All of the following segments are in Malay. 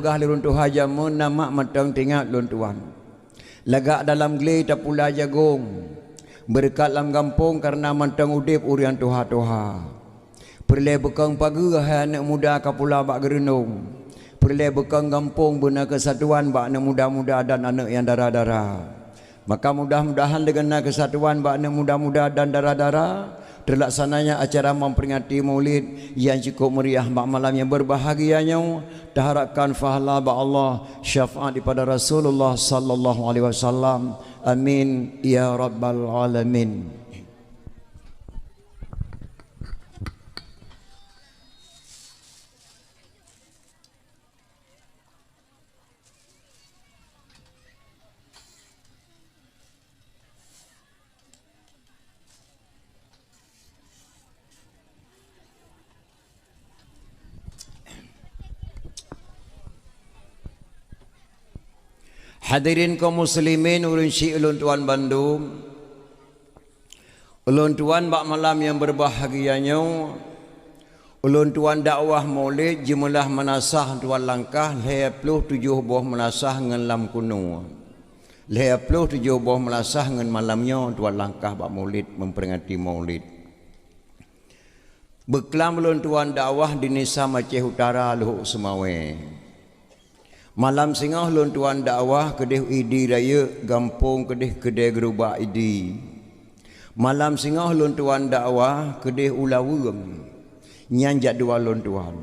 pegah lirun tuha jamun nama matang tinggal lun tuan. Lagak dalam geli tapula jagung. Berkat lam kampung karena matang udip urian tuha-tuha. Perle bekang pagi anak muda kapula bak gerenung. Perle bekang kampung benar kesatuan bak anak muda-muda dan anak yang darah-darah. Maka mudah-mudahan dengan kesatuan bak anak muda-muda dan darah-darah terlaksananya acara memperingati Maulid yang cukup meriah mak malam yang berbahagianya. Diharapkan fahala ba Allah syafaat daripada Rasulullah sallallahu alaihi wasallam. Amin ya rabbal alamin. Hadirin kaum muslimin ulun syik ulun tuan Bandung. Ulun tuan bak malam yang berbahagianya. Ulun tuan dakwah Maulid jumlah menasah tuan langkah 27 buah menasah ngan lam kuno. 27 buah menasah ngan malamnya tuan langkah bak Maulid memperingati Maulid. Beklam ulun tuan dakwah di Nisa Aceh Utara Luhuk Semawe. Malam singah lun tuan dakwah kedih idi raya gampung kedih gerubak idi. Malam singah lun tuan dakwah kedih ulawem nyanjak dua lun tuan.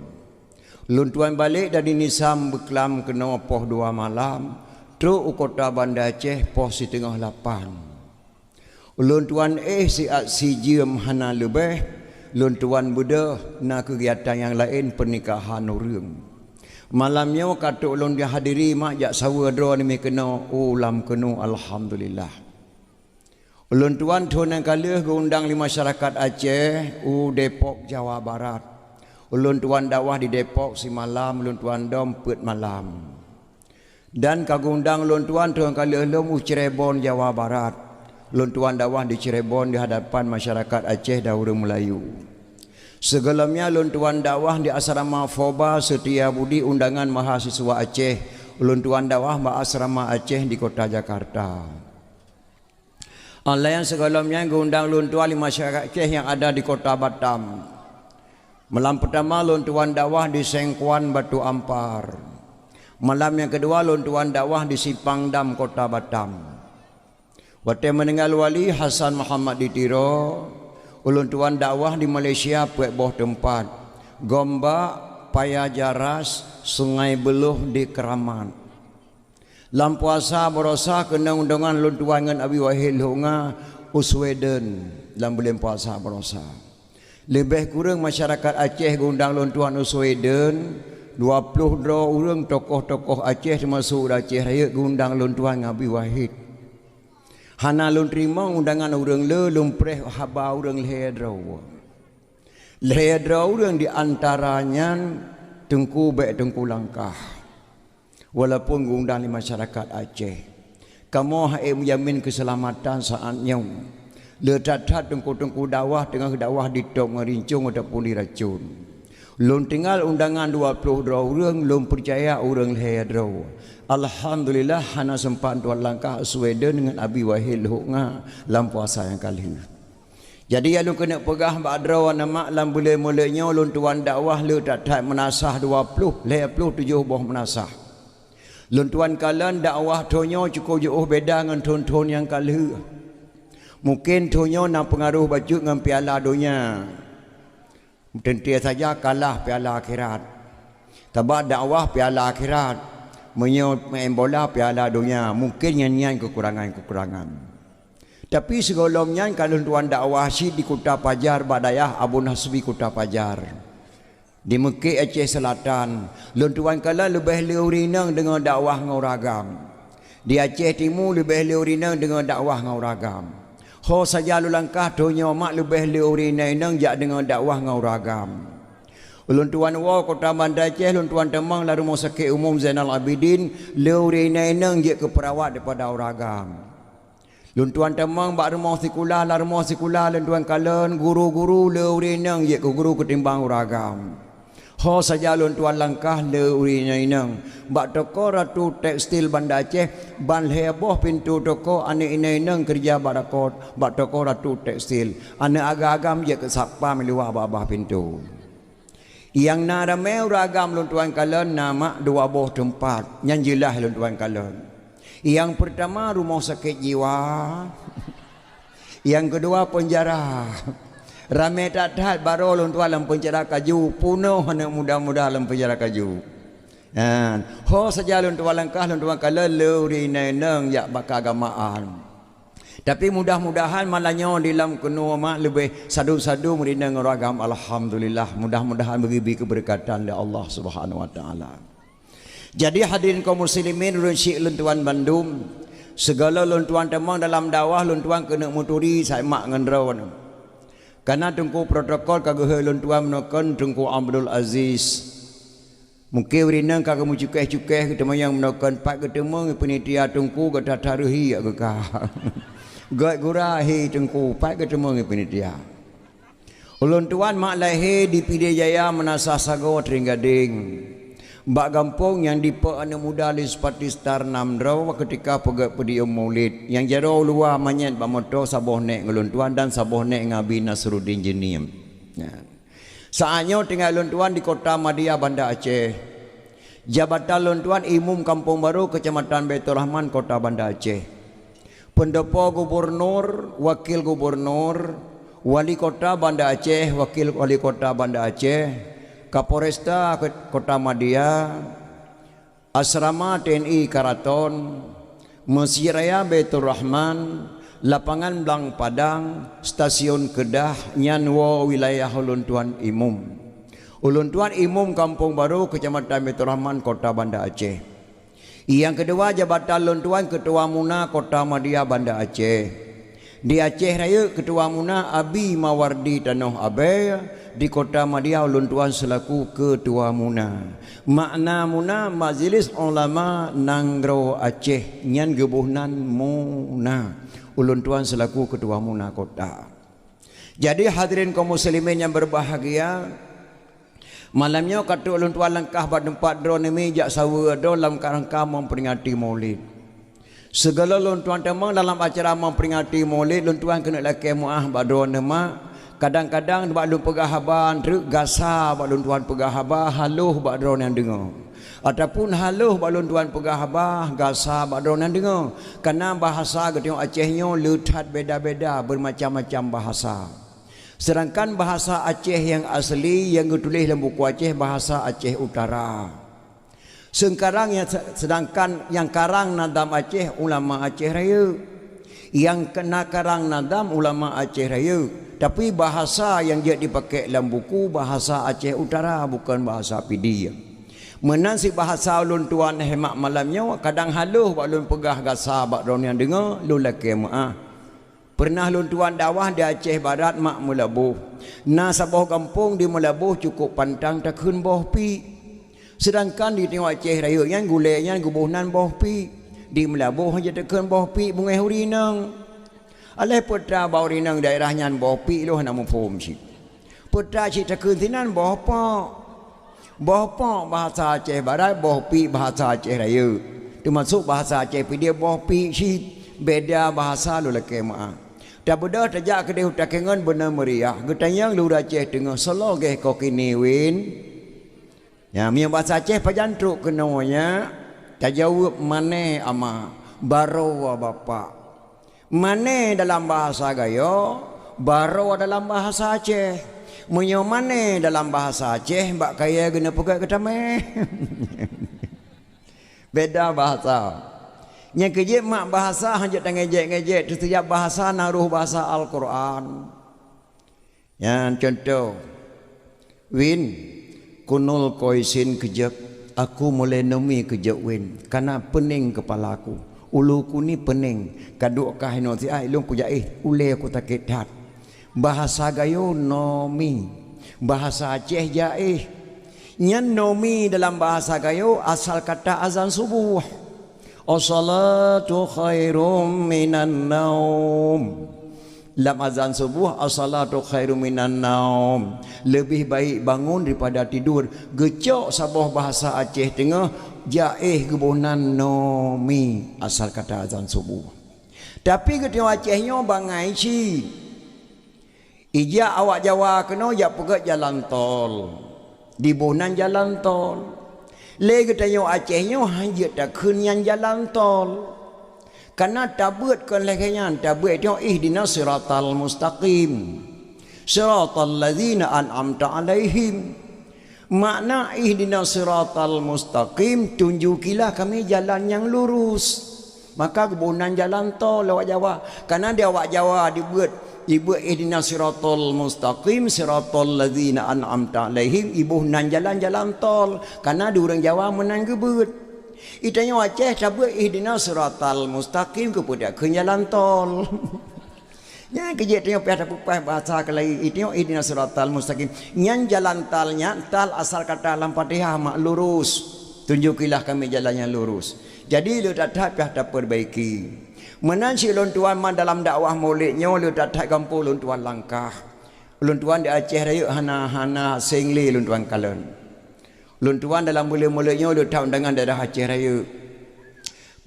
Lun tuan balik dari Nisam beklam kena poh 2 malam. Truk kota Banda Aceh poh si tengah 8. Lun tuan si jiem hana lebih. Lun tuan buda nak kegiatan yang lain pernikahan orang. Malamnya katuk ulun dia hadiri mak jak sawa dro ni kena ulam kenu alhamdulillah. Ulun tuan tuan kali undang di masyarakat Aceh Depok Jawa Barat. Ulun tuan dakwah di Depok si malam, ulun tuan dompet malam. Dan kagundang ulun tuan kali ulun Cirebon Jawa Barat. Ulun tuan dakwah di Cirebon di hadapan masyarakat Aceh Daura Melayu. Segelamnya lun tuan dakwah di asrama Foba Setia Budi undangan mahasiswa Aceh. Lun tuan dakwah ba asrama Aceh di kota Jakarta. Allah yang segelamnya undang lun tuan di masyarakat Aceh yang ada di kota Batam. Malam pertama lun tuan dakwah di Sengkuan Batu Ampar. Malam yang kedua lun tuan dakwah di Sipangdam kota Batam. Waktu meninggal wali Hasan Muhammad di Tiro. Ulun tuan dakwah di Malaysia puak boh tempat. Gombak, Paya Jaras, Sungai Beluh di Keramat. Lam puasa berosa kena undangan ulun tuan dengan Abi Wahid Lunga Usweden dalam bulan puasa berosa. Lebih kurang masyarakat Aceh undang ulun tuan Usweden 22 orang tokoh-tokoh Aceh termasuk Aceh Raya undang ulun tuan Abi Wahid. Hana lun terima undangan orang le lumpreh haba orang lehedraw. Lehedraw orang di antaranya Tengku Baik Tengku Langkah. Walaupun undang di masyarakat Aceh. Kamu hai menjamin keselamatan saatnya. Le tat-tat tengku-tengku dakwah tengah dakwah di tok ngerincung ataupun diracun. Lun tinggal undangan 22 orang lun percaya orang lehedraw. Alhamdulillah hana sempat tuan langkah Sweden dengan Abi Wahid Lunga dalam puasa yang kali. Jadi yang lu kena pegah badraw nama lam mulanya lun tuan dakwah lu tak menasah 27 buah menasah. Lun tuan kalan dakwah tonyo cukup jauh beda dengan ton-ton yang kali. Mungkin tonyo nak pengaruh baju dengan piala dunia. Tentu saja kalah piala akhirat. Tabak dakwah piala akhirat. Main bola piala dunia mungkin nyanyian kekurangan. Tapi segolongnya kalau tuan dakwah si di Kota Pajar Badayah Abu Nasbi Kota Pajar di Mekah Aceh Selatan lun tuan kala lebih leurinang dengan dakwah ngauragam. Di Aceh Timur lebih leurinang dengan dakwah ngauragam. Ho saja lu langkah donyo mak lebih leurinang jak dengan dakwah ngauragam. Ulun tuan wa Kota Banda Aceh lun tuan temang la Rumah Sakit Umum Zainal Abidin leurinang je ke perawat daripada uragam. Lun tuan temang bak rumah sekolah la rumah sekolah lun tuan kalen guru-guru leurinang je ke guru ketimbang uragam. Ho saja lon tuan langkah le urinya inang. Bak toko Ratu Tekstil Banda Aceh ban heboh pintu toko ane ina inang kerja barakot bak toko Ratu Tekstil. Ane agam-agam je ke sapa meluah abah pintu. Yang nada meu ragam lon tuan kalen nama dua buah tempat. Yang jelas lon tuan kalen. Yang pertama rumah sakit jiwa. Yang kedua penjara. Ramai tak tahat baru lon tuan dalam penjara kaju punuh anak muda-muda dalam penjara kaju. Ho saja lon tuan langkah lon tuan kala leuri neneng yak bakal agamaan. Tapi mudah-mudahan malahnya dalam kenu mak lebih sadu-sadu merina ngeragam alhamdulillah. Mudah-mudahan beri keberkatan dari Allah Subhanahu wa taala. Jadi hadirin kaum muslimin ulun syik lon tuan Bandung, segala lon tuan temang dalam dakwah lon tuan kena muturi saya mak ngendraw. Karena tunggu protokol kagak lon tuan menakan tunggu Abdul Aziz. Mungkin rina kagak mu cukai-cukai kita yang menakan pak ketemu penitia tunggu kata taruhi agak. Gat gurahi tunggu pak ketemu penitia. Ulun tuan mak lahir di Pidijaya menasah sago Tringgading. Bak gampung yang dipa anak muda li sepati star namdraw ketika pegat pedium maulid yang jaro luar manyet bamoto saboh nek ngelun tuan dan saboh nek ngabi Nasruddin Jenim. Saatnya tinggal lun tuan di kota Madia Banda Aceh. Jabatan lun tuan Imum Kampung Baru Kecamatan Baitur Rahman Kota Banda Aceh. Pendopo gubernur, wakil gubernur, wali kota Banda Aceh, wakil wali kota Banda Aceh, Kapolresta Kota Madia, Asrama TNI Karaton, Masjid Raya Baitur Rahman, Lapangan Blang Padang, Stasiun Kedah, Nyanwo wilayah Ulun Tuan Imum. Ulun Tuan Imum Kampung Baru Kecamatan Baitur Rahman Kota Banda Aceh. Yang kedua jabatan Ulun Tuan Ketua Muna Kota Madia Banda Aceh. Di Aceh Raya Ketua Muna Abi Mawardi Tanoh Abai. Di Kota Madia Ulun Tuan selaku Ketua Muna. Makna Muna Majlis Ulama Nanggro Aceh nyan gebuhnan Muna. Ulun Tuan selaku Ketua Muna Kota. Jadi hadirin kaum muslimin yang berbahagia, malamnya kata Ulun Tuan langkah pada tempat drone mijak sawa dalam rangka memperingati Maulid. Segala Ulun Tuan temang dalam acara memperingati Maulid, Ulun Tuan kena laki muah badron mak. Kadang-kadang bak lun pegah haban truk gasa bak lun tuan pegah habah haluh bak drone yang dengar. Ataupun haluh bak lun tuan pegah habah gasa bak drone yang dengar. Karena bahasa ketengok Acehnya letat beda-beda bermacam-macam bahasa. Sedangkan bahasa Aceh yang asli yang ditulis dalam buku Aceh bahasa Aceh Utara. Sedangkan yang karang nadam Aceh ulama Aceh Raya. Yang kena karang nadam ulama Aceh Raya. Tapi bahasa yang dia dipakai dalam buku bahasa Aceh Utara bukan bahasa PD. Menansi bahasa ulun tuan hemat malamnya kadang haluh bak ulun pegah gasa bak ron yang dengar lun laki maah. Pernah ulun tuan dakwah di Aceh Barat mak Melabuh. Nah sabuh kampung di Melabuh cukup pantang takun boh pi. Sedangkan di tengok Aceh Raya yang gulainya gubuhnan boh pi. Di Melabuh hanya takun boh pi bungai hurinang. Alai putra baurinang daerahnya bopi loh namun faham sih. Putra cita kentinan bopa bahasa Aceh Barat, bopi bahasa Aceh Raya. Termasuk bahasa Aceh dia bopi sih beda bahasa lu laki maaf. Tak beda terjak kedai utakengan benar meriah. Getanyang lu Aceh tengah solo geh kau kini win. Ya mian bahasa Aceh pajantruk kenanya. Tak jawab mana ama baro bapa. Mane dalam bahasa Gayo, baro dalam bahasa Aceh. Munyo mane dalam bahasa Aceh, mbak kaya guna pegat ketame. Beda bahasa. Yang kejip mak bahasa hanya ngejek-ngejek. Setiap bahasa naruh bahasa Al-Quran. Yang contoh, Win, kunul koisin kejap. Aku mulai nemi kejap Win. Karena pening kepalaku. Uluku ni pening kaduk kah no si ai long ku jaih ule aku takit hat. Bahasa Gayo nomi, bahasa Aceh jaih. Nyan nomi dalam bahasa Gayo asal kata azan subuh. As-salatu khairum minan naum. Lam azan subuh as-salatu khairum minan naum. Lebih baik bangun daripada tidur. Gecok sabah bahasa Aceh tengah jaih gebunan nomi asal kata azan subuh. Tapi ketika Acehnya bangai ci. Ija awak Jawa kena jak pegat jalan tol. Di bunan jalan tol. Le katanya Acehnya hanya tak kenyan jalan tol. Karena tabut kan lekanya tabut itu ihdinas siratal mustaqim. Siratal ladzina an'amta alaihim. Makna ihdinas siratal mustaqim, tunjukilah kami jalan yang lurus. Maka kebunan jalan tol awak Jawa. Karena dia awak Jawa dibuat ihdinas siratal mustaqim, siratal ladzina an'amta alaihim, ibuhnan jalan-jalan tol. Karena di orang Jawa menang gebut. Itanya Aceh cabut ihdinas siratal mustaqim kepada ke jalan tol. Ya kerja tengok pada pupai bahasa kelai itanya ihdinas siratal mustaqim. Nyan jalan talnya tal asal kata dalam Fatihah mak lurus. Tunjukilah kami jalan yang lurus. Jadi lu tak dah perbaiki. Menansi lon tuan man dalam dakwah maulidnya lu tak kampung lon tuan langkah. Lon tuan di Aceh raya hana singli lon tuan kalen. Luntuan dalam mula-mulanya lu tahu dengan daerah Aceh Raya.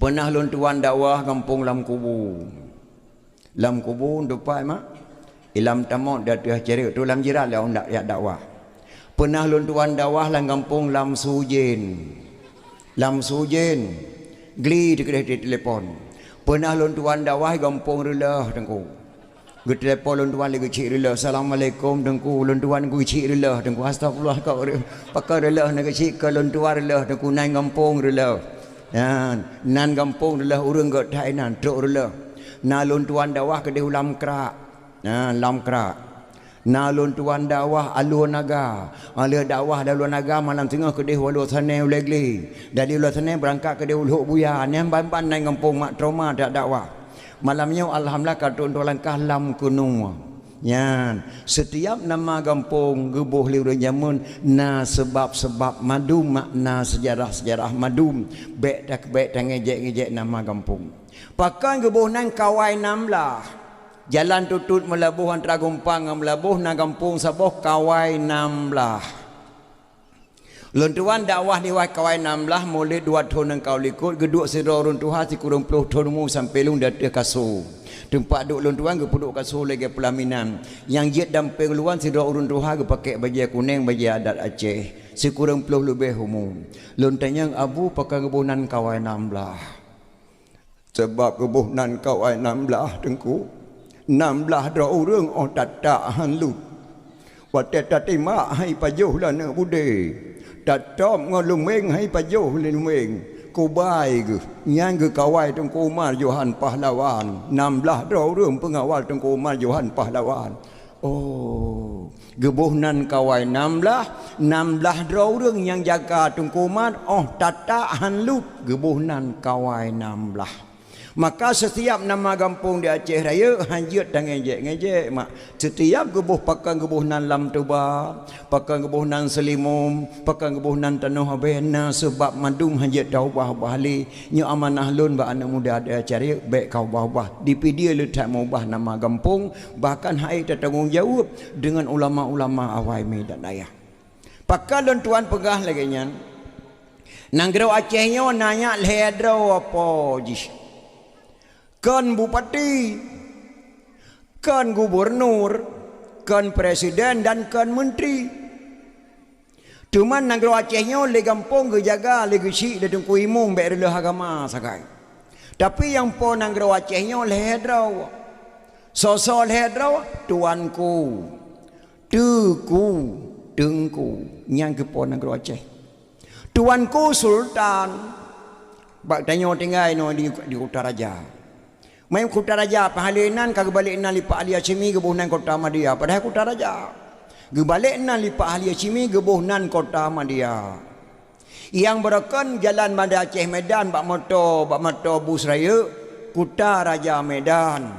Pernah luntuan dakwah kampung Lam Kubu. Lam Kubu depan mak. Ilam tamak dari Aceh Raya tu Lam Jirat lah ndak ya dakwah. Pernah luntuan dakwah dalam kampung Lam Sujen. Lam Sujen. Gli di telefon. Pernah luntuan dakwah kampung Relah tengku. Gue telepon luntuan lagi cik rela. Assalamualaikum dengku luntuan gue cik rela dengku. Astagfirullah kau pakai rela nak cik ke luntuan rela dengku nan kampung rela. Ya, nan kampung rela urang got thai nan truk rela. Na luntuan dakwah ke di ulam kerak. Ya, lam kerak. Na luntuan dakwah alur naga. Alur dakwah alur naga malam tengah ke di walu sanai ulegli. Dari walu sanai berangkat ke di uluk buya. Nan ban-ban nan kampung mak trauma tak dakwah. Malamnya alhamdulillah kartun langkah lam kunung. Ya, setiap nama kampung gebuh liur jamun na sebab-sebab madu makna sejarah-sejarah madu baik tak ngejek nama kampung. Pakai gebuh nang kawai namlah. Jalan tutut melabuh antara Gumpang dengan melabuh na kampung Saboh kawai namlah. Luntuan dakwah di wai kawai 16 mulai 2 tahun engkau likut geduk sira runtuha si kurang 10 tahunmu sampai lung datah kasu. Tempat duk luntuan ke puduk kasu lagi pelaminan. Yang jet damping luan sira runtuha ke pakai baju kuning baju adat Aceh. Si kurang 10 lebih umum. Luntanya abu pakai kebunan kawai 16. Sebab kebunan kawai 16 tengku 16 dra urang oh tatak hanlut. Watet tatima hai pajuh lana bude. Tatom ngolumeng hai pajuh lenumeng ku bai ke nyan ke kawai tengku Umar Johan Pahlawan 16 dra urang pengawal tengku Umar Johan Pahlawan. Oh, gebuhnan kawai 16 dra urang yang jaga tengku Umar oh tatak hanlut gebuhnan kawai 16. Maka setiap nama kampung di Aceh Raya hanjut dan ngejek mak. Setiap gebuh pakai gebuh nan Lam Tuba, pakai gebuh nan Selimum, pakai gebuh nan Tanah Bena sebab madung hanjut tahu bahali nyu amanah lun ba anak muda di Aceh Raya baik kau bah di dia letak mau bah nama kampung bahkan hai tertanggung jawab dengan ulama-ulama awai medan ayah. Pakai lun tuan pegah lagi nyan. Nanggro Acehnya nanya ledro apa jis. Kan bupati, kan gubernur, kan presiden dan kan menteri. Cuman negara Acehnya le gampong ke jaga le gesi de tengku imung be rela agama sakai. Tapi yang po negara Acehnya le hedrau. Sosol hedrau tuanku, tuku, dengku nyang ke po negara Aceh. Tuanku sultan. Bak tanya tinggal no di Utaraja. Main Kota Raja pahalinan kagak balik nan lipat ahli Acimi gebuh nan Kota Madia padahal Kota Raja gebalik nan lipat ahli Acimi gebuh nan Kota Madia yang berakan jalan Bandar Aceh Medan bak motor bus raya Kota Raja Medan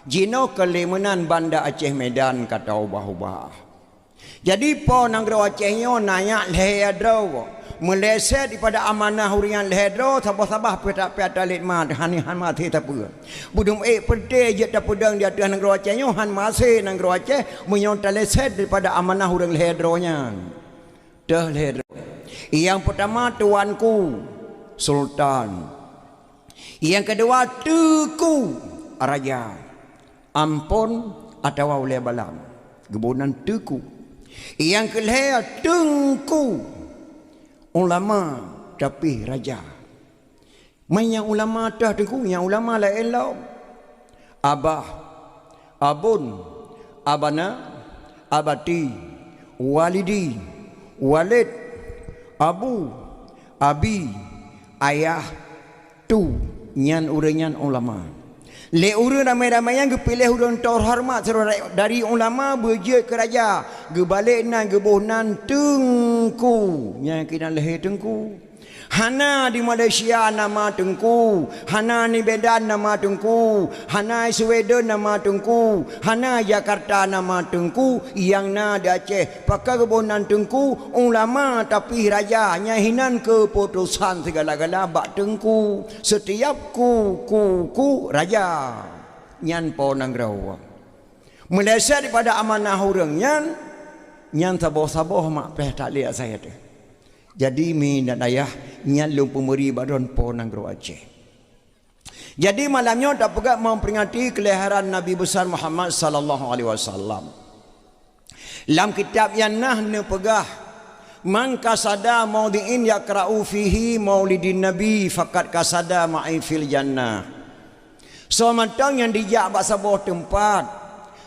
jino kelimunan Bandar Aceh Medan kata ubah-ubah. Jadi po negara Acehnya nanya lehedro meleset daripada amanah hurian lehedro sabah-sabah peta litmat han mati tapu. Budum pede je tapudang di atas negara Acehnya han masih negara Aceh menyonta leset daripada amanah hurian lehedronya. Dah lehedro. Yang pertama tuanku sultan. Yang kedua tuku raja. Ampun atau oleh balam. Gebunan tuku. Yang kelihatan tengku ulama tapi raja. Yang ulama dah tengku, yang ulama lain lau. Abah, abun, abana, abati, walidi, walid, abu, abi, ayah, tu, nyan urenyan ulama. Le urang ramai-ramai yang pilih urang terhormat dari ulama berje ke raja gebalik nan gebohnan tengku yang kena leher tengku. Hana di Malaysia nama Tengku, Hana di Medan nama Tengku, Hana di Sweden nama Tengku, Hana Jakarta nama Tengku, yang na di Aceh pakai kebonan Tengku ulama tapi raja nyahinan keputusan segala-gala bak Tengku setiap ku raja nyan po nang rawa meleset daripada amanah orang nyan saboh-saboh mak peh tak lihat saya tu. Jadi mi dan ayah nyalung pemberi badan po negara Aceh. Jadi malamnya tak pegat memperingati kelahiran Nabi besar Muhammad sallallahu alaihi wasallam. Dalam kitab yang nahnu pegah man kasada maudhi'in yaqra'u fihi maulidin nabi faqad kasada ma'i fil jannah. So mantang yang dijak bak sebuah tempat.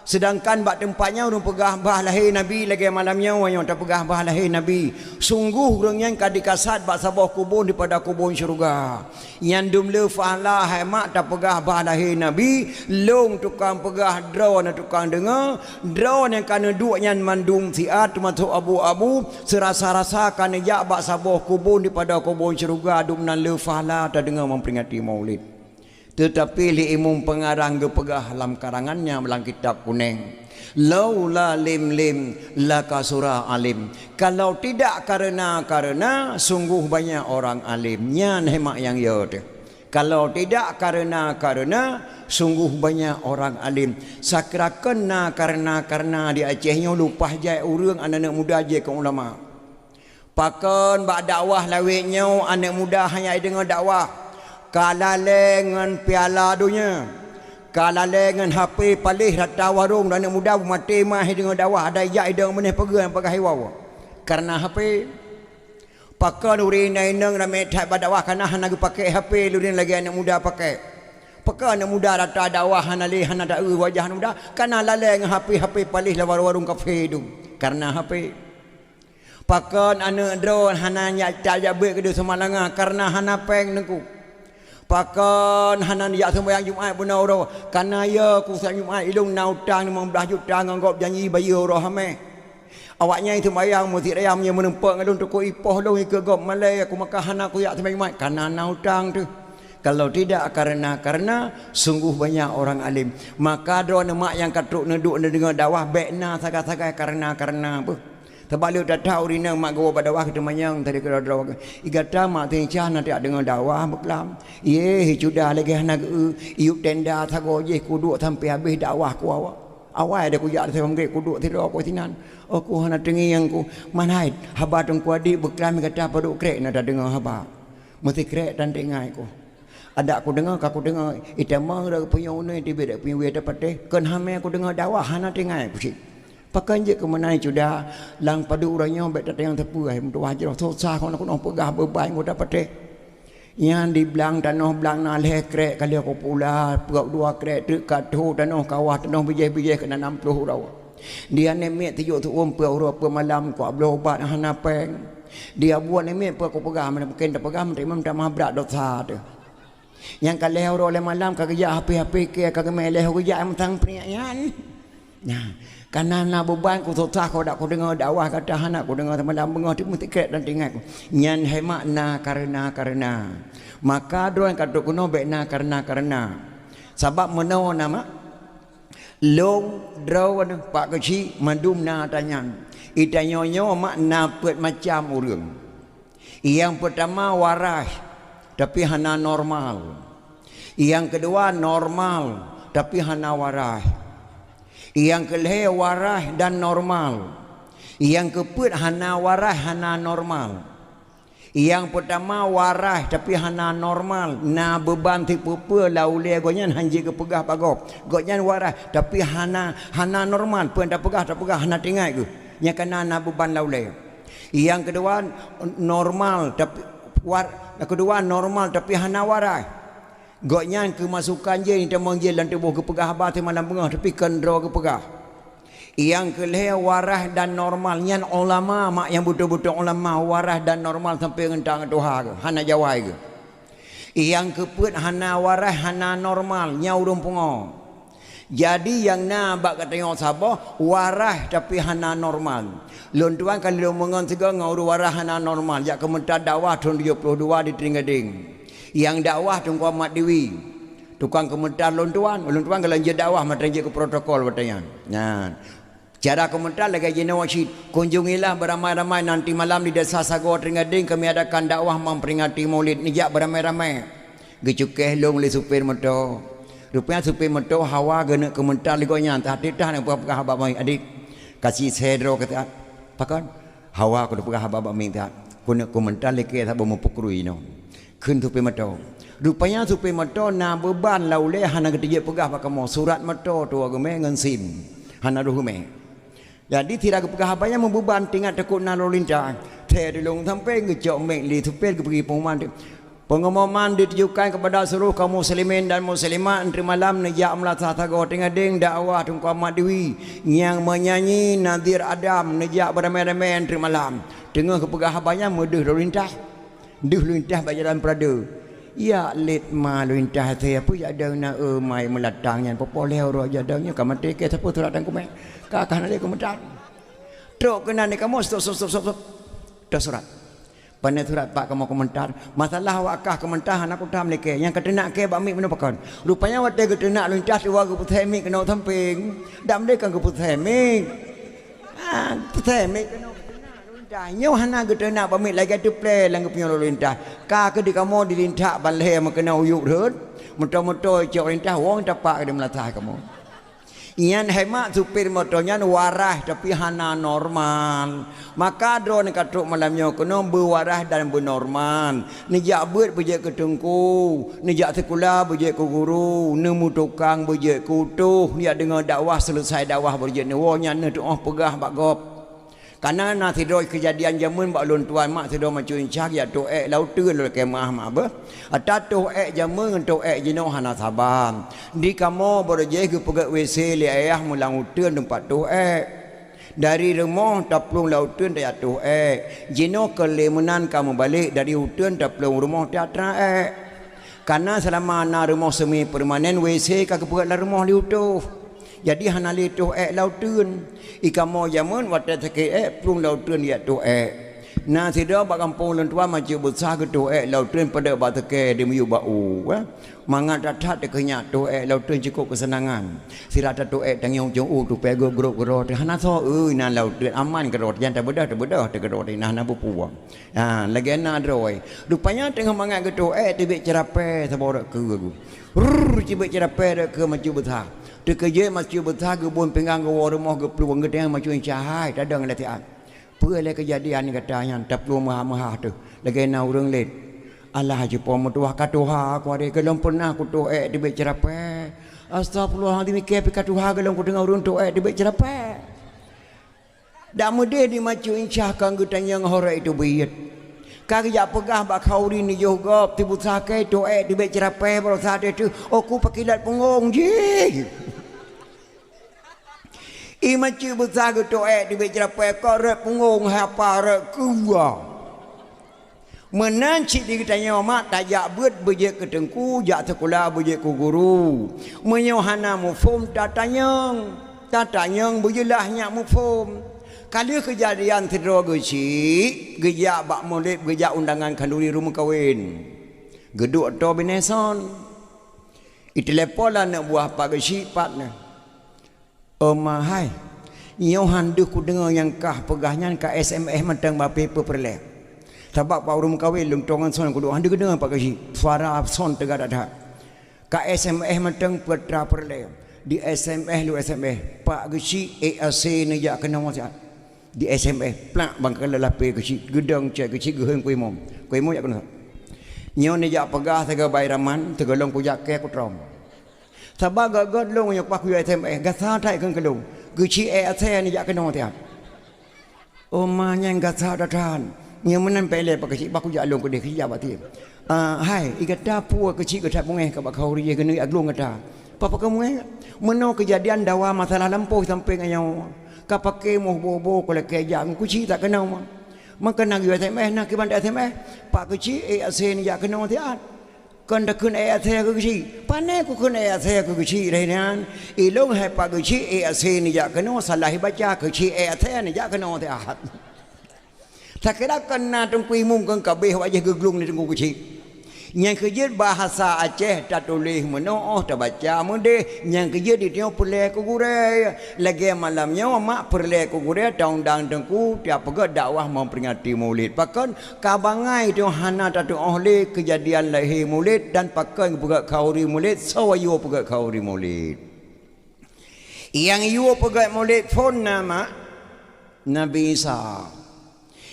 Sedangkan bak tempatnya orang pegah bah lahir Nabi lagi malamnya orang tak pegah bah lahir Nabi. Sungguh orang yang kadi kasat bak sabah kubun daripada kubun syurga. Yang dumle fahlah hemat tak pegah bah lahir Nabi. Long tukang pegah drone tukang dengar. Drone yang kena duk yang mandung siat masuk abu-abu. Serasa-rasa kena jak bak sabah kubun daripada kubun syurga. Dumnan le fahlah tak dengar memperingati maulid. Tetapi li imum pengarang gepegah dalam karangannya dalam kitab kuning. Laula lim laka surah alim. Kalau tidak karena sungguh banyak orang alimnya hemak yang ya tu. Kalau tidak karena sungguh banyak orang alim. Sakra kena karena di Acehnya lupa jai urang anak-anak muda je ke ulama. Pakon bak dakwah lawiknya anak muda hanya dengar dakwah. Kalale dengan piala dunia, kalale dengan HP palih rata warung dan anak muda mati mah dengan dakwah ada ijak idang meneh pegang pakai hawa karena HP pakai urin nainang ramai tak dakwah karena hana pakai HP urin lagi anak muda pakai anak muda rata dakwah hana leh hana dak wajah anak muda karena lale dengan HP palih la warung kafe tu karena HP pakai anak drone hana nyak jabe ke semalanga karena hana peng nengku. Pakan hanan ya sembahyang Jumaat benar ro karena ya ku sang Jumaat ilung nautang 15 juta nganggap janji bayar ro hame awaknya itu sembahyang mesti rayamnya menempak ngalun toko ipoh lo ke gop malai aku makan aku ya sembahyang Jumaat karena nautang tu kalau tidak karena sungguh banyak orang alim maka drone mak yang katruk neduk dengar dakwah bekna sagai-sagai karena apa terbalik dah tahu rina mak gua pada dakwah kita manyang tadi kira dakwah igata mak tincah nanti ada dengan dakwah beklam ye hicuda lagi nak iup tenda thago je kuduk sampai habis dakwah ku awal ada ku jak saya mengke kuduk tidur aku tinan aku hana tengi yang ku manai haba tong ku adik beklam kata paduk krek nak dengar haba mesti krek dan dengai ku ada aku dengar itamang dah punya une di beda punya we dapat kan hame aku dengar dakwah hana tengai pusing pakai je ke mana sudah lang padu orangnya bet tak yang tepu ai untuk wajar susah kau nak pegah beban kau dapat yang di belang tanah belang naleh krek kali aku pula perut dua krek dekat tu tanah kawah tanah bijih kena 60 raw dia nemek tijuk tu perut malam ku ablo obat hana peng dia buat nemek aku pegah mungkin tak pegah memang tak mabrak dosa tu yang kali oleh malam kerja HP ke kagak meleh kerja mentang penian nah karena nak beban ku susah kau dak ku dengar dakwah kata anak ku dengar malam bengah tu mesti kek dan tinggal nyan hemat na karena maka drone kata kuno bek na karena sebab menawa nama long drone pak kecil mandum na tanyan Ita nyonyo makna pet macam urang. Yang pertama waras tapi hana normal. Yang kedua normal tapi hana waras. Yang kelih waras dan normal. Yang keput hana waras hana normal. Yang pertama waras tapi hana normal. Na beban tipu laule gonyan hanji ke pegah pagop. Gonyan waras tapi hana normal. Pun tak pegah hana tinggal ke. Yang kena na beban laule. Yang kedua normal tapi hana waras. Gonyan kemasukan je ni temang je lan tubuh ke pegah abah te malam bengah tapi kendro ke pegah. Yang kelih waras dan normal. Yang ulama mak yang betul-betul ulama waras dan normal sampai ngentang Tuhan ke hana jawai ke. Yang keput hana waras hana normal nyau urung pungo. Jadi yang na bak katengok sabah waras tapi hana normal. Lon tuan kalau mengon tiga ngau waras hana normal jak kementar dakwah tahun 72 di Teringading. Yang dakwah Tunku Ahmad Dewi. Tukang kementar lon tuan kalau je dakwah matrenje ke protokol bertanya. Nah, cara komentar lagi jenis wasit. Kunjungilah beramai-ramai nanti malam di Desa Sago Teringading kami adakan dakwah memperingati Maulid nijak beramai-ramai. Gecukeh long le supir motor. Rupanya supir motor hawa gena komentar ligonya entah titah nak apa habaq mai adik. Kasih sedro kata pakan hawa ko pegah habaq mai tak. Kuna komentar leke tak memupukrui no. Kun supir motor. Rupanya supir motor na beban laule hana gede pegah pakamo surat motor tu agame ngan SIM. Hana ruhume. Jadi tidak kepegah abanya membeban tinggal takut nalo lincah. Teh dilung sampai ngejok mek li supir ke pergi pengumuman. Pengumuman ditujukan kepada seluruh kaum muslimin dan muslimat nanti malam nejak Melata Sago Teringading dakwah Tunku Ahmad Dewi yang menyanyi Nadir Adam nejak beramai-ramai nanti malam. Tengah kepegah abanya mudah lalu lintas. Duh lintas bagi jalan Prada. Ya let malu intah saya apa ya ada na mai melatangnya popoleh ro ya adanya kamate ke siapa surat dan komen kakak nak komentar truk kena ni kamu stop dah surat pandai surat pak kamu komentar masalah wakah komentar aku tam leke yang ketenak ke bami mana pakon rupanya wate ketenak luncah tu wagu putih mi kena samping dam de kan ke putih mi putih mi kena nyo hana gede nak pamit lagi tu play lang punya lintah ka ke di kamu di lintah balhe makena uyuk rut motor-motor cok lintah wong tapak ke melatah kamu ian hemat supir motornya waras tapi hana normal maka drone katruk malamnya kena berwaras dan bernormal nijak beut bejek ke tengku nijak sekolah bejek ke guru nemu tukang bejek kutuh dia dengar dakwah selesai dakwah bejek ni wonya ne doa pegah bak gop. Karena nanti doi kejadian zaman bak lon tuan mak sedo macam incak ya tu lau tu lo kemah mak ba ata tu zaman tu jino hana saban di kamu berje ke pegak WC li ayah mulang utun tempat tu dari rumah taplung lau tu dia tu jino kelemunan kamu balik dari utun taplung rumah teatra karena selama na rumah semi permanen WC kagak pegak la rumah li utuh. Jadi hana li tu lautun ikamo jamun wadah sakit plung lautun ya tu nah sida bak kampung lon tua macam besar ke tu lautun pada bak sakit di miyu bau mangat datat dekenya tu lautun cukup kesenangan sira tu tangyong jong tu pego grup gro hana so na lautun aman gerot yang tak bedah te gerot nah na bupuang lagi na droi rupanya tengah mangat ke tu tibik cerape saborak ke tibik cerape ke macam besar terkejut masjid besar kebun pinggang ke rumah ke peluang gedeng macam cahai tak ada ngelatihan pulai kejadian ni katanya tak perlu mahal-mahal tu lagi na urang let Allah jepom mutuah katuha aku ada kelom pernah aku tu di baik cerape astagfirullahaladzim ke katuha kelom ku dengar urang tu di baik cerape dak mudah di macam insya kang gedang hore itu biyat kagak pegah bak kauri ni juga tibu sakai tu di baik cerape baru saat itu aku pakilat punggung je imaci besar ke tu di baik cerape korek punggung hapa rek kuwa menanci di kitanya mak tajak buat bejek ke tengku jak sekolah bejek ku guru menyohana mufum tatanyang bejulahnya mufum kali kejadian tidro geci gejak bak molek gejak undangan kanduri rumah kawin geduk atau bineson itelepon lah nak buah pagi sipat ni hai Nyohan duk ku dengar yang kah pegahnya ka SMS mentang ba paper perle. Sebab pak urum kawin lung tongan son ku handu dengar pak kasi suara son tegak dah. Ka SMS mentang petra perle. Di SMS lu SMS pak kasi AC ni ja kena masa. Di SMS plak bang kala lape kasi gedang cek kasi geheung kuih mom ya kena. Nyo ni ja pegah tega bairaman tega long ku jak ke ku trom. Sebab gagad long yang pak ku SMS gasa tai kan kelong. Guci saya ni jak kena tiap. Omanya gasa datan. Yang menan pele pak kecik baku jak long ku deh kijak bati. Hai igata pu kecik gata mungeh ka bak kauri ye kena aglong gata. Papa kamu meno kejadian dawa masalah lampau sampai ngayau. Ka pakai moh bobo ko le kejang kuci tak kena mah. Maka nak SMS nak ke bandar SMS. Pak kecik saya ni jak kena tiap. Kan dah kun saya ke kecik. Panai ku kun saya ke kecik dah ni. Ilong hai pak kecik saya ni jak kena salah baca kecik saya ni jak kena tiap. Tak kira kena tungkui mungkin kabeh wajah geglung ni tunggu kecik. Yang kerja bahasa Aceh tak tulis meno tak baca mende yang kerja di tengok perle ku gure lagi malamnya mak perle ku gure daun-daun tengku tiap pegak dakwah memperingati Maulid pakan kabangai tu hana tak tu oleh kejadian lahir Maulid dan pakan pegak kauri Maulid sawayo pegak kauri Maulid yang yu pegak Maulid phone nama Nabi Isa.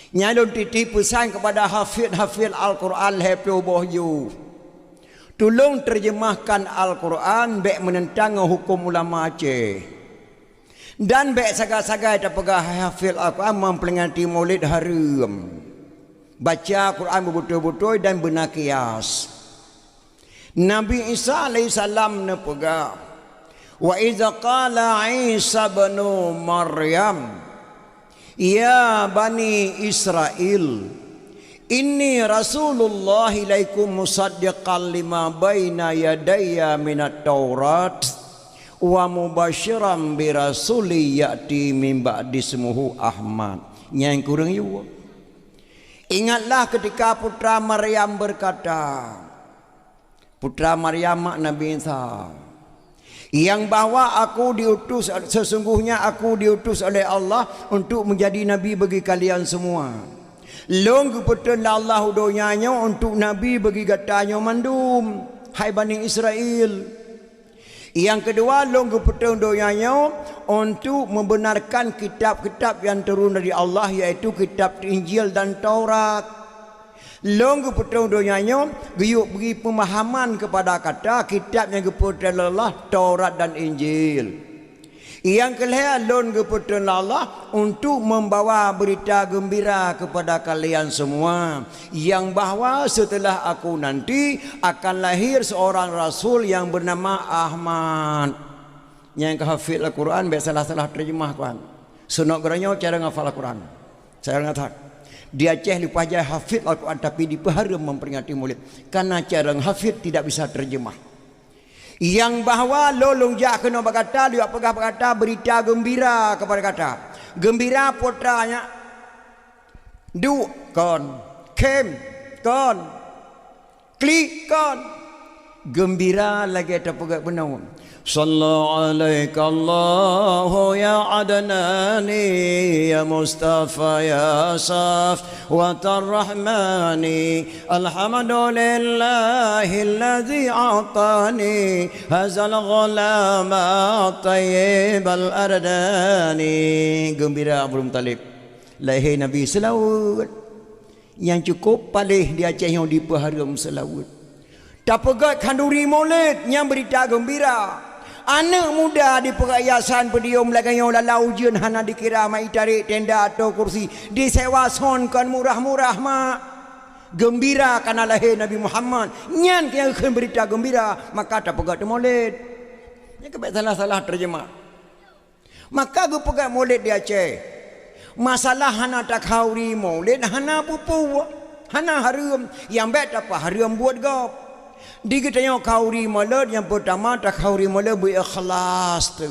Nyalon titip pesan kepada hafid Al-Quran hafiz boh you. Tolong terjemahkan Al-Quran baik menentang hukum ulama Aceh. Dan baik sagai-sagai terpegah hafid Al-Quran memperingati Maulid haram. Baca Quran betul-betul dan benar kias. Nabi Isa alaihissalam nepegah. Wa iza qala Isa bin Maryam ya Bani Israel inni Rasulullah ilaikum musaddiqan lima baina yadayya minat Taurat wa mubasyiran bi rasuli ya'ti min ba'di ismuhu Ahmad. Yang kurang you. Ingatlah ketika putra Maryam berkata, putra Maryam mak Nabi Isa, yang bahwa aku diutus, sesungguhnya aku diutus oleh Allah untuk menjadi nabi bagi kalian semua. Long betul Allah udonyanya untuk nabi bagi katanya mandum hai Bani Israel. Yang kedua long betul udonyanya untuk membenarkan kitab-kitab yang turun dari Allah yaitu kitab Injil dan Taurat. Long betul donyanya guyuk beri pemahaman kepada kata kitab yang keputusan Allah Taurat dan Injil. Yang kelihatan long keputusan Allah untuk membawa berita gembira kepada kalian semua yang bahawa setelah aku nanti akan lahir seorang rasul yang bernama Ahmad. Yang hafid Al-Quran biasa salah terjemah kan. Sunat geranya cara ngafal Al-Quran. Saya ngatakan di Aceh lupa aja hafid Al-Quran tapi dipeharam memperingati Maulid karena cara hafid tidak bisa terjemah. Yang bahawa lolong jak kena berkata dia pegah berkata berita gembira kepada kata gembira putranya du kon kem kon klik kon gembira lagi terpegak benar. Sallallahu alaihi Allah ya Adnani ya Mustafa ya Saf wa Tarrahmani alhamdulillahilladzi a'tani hazal ghulama tayyib al-ardani. Gembira Abdul Muttalib lahir Nabi selawat yang cukup palih di Aceh yang dipeharam selawat. Tak pegat kanduri Maulid yang berita gembira. Anak muda di perayaan pedium belakang lalau ujian hana dikira mai tarik tenda atau kursi disewa sonkan murah-murah mak. Gembira karena lahir Nabi Muhammad. Nyan yang akan berita gembira maka tak pegat Maulid. Ini kebet salah-salah terjemah. Maka gue pegat Maulid di Aceh. Masalah hana tak hauri Maulid hana pupu. Hana harum yang bet apa harum buat gop. Dikitanya kauri Maulid yang pertama tak kauri Maulid berikhlas tu.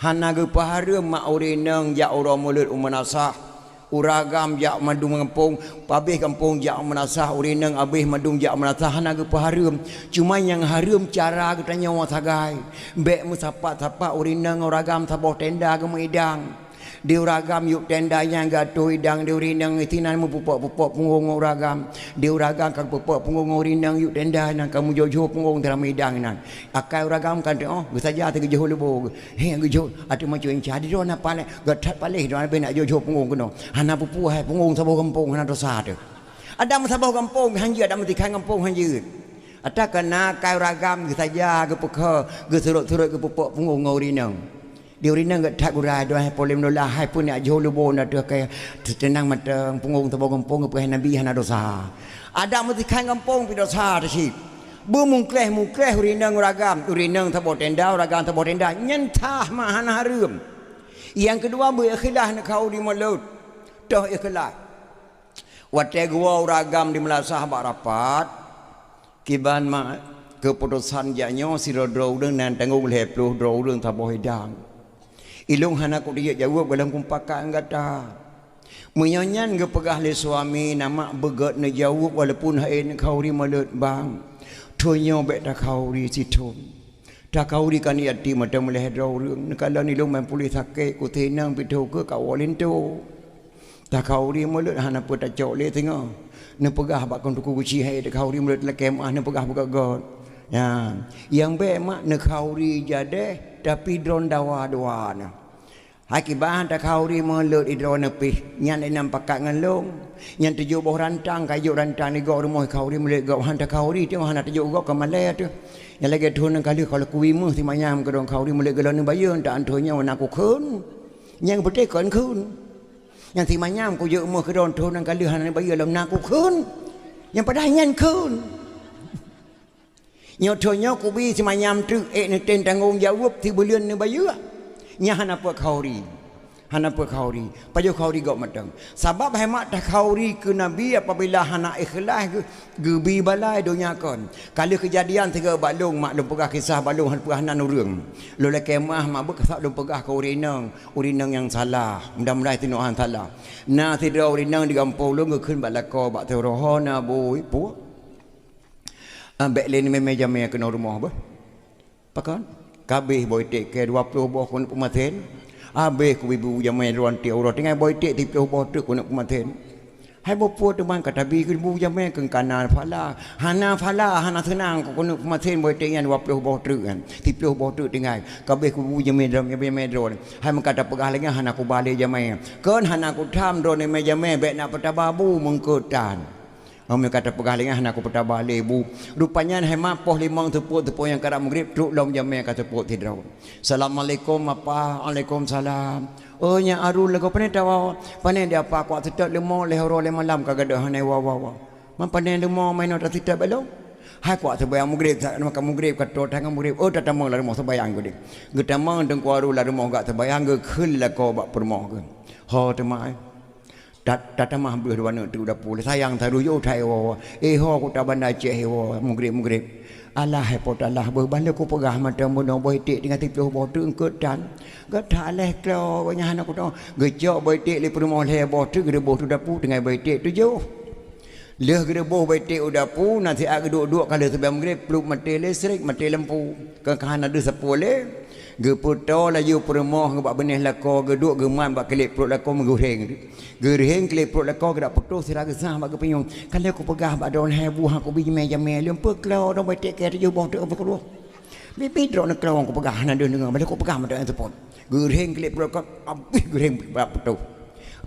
Hana ge paharum mak urinang ya orang Maulid umanasah. uragam jak madung kampung pabih kampung jak menasah urinang abih madung jak menasah hana ke paharum cuma yang harum cara katanya wa sagai bek musapa-sapa urinang uragam saboh tenda ke medang di uragam yuk tenda yang gatuh idang di urinang itinan mu pupok punggung uragam di uragam kag pupok punggung urinang yuk tenda nang kamu jojo punggung dalam idang nan akai uragam kan oh saja te jojo lebo he jojo atu macu yang cadi do na pale gatat pale do na nak jojo punggung kuno hana pupu hai punggung saboh kampung hana dosa tu ada saboh kampung hanji ada mesti kan kampung hanji ada kena kai uragam saja ke pekha ke surut-surut ke pupok punggung urinang dia urinang kat tak gurai doa polem dolah hai pun nak jauh lebon ada kayak tenang matang punggung tabung kampung ke nabi hana dosa ada mesti kan kampung pi dosa tu sih mungkleh urinang urinang tabung tenda uragam tabung tenda nyentah mahana harum yang kedua berikhlas nak kau di mulut toh ikhlas watai gua uragam di melasah bak rapat kiban mak keputusan janyo sirodro dengan tanggung lepluh dro dengan tabung hidang ilung hana ku dia jawab dalam kumpakan kata menyanyan ke pegah le suami nama begat ne jawab walaupun hain kau ri malut bang thonyo bek ta kau ri situm ta kau ri kan yati mata meleh dro reung kalau ni long man pulih sakit ku tenang pitu ke kau lintu ta kau ri malut hana pu ta cok le tengok ne pegah bak kon ku kuci hai ta kau ri malut la kemah ne pegah buka god ya yang bek mak ne kau ri jade tapi drone dawa na hakibahan tak kauri melut drone pi nyan enam pakat ngalung nyan tujuh boh rantang kayu rantang ni gok rumah kauri melut gok han tak kauri tu han tujuh gok ke malai tu yang lagi thun kali kalau ku wimu ti mayam ke dong kauri melut gelon bayun tak antunya wana ku khun yang betul kon khun yang ti mayam ku je umur ke dong thun kali han bayun lam na ku khun yang pada nyan khun nyotonya ku bi semayam tu ni ten tanggung jawab ti bulian ni bayu nya hana apa khauri paju khauri gok matang sebab hemat dah khauri ke nabi apabila hana ikhlas gebi balai dunia kon kali kejadian tiga balung mak lum pegah kisah balung han pegah nan urang lo la kemah mak bekat lum pegah ke urinang yang salah mudah-mudahan tinohan salah na tidak urinang di kampung lu keun balako bak terohona boy pu ambek lain meja me kena rumah apa pakan kabeh boy tek ke 20 boh kun pematen habis ku ibu jamai ruan ti orang tinggal boy tek 30 boh tu kun pematen hai bo pu teman kata bi ku ibu jamai ke kanan fala hana senang ku kun pematen boy tek yang 20 boh tu kan 30 boh tu tinggal kabeh ku ibu jamai ron hai man kata pegah lagi hana ku balik jamai kan hana ku tham ron meja me bek nak petababu mengkutan Ame kata pegalingan aku peta balik bu. Rupanya hemat poh limang tepuk yang kadang maghrib truk long jamnya kata tepuk tidrau. Assalamualaikum apa? Waalaikumsalam. Oh nya arul lagu pane tawa. Pane dia apa kuat tetap lemah lehoro le malam kagak ada hanai wa. Man pane lemah main ora tetap belum. Hai kuat sebayang maghrib sak maka maghrib kat tang maghrib oh tatamang la rumah sebayang gede. Getamang teng ku arul la rumah gak sebayang ge khul la ko bak permoh ge. Ho temai Tata mah beuh wana tu dah pulih sayang taru yo thai wo ho ku ta bandai ceh wo mugrib Allah pot Allah beuh banda ku pegah mata mun boy tik dengan tipu bo tu engkeut dan ga tha leh klo nya han aku tu gejok boy tik li permoh leh bo tu gede bo tu dah pu dengan boy tik tu jo leh gede bo boy tik udah pu nanti ak duduk kalau sebelum mugrib peluk mati listrik mati lampu ke kan ada sepole ge puto la yu permoh ge bak benih lako ge duk ge man bak kelip perut lako menggoreng ge reheng kelip perut lako ge dak putus sira ge sah bak ge penyong kalau aku pegah bak don hebu aku bi meja lem peklau dong batik ke yu bong tu apa keluar bibi dron kelawang aku pegah na dengar balik aku pegah mata sepot ge reheng kelip perut lako abis ge reheng bak putus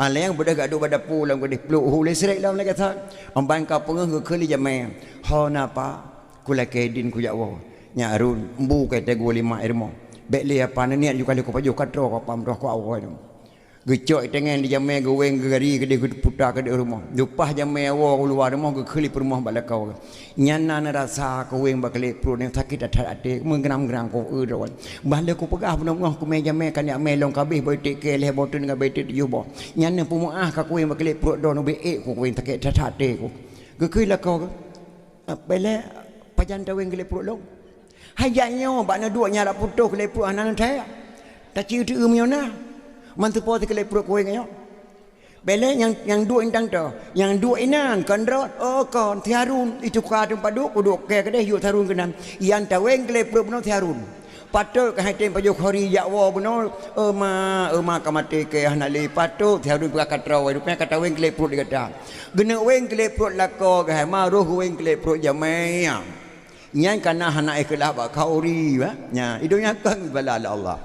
ala yang budak gadu pada pulang ge peluk hule serik lam lagi tak amban ka pengeh ge kheli jamai ho napa kula kedin ku jawo nya arun embu kata go 5 irmo bek le apa niat juga le ko paju katro ko pam roh ko awoi tu gecok tengen di jamai ge weng gari ke de putar ke de rumah lupah jamai awo keluar rumah ge kheli rumah balakau nyana na rasa ko weng bakle pro ne sakit atat ate mengram-gram ko ron bale ko pegah benar ko me jamai kan ya melong kabeh boy tek ke le botun dengan betit yu bo nyana pumuah ka ko weng bakle pro don be e ko weng sakit atat ate ko ge kheli lakau bele pajan ta weng ge pro long hayanya bakna dua nyala putus ke lepuk anan thai ta chiu tu miona man tu po te ke lepuk ko ngai Bele yang dua intang tu, yang dua inan kandrot, oh kon tiarun itu kadang paduk uduk ke kedai yuk tiarun kenam, yang taweng kele pro benar tiarun. Patut ke hati pajuk hari yakwa benar, ma kamati ke hanali patut tiarun berkat rawa, rupanya kata weng kele pro dikata. Gena weng kele pro lako ke ma roh weng kele pro jamai. Nyan kana hana ikhlas ba kauri ba, nya idonya kan bala Allah.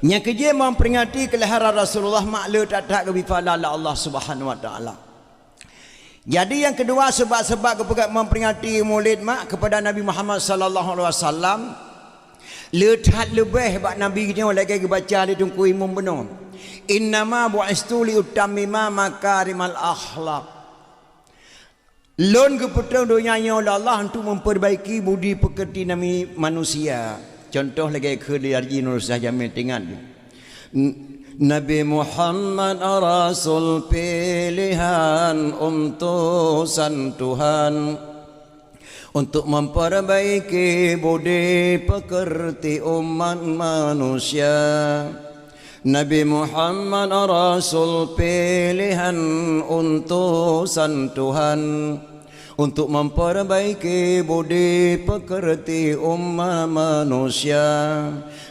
Yang kerja memperingati kelahiran Rasulullah maklum tak kebifala Allah Subhanahu Wa Taala. Jadi yang kedua sebab-sebab kepada memperingati Maulid mak kepada Nabi Muhammad sallallahu alaihi wasallam letak lebih bab Nabi kita lagi baca di tungku imam benar. Innama bu'istu li utammima makarimal akhlak. Lon keputusan dunia oleh Allah untuk memperbaiki budi pekerti nami manusia. Contoh lagi ke dari Nur saja metingan. Nabi Muhammad Rasul pilihan utusan Tuhan untuk memperbaiki budi pekerti umat manusia. Nabi Muhammad Rasul pilihan utusan Tuhan untuk memperbaiki budi pekerti umat manusia,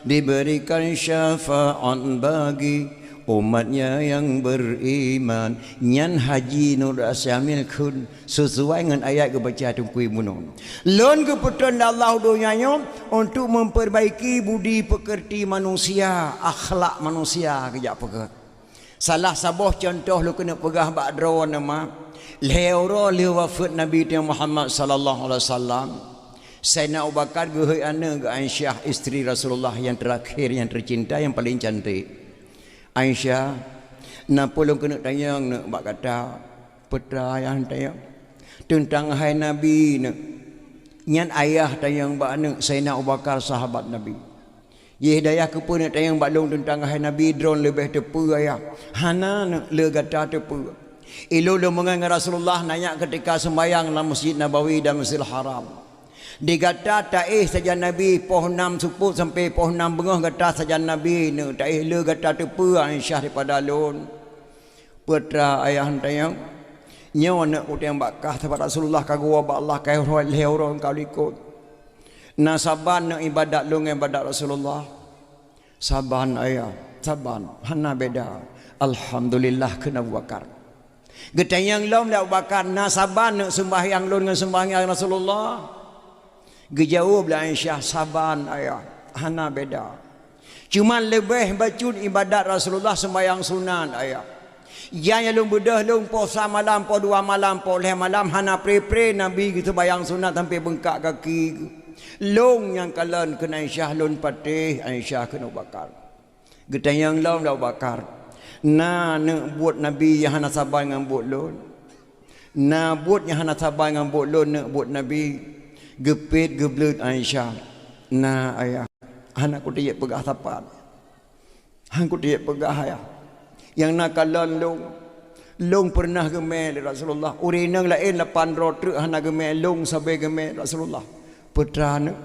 diberikan syafaat bagi umatnya yang beriman. Nyan Haji Nur Asyamil kun sesuai dengan ayat kebaca tungkui munun. Lon keputusan Allah dunianya untuk memperbaiki budi pekerti manusia, akhlak manusia kejap pekat. Salah sabuh contoh lu kena pegah bakdro nama leoro le wafat Nabi Muhammad sallallahu alaihi wasallam. Sayyidina Abu Bakar gehe ana ke Aisyah isteri Rasulullah yang terakhir yang tercinta yang paling cantik. Aisyah napa lu kena tanya nak bak kata putra yang tanya tentang hai Nabi nak nyan ayah tanya bak anak Sayyidina Abu Bakar sahabat Nabi. Ye daya ke pun nak tanya bak long tentang hai Nabi drone lebih tepu ayah. Hana nak le gata tepu. Ilulu mengenai Rasulullah nanya ketika sembahyang dalam Masjid Nabawi dan Masjidil Haram. Digata taih saja Nabi poh 6 suput sampai poh 6 bengah gata saja Nabi ne taih le gata tepu Aisyah daripada alun. Putra ayah tayang nyawa nak utang bakah kepada Rasulullah kagua ba Allah kai orang kau ikut. Nasaban nak ibadat lu dengan ibadat Rasulullah. Saban ayah, saban hana beda. Alhamdulillah kena Abu Bakar. Getayang lom dah bakar nasaban nak sembahyang lon dengan sembahyang Rasulullah. Gejauh belah Aisyah saban ayah hana beda. Cuma lebih bacun ibadat Rasulullah sembahyang sunan ayah. Yang lom bedah lom puasa malam po 2 malam po 5 malam hana pre Nabi gitu bayang sunat sampai bengkak kaki. Long yang kalian kena Aisyah lon patih Aisyah kena bakar. Getayang lom dah bakar. Na nak buat Nabi yang hana sabar dengan buat lon. Na buat yang hana sabar dengan buat lon nak buat Nabi gepit geblut Aisyah. Na ayah hana ku dia pegah tapat. Han ku dia pegah ayah. Yang nak kalon long pernah gemel Rasulullah. Urinang lain 8 rot hana gemel long sampai gemel Rasulullah. Putrana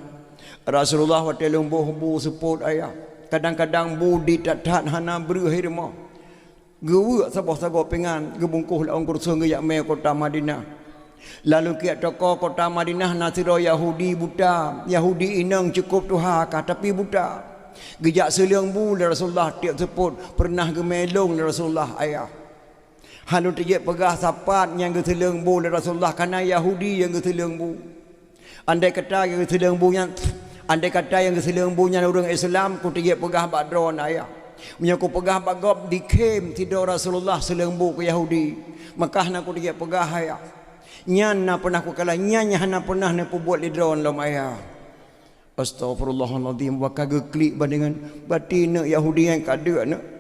Rasulullah wa telung bu support ayah. Kadang-kadang budi tak hana berhirmah. Gewa sabah-sabah pengan gebungkuh laung kursun geyak me kota Madinah. Lalu kiat toko kota Madinah nasiro Yahudi buta. Yahudi inang cukup tuhaka tapi buta. Gejak seliang bu Rasulullah tiap seput pernah gemelong Rasulullah ayah. Halu tejek pegah sapat yang geseliang bu Rasulullah karena Yahudi yang geseliang bu. Andai kata yang geseliang bu yang andai kata yang geseliang bu yang orang Islam ku tejek pegah badron ayah. Menyaku pegah bagop dikem tidur Rasulullah selembu ke Yahudi. Maka nak ku dia pegah ayah. Nyan na pernah ku kalah nyan hana pernah na buat lidron lom ayah. Astagfirullahaladzim wa kageklik bandingan batin Yahudi yang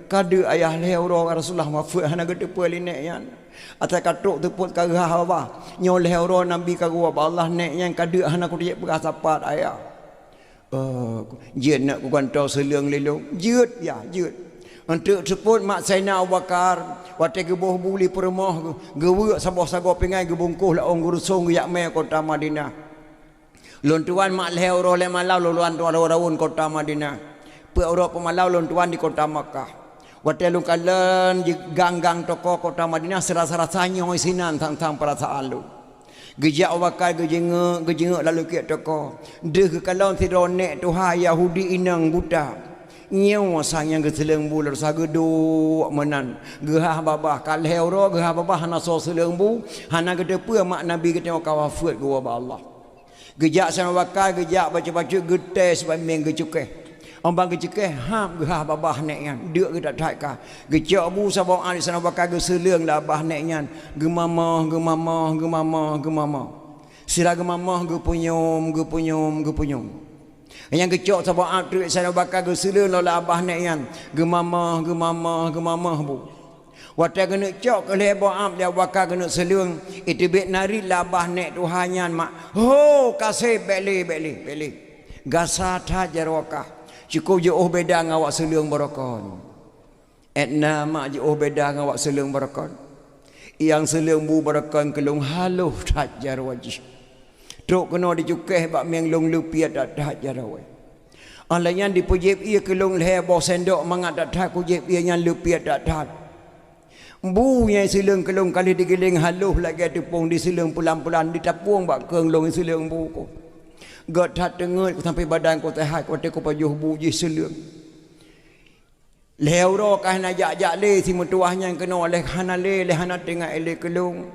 kada ayah lehoro Rasulullah wafat hana gede pualinek yan. Atas katuk teput kagah apa. Nyol lehoro Nabi kagua Allah nek yang kada hana ku dia pegah sapat ayah. Jiat nak ku kantau seliang lelong jiat ya jiat Untuk sebut mak Sayyidina Abu Bakar, waktu gebuh buli peremah, gewuk sabah-sabah pengai gebungkuh lah orang gurusung yak me kota Madinah. Lon tuan mak leh ro le malau luan tuan rawun kota Madinah. Pe ro pemalau lon tuan di kota Makkah. Waktu lu kalen di gang-gang toko kota Madinah serasa-rasanya oi sinan tang-tang perasaan lu. Gejak Abu Bakar gejengek lalu ke toko. Deh kalau tidur nek Tuhan Yahudi inang buta. Nyau sang yang geseleng bular sagedo menan gehah babah kalheu ro gehah babah hana so seleng bu hana gede pe mak nabi gede kawafat gua ba Allah gejak sang bakal gejak baca-baca gede sebab meng gecukeh ombang gecukeh ham gehah babah nek yan deuk gedak thai ka gejak bu sabau an sang bakal geseleng lah bah nek yan gemamah sila gemamah gepunyum yang kecok sabah atrik saya bakal gesela lola abah nek yan gemamah bu waktu kena cok ke lebah am dia bakal kena selung itu bet nari labah nek tuhanyan mak ho kasih beli gasa tha jarwakah cukup je beda ngawak selung barakon etna mak je beda ngawak selung barakon yang selung bu barakon kelung haluh tha jarwajih truk kena dicukeh bak meng long lupiat dak jarawe. Alanya dipujib ia kelong leh bau sendok mangat dak kujib ia nyan lupiat dak. Bu yang sileng kelong kali digiling haluh lagi tepung di sileng pulang-pulang ditapung bak keung long sileng bu ko. God hat dengar sampai badan ko tehat ko te ko pajuh bu ji sileng. Leh ro kah na jak le si mutuahnya kena oleh hana le hana tengah ele kelong.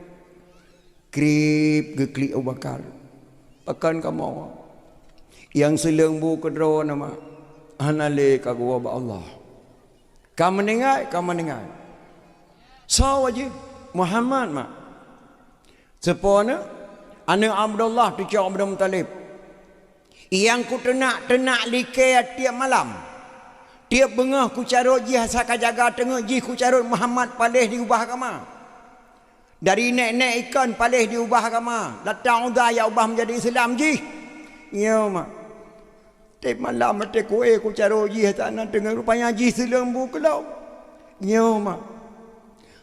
Krip geklik Abu Bakar. Akan kamu yang seleng bu kedro nama hanale kagua ba Allah kamu dengar so wajib Muhammad mak sepona anak Abdullah tu cak Abdul Muttalib yang ku tenak like tiap malam tiap bengah ku carut jih saka jaga tengah jih ku carut Muhammad palih diubah agama. Dari nek-nek ikan palih diubah agama. Datang udah ya ubah menjadi Islam ji. Ya mak. Tiap malam mati kuih ku caro ji tanah dengan rupanya ji silang bu kelau. Ya mak.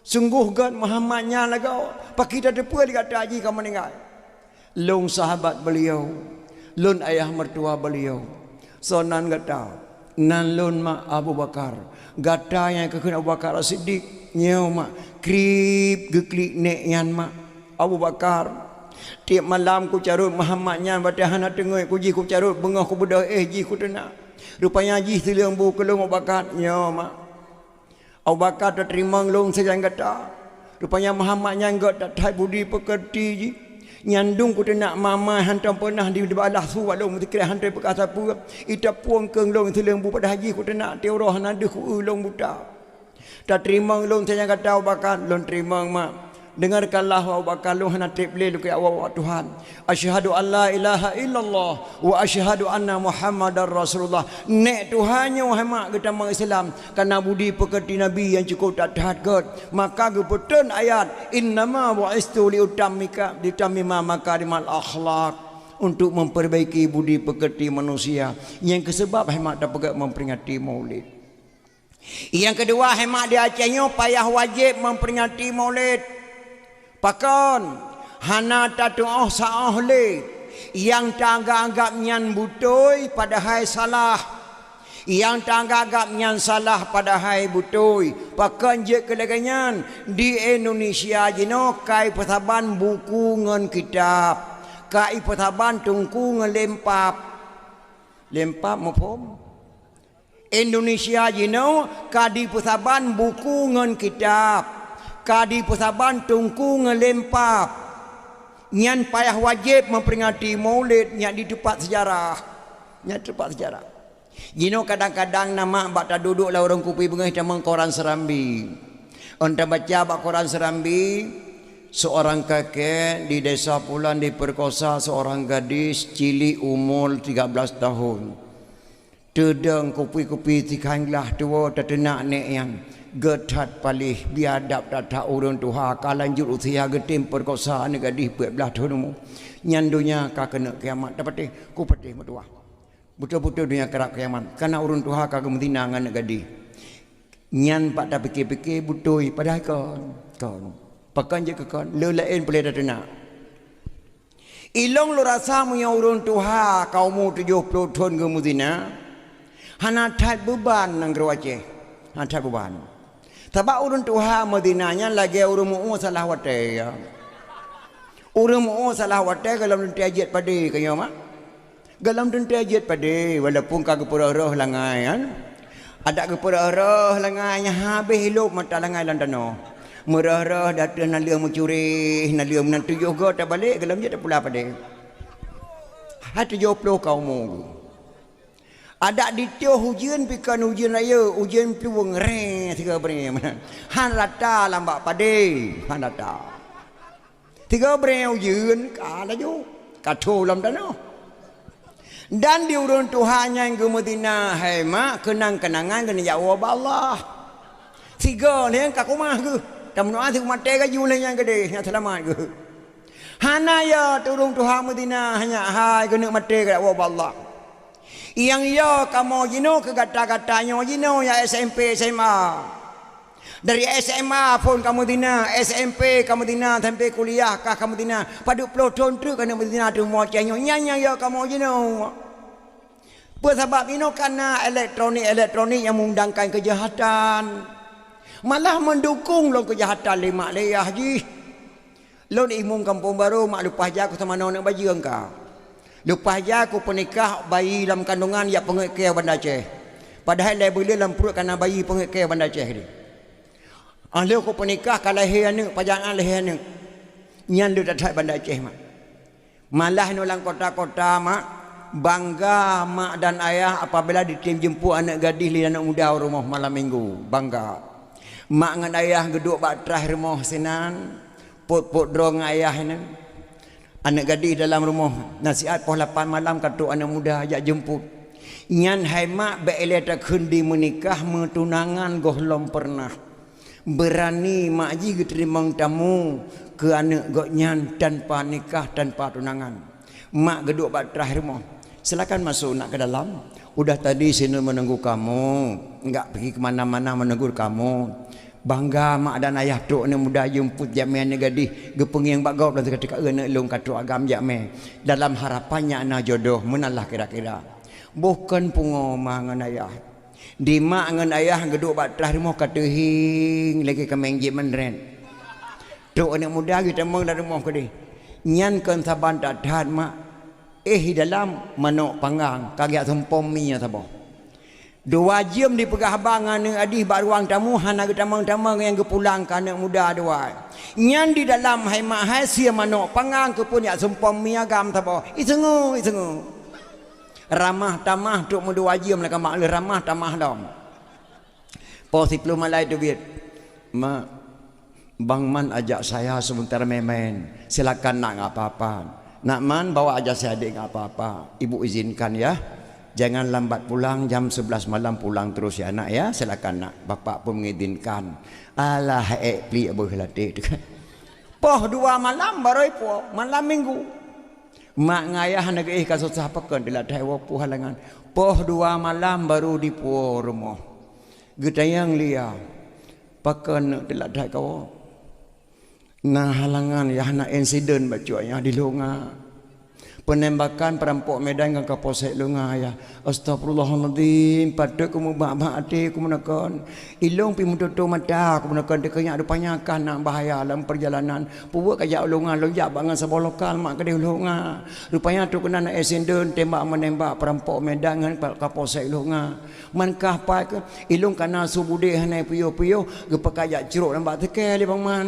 Sungguh kan Muhammadnya lagau. Pak kita depa dikata ji kamu dengar. Long sahabat beliau. Lun ayah mertua beliau. Sonan kata. Nan lun mak Abu Bakar. Gata yang kekena Abu Bakar As-Siddiq. Ya mak. Krip geklik nek yan mak Abu Bakar tiap malam ku carut Muhammad nyan badah hana tengoi ku ji ku carut bengah ku bedah ji ku tenak rupanya ji silang bu kelong Abu Bakar ya mak Abu Bakar tak terima long sejang kata rupanya Muhammad nyan gak tak thai budi pekerti ji nyandung ku tenak mama hantam pernah di balah su walong dikira hantai perkasa pu ita puang keung long silang bu pada haji ku tenak teoroh nade ku ulong buta. Tak terima long saya kata Abu Bakar long terima mak dengarkanlah Abu Bakar long hana tible lu ke awak Tuhan asyhadu alla ilaha illallah wa asyhadu anna Muhammadar Rasulullah nek Tuhannya wahai mak kita mak Islam karena budi pekerti nabi yang cukup tak tahat maka geputun ayat innama bu'istu li utammima makarimal akhlak untuk memperbaiki budi pekerti manusia yang kesebab hemat dapat memperingati Maulid. Yang kedua hemat dia acehnya payah wajib memperingati Maulid. Pakon hana tatu'ah sa'ah le yang tanggap nyan butoi padahal salah. Yang tanggap nyan salah padahal butoi. Pakon je keleganyan di Indonesia jino kai pertaban buku ngan kitab. Kai pertaban tungku ngan lempap. Lempap mafhum? Indonesia jino kadi persaban buku ngan kitab kadi persaban tungku ngelempap nyan payah wajib memperingati Maulid nyan di tempat sejarah jino kadang-kadang nama bak tak duduk lah orang kupi bengah tamang koran Serambi onta baca bak koran Serambi seorang kakek di desa Pulan diperkosa seorang gadis cilik umur 13 tahun. Tedeng kopi-kopi tikanglah tua tertenak nek yang getat palih biadab tak urun tuha kalanjut usia getim perkosa ni gadis 14 tahun nyandunya ka kena kiamat dapat ku petih metua betul-betul dunia kerak kiamat karena urun tuha ka gemtina ngan gadis Nyan pak tak fikir-fikir butoi padahal kon. Pakan je ke kon. Lelain boleh dah nak. Ilong lo rasa punya urun Tuhan kaumu 70 tahun ke Mudina. Hana tat beban nang Aceh. Hana tat beban. Sebab urun Tuhan Madinahnya lagi urun mu salah wate ya. Urun mu salah wate kalau nanti ajat pada kaya mak. Galam nanti ajat pada walaupun kagak pura-pura langai kan. Ada ke pura-pura langainya habis hidup mata langai landano. Merah-rah datang nalia mencuri, nalia menantu juga tak balik galam je tak pula pada. Hati 70 kaumu. Ada di tio hujan pikan hujan raya, hujan peluang re tiga beri mana. Han rata lambat pada, han rata. Tiga beri hujan kala jo, kacau lam dano. Dan di urun Tuhan yang ke Madinah, hai mak kenang-kenangan kena jawab Allah. Tiga ni yang kaku mah ke. Tak menua tu mati ke jual yang gede, yang selamat ke. Hana ya turun Tuhan Madinah hanya hai kena mati ke jawab Allah. Yang ya kamu jino ke kata-katanya jino ya SMP SMA. Dari SMA pun kamu Madinah, SMP kamu Madinah sampai kuliah kah kamu Madinah. Pada puluh tahun tu kena Madinah tu mau cenyo nyanya ya kamu jino. Sebab ini karena elektronik yang mengundangkan kejahatan. Malah mendukung lo kejahatan lima leyah ji. Lo di imum kampung baru mak lupa aja aku sama nona baju engkau. Lupa aja aku pernikah bayi dalam kandungan ya pengekeh Banda Aceh. Padahal dia boleh dalam perut karena bayi pengekeh Banda Aceh ni. Ahli aku pernikah kalau leher ni pajangan leher ni. Nyan lu tak Banda Aceh mak. Malah nulang kota-kota mak bangga mak dan ayah apabila ditim jemput anak gadis li anak muda rumah malam minggu. Bangga. Mak dengan ayah geduk batrah rumah sinan. Pot-pot drong ayah ni. Anak gadis dalam rumah. Nasihat pukul 8 malam katuk anak muda ajak jemput. Nyan hai mak be'eleh tak kendi menikah metunangan gohlom pernah. Berani mak ji terima tamu ke anak gok nyan tanpa nikah tanpa tunangan. Mak geduk batrah rumah. Silakan masuk nak ke dalam. Udah tadi sini menunggu kamu. Enggak pergi ke mana-mana menunggu kamu. Bangga mak dan ayah tok ni muda jemput jamian ni gadis gepeng yang bagau dan ketika nak long katuk agam jame dalam harapannya anak jodoh menalah kira-kira bukan pungo mangan ayah di mak ngan ayah geduk batrah rumah katehing lagi kemeng je menren tok anak muda kita meng dari rumah kedi nyan kan saban dadan mak dalam manok panggang kagak sempom minya sabo 2 jam di pegah bangan dengan adik bak ruang tamu hana ke tamang-tamang yang kepulang ke anak muda dua. Nyan di dalam hai mak hai sia manok pangang ke pun ya sempom miagam tabo. Isengu. Ramah tamah tok mu 2 jam lah mak le ramah tamah dom. Po si pelum malai tu biat. Mak Bang Man ajak saya sebentar main-main. Silakan nak apa-apa. Nak Man bawa ajak saya adik apa-apa. Ibu izinkan ya. Jangan lambat pulang jam 11 malam pulang terus ya anak ya. Silakan nak. Bapak pun mengizinkan. Alah pli abah latih tu kan. Poh 2 malam baru poh malam minggu. Mak ngayah nak kasus apa kan dilatih wapu halangan. Poh 2 malam baru di poh rumah. Getayang lia. Pakan dilatih kau. Nah halangan ya nak insiden bacuanya di longa. Penembakan perampok Medan dengan Kapolsek Lunga ya. Astagfirullahaladzim. Pada kamu mak hati aku menekan. Ilung pi mututu mata aku menekan. Dia kena ada panyakan nak bahaya dalam perjalanan. Puwak kajak Lunga. Lonjak bangan sebuah lokal mak kedai Lunga. Rupanya tu kena nak esenden tembak menembak perampok Medan dengan Kapolsek Lunga. Mankah pai ke? Ilung kena subudih hanai puyo-puyo. Gepak kajak ceruk lambat tekel dia bang man.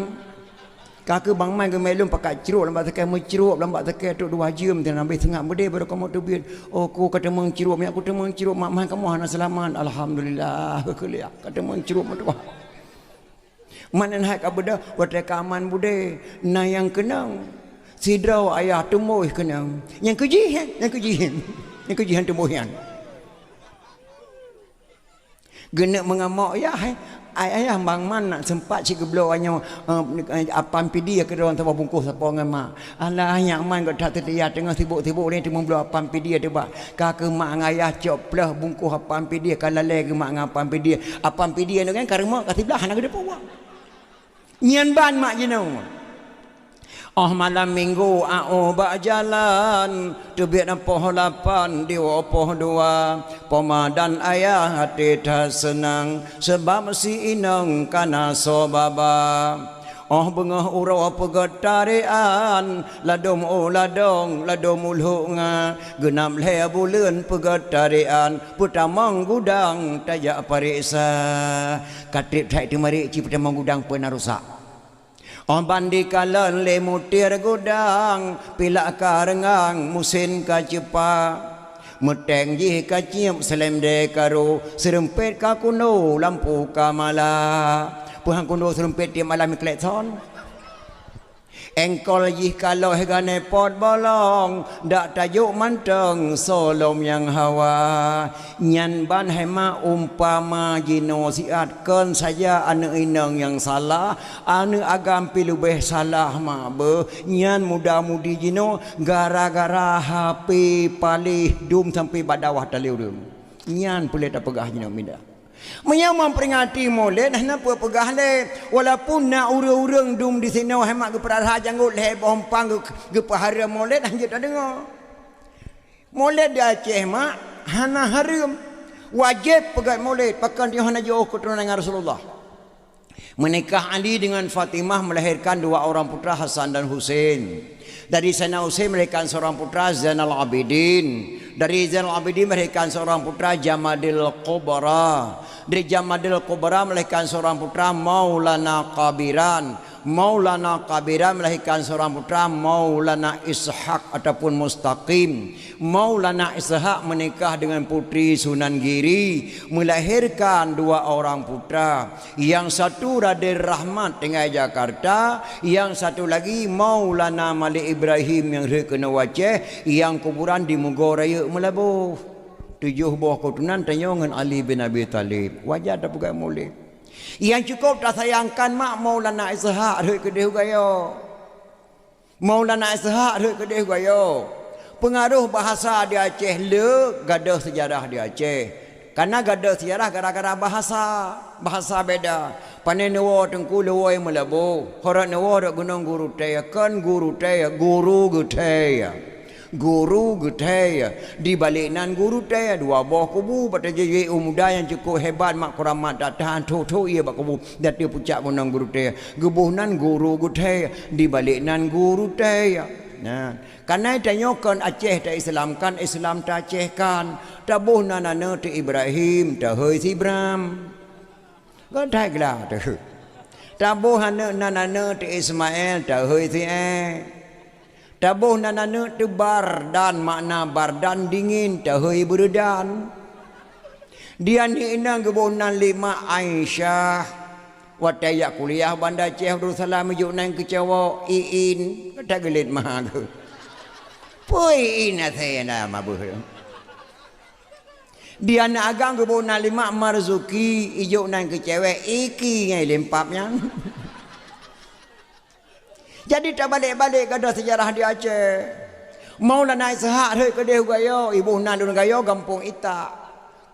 Kakak bang mai ke melum pakai ceruk lambat tekan menceruk lambat tekan tu 2 jam dan habis tengah berde baru kamu tu biar oh aku kata menceruk mak aku tu menceruk mak mai kamu hana selamat alhamdulillah kuliah kata menceruk mak tu mana nak abada buat rekaman bude na yang kenang sidrau ayah tumbuh kenang yang kejihan tumbuhan genak mengamak ya ayah bang man nak sempat cik geblo hanya apam pidi ke orang tahu bungkus apa ngama. Alah yang man kat tak dia tengah sibuk-sibuk ni temu belo apam pidi ada ba. Ka ke mak ngayah cok plah bungkus apam pidi kalau le ke mak ngapam pidi. Apam pidi ni kan karma kat sebelah nak depa wang. Nyan ban mak jenau. Oh malam minggu bak jalan tebik poh 8 di poh 2 pemadan ayah hati tak senang sebab si inang kana sobaba. Oh bengah urau pegetarian ladom ladom ulhunga genam le bulan pegetarian putamang gudang tajak pariksa katip thai tu mari ci putamang gudang pernah rusak. On bandi kalan le mutir gudang pilak karengang musin ka cepa meteng ji ka cium selem de karo serempet ka kuno lampu kamala puhang kuno serempet dia malam klekson engkol ji kalau hegane pot bolong dak tajuk manteng solom yang hawa nyan ban hema umpama jino siatkan saja anu inang yang salah anu agam pilu beh salah ma be nyan muda-mudi jino gara-gara HP palih dum sampai badawah taliurun nyan boleh tak pegah jino minda. Menyamam peringati molek dah napa pegah le walaupun nak urang-urang dum di sini hemat ke perah janggut le bompang ke pahara molek dah je tak dengar. Molek di Aceh mak hana haram wajib pegat molek pakan dia hana jauh keturunan Rasulullah. Menikah Ali dengan Fatimah melahirkan 2 orang putra Hasan dan Husain. Dari Sayyidina Husain melahirkan seorang putra Zainal Abidin. Dari Zainal Abidin melahirkan seorang putra Jamadil Kubra. Dari Jamadil Kubra melahirkan seorang putra Maulana Kabiran. Maulana Kabiran melahirkan seorang putra Maulana Ishaq ataupun Mustaqim. Maulana Ishaq menikah dengan putri Sunan Giri, melahirkan 2 orang putra. Yang satu Raden Rahmat tinggal Jakarta, yang satu lagi Maulana Malik Ibrahim yang kena Aceh, yang kuburan di Mogoraya Melabuh. 7 buah keturunan tanya dengan Ali bin Abi Talib. Wajar tak pegang molek. Yang cukup tak sayangkan mak Maulana Ishaq rek kedeh gayo. Maulana Ishaq rek kedeh gayo. Pengaruh bahasa di Aceh le gadah sejarah di Aceh. Karena gadah sejarah gara-gara bahasa beda. Panen newo tengku lewoi Melabu. Horak newo dak gunung guru taya kan guru taya guru getaya. Guru getaya di balik nan guru taya 2 buah kubu pada jadi muda yang cukup hebat mak kuramat tahan tu ia bak kubu dat dia pucak menang guru taya gebuh nan guru getaya di balik nan guru taya. Nah, karena tanyakan Aceh tak Islamkan Islam tak Acehkan tabuh nanana tu Ibrahim tak hei si Ibrahim kan tak gelah tu tabuh nanana tu Ismail tak hei si tabuh nanana tu bardan makna bardan dingin tahoi berdan. Dia ni inang kebunan 5 Aisyah. Watayak kuliah Bandar Aceh Darussalam juk nang kecewa iin kata gelit mah ke. Poi ina saya nama buh. Dia nak agang kebunan 5 Marzuki ijuk nang kecewa iki ngai lempapnya. Jadi tak balik-balik kada sejarah di Aceh. Maulana Ishaq rek kedeh gayo, ibu nandun gayo kampung Ita.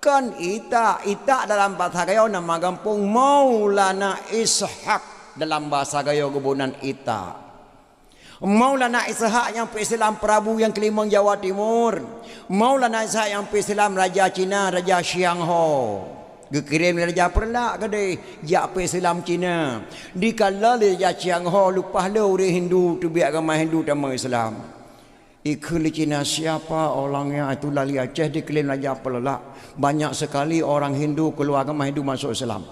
Kan Ita dalam bahasa gayo nama kampung Maulana Ishaq dalam bahasa gayo kebunan Ita. Maulana Ishaq yang Islam Prabu yang kelima Jawa Timur. Maulana Ishaq yang Islam Raja Cina, Raja Xiangho. Gekirim Raja Perlak kedai jak Islam Cina. Di kala Raja Xiangho lupa le orang Hindu tu biar agama Hindu sama Islam. Ikut Cina siapa orangnya itu lali Aceh diklaim Raja Perlak. Banyak sekali orang Hindu keluar agama Hindu masuk Islam.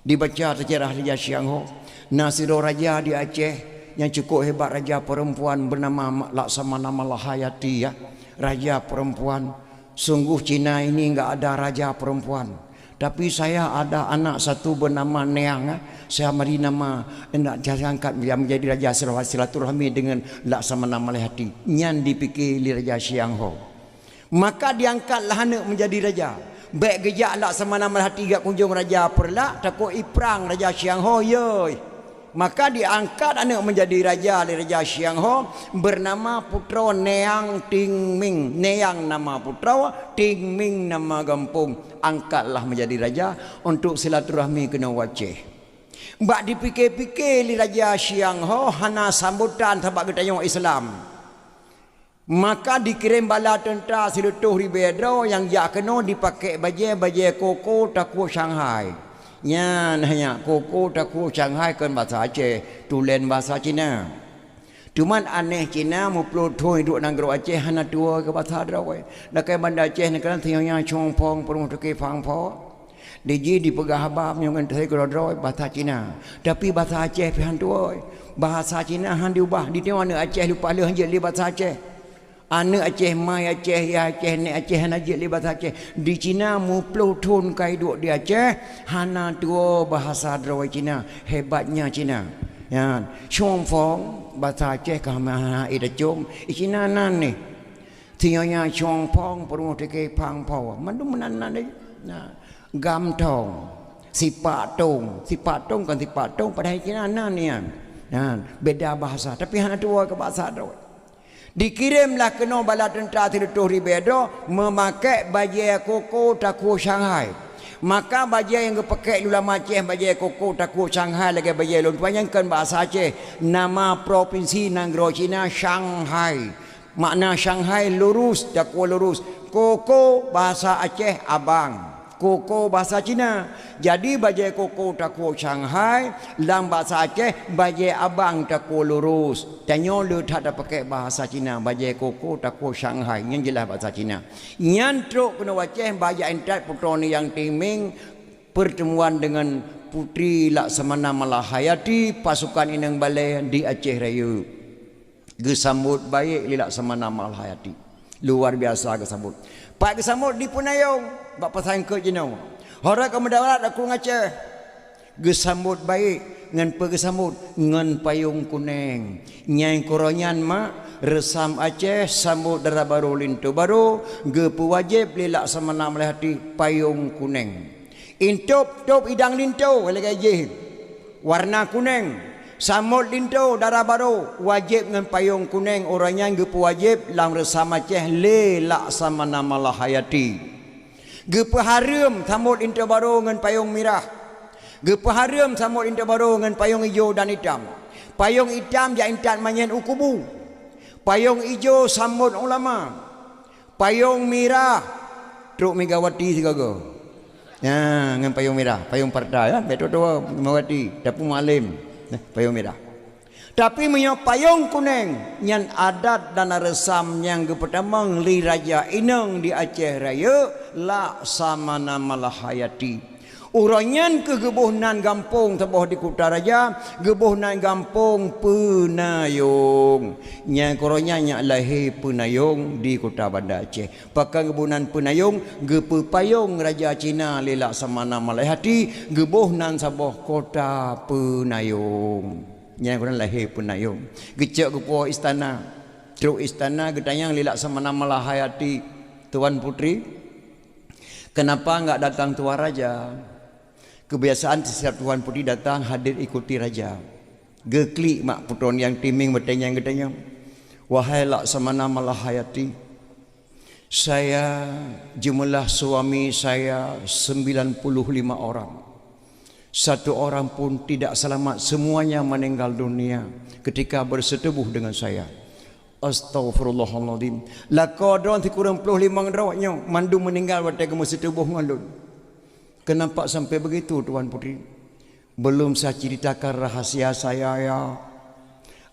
Dibaca sejarah Raja Xiangho. Nasiro Raja di Aceh yang cukup hebat raja perempuan bernama Laksamana Malahayati ya. Raja perempuan. Sungguh Cina ini enggak ada raja perempuan. Tapi saya ada anak satu bernama Neang. Saya beri nama nak angkat yang menjadi raja silaturahmi dengan Laksamana Malahayati. Nyan dipikir Raja Xiangho. Maka diangkatlah anak menjadi raja. Baik gejak lah semana melhati gak kunjung raja perlak takut iprang raja Siang Ho ye. Maka diangkat anak menjadi raja dari raja Siang Ho bernama putra Neang Ting Ming. Neang nama putra, Ting Ming nama kampung. Angkatlah menjadi raja untuk silaturahmi kena waceh. Mbak dipikir-pikir li raja Siang Ho hana sambutan sebab kita orang Islam. Maka dikirim bala tentera silutuh ribedro yang ya kena dipakai baju koko taku Shanghai. Nya nanya koko taku Shanghai kan bahasa Aceh, tulen bahasa Cina. Cuman aneh Cina mu pelutoi duk nang gro Aceh hana tua ke bahasa drawai. Nak kai banda Aceh ni kan tiangnya chongpong perung tu ke fang pho. Diji di pegah habab yang kan saya gro bahasa Cina. Tapi bahasa Aceh pihan tuoi. Bahasa Cina han diubah di tengok anak Aceh lupa le hanjit li bahasa Aceh. Anak Aceh mai Aceh ya Aceh ni Aceh hanjit li bahasa Aceh. Di Cina mu pelutun kai duk di Aceh hana tua bahasa drawai Cina. Hebatnya Cina. Ya, chongpong bahasa Aceh kama ida jom. Cina nan ni. Tiangnya chongpong perung tu ke fang pho. Mandu menan ni. Nah. Gam tong, sipak tong kan sipak tong pada Cina nan ni kan. Beda bahasa tapi hana tua ke bahasa tu. Dikirimlah kena bala tentera silutuh ribedo memakai baju koko taku Shanghai. Maka baju yang dipakai ulama Aceh baju koko taku Shanghai lagi baju lon panjangkan bahasa Aceh nama provinsi Nanggro Cina Shanghai. Makna Shanghai lurus taku lurus. Koko bahasa Aceh abang. Koko bahasa Cina. Jadi bajai koko taku Shanghai, dalam bahasa Aceh bajai abang taku lurus. Tanya lu tak ada pakai bahasa Cina, bajai koko taku Shanghai. Yang jelas bahasa Cina. Nyantruk kena waceh bajai entat putra ni yang timing pertemuan dengan Putri Laksamana Malahayati pasukan Inang Balai di Aceh Raya. Gesambut baik li Laksamana Malahayati. Luar biasa gesambut. Pak gesambut di Punayong bak pasang ke jenau. Hora ke mendarat aku ngace. Gesambut baik ngan pegesambut ngan payung kuning. Nyai koronyan mak resam Aceh sambut dara baru lintu baru gepu wajib li Laksamana Malahayati payung kuning. Intop top idang lintu lagi je. Warna kuning. Samut lintu darah baru wajib dengan payung kuning orangnya gepu wajib lang resam Aceh le Laksamana Malahayati. Gepu harum samut lintu baru dengan payung merah. Gepu harum samut lintu baru dengan payung hijau dan hitam. Payung hitam ja intat manyen ukubu. Payung hijau samut ulama. Payung merah Truk Megawati sigaga. Ya, dengan payung merah, payung parda ya, betul Megawati, dapur malim. Payung merah. Tapi punya payung kuning yang adat dan resam yang pertama li Raja Inang di Aceh Raya Laksamana Malahayati. Uranyan ke gebuhnan gampung tebuh di Kota Raja, gebuhnan gampung Penayung. Yang koronyanya lahir Penayung di Kota Bandar Aceh. Pakai gebuhnan Penayung, gepu payung Raja Cina li Laksamana Malahayati, gebuhnan sabuh Kota Penayung. Yang korang lahir Penayung. Gecek gepuh istana. Truk istana gedayang li Laksamana Malahayati. Tuan Putri, kenapa enggak datang Tuan Raja? Kebiasaan setiap Tuan Putri datang hadir ikuti Raja. Geklik mak putron yang timing bertanya gedanya. Wahai Laksamana Malahayati, saya jumlah suami saya 95 orang. Satu orang pun tidak selamat, semuanya meninggal dunia ketika bersetubuh dengan saya. Astaghfirullahaladzim. Lakodron ti kurang 55 rawatnya mandu meninggal waktu kamu setubuh ngalun. Kenapa sampai begitu Tuan Putri? Belum saya ceritakan rahasia saya ya.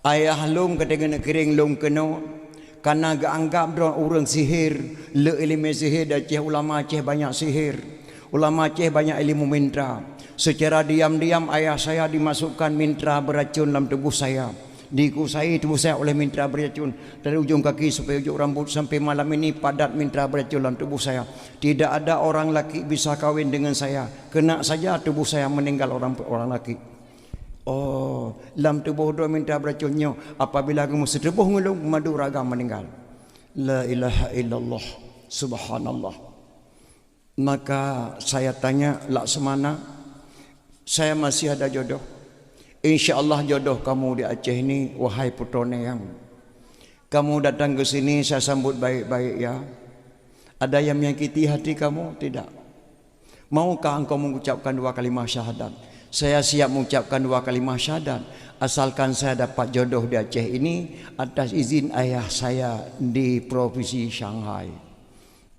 Ayah lom ketika nak kering lom kena karena gak anggap drone orang sihir, le ilmu sihir dan Aceh ulama Aceh banyak sihir. Ulama Aceh banyak ilmu mintra. Secara diam-diam ayah saya dimasukkan mintra beracun dalam tubuh saya. Dikuasai tubuh saya oleh mintra beracun dari ujung kaki sampai ujung rambut sampai malam ini padat mintra beracun dalam tubuh saya. Tidak ada orang laki bisa kawin dengan saya. Kena saja tubuh saya meninggal orang laki. Oh, dalam tubuh dua mintra beracunnya. Apabila kamu setubuh ngelung madu raga meninggal. La ilaha illallah. Subhanallah. Maka saya tanya, Laksamana, saya masih ada jodoh. InsyaAllah jodoh kamu di Aceh ini, wahai putra Neyang. Kamu datang ke sini, saya sambut baik-baik ya. Ada yang menyakiti hati kamu? Tidak. Maukah engkau mengucapkan 2 kalimah syahadat? Saya siap mengucapkan 2 kalimah syahadat, asalkan saya dapat jodoh di Aceh ini atas izin ayah saya di provinsi Shanghai.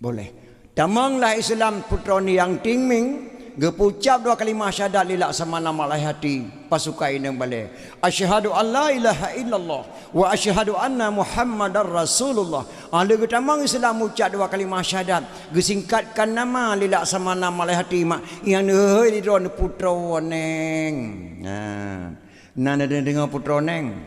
Boleh. Damanglah Islam putra Niyang Tingming, gepucap 2 kalimah syahadat lilak sama nama lai hati pasukai nang balik. Asyhadu an la ilaha illallah wa asyhadu anna Muhammadar Rasulullah. Ahli getamang Islam ucap 2 kalimah syahadat, gesingkatkan nama lilak sama nama lai hati mak yang heuh di ron putra neng. Nah dengar putra neng.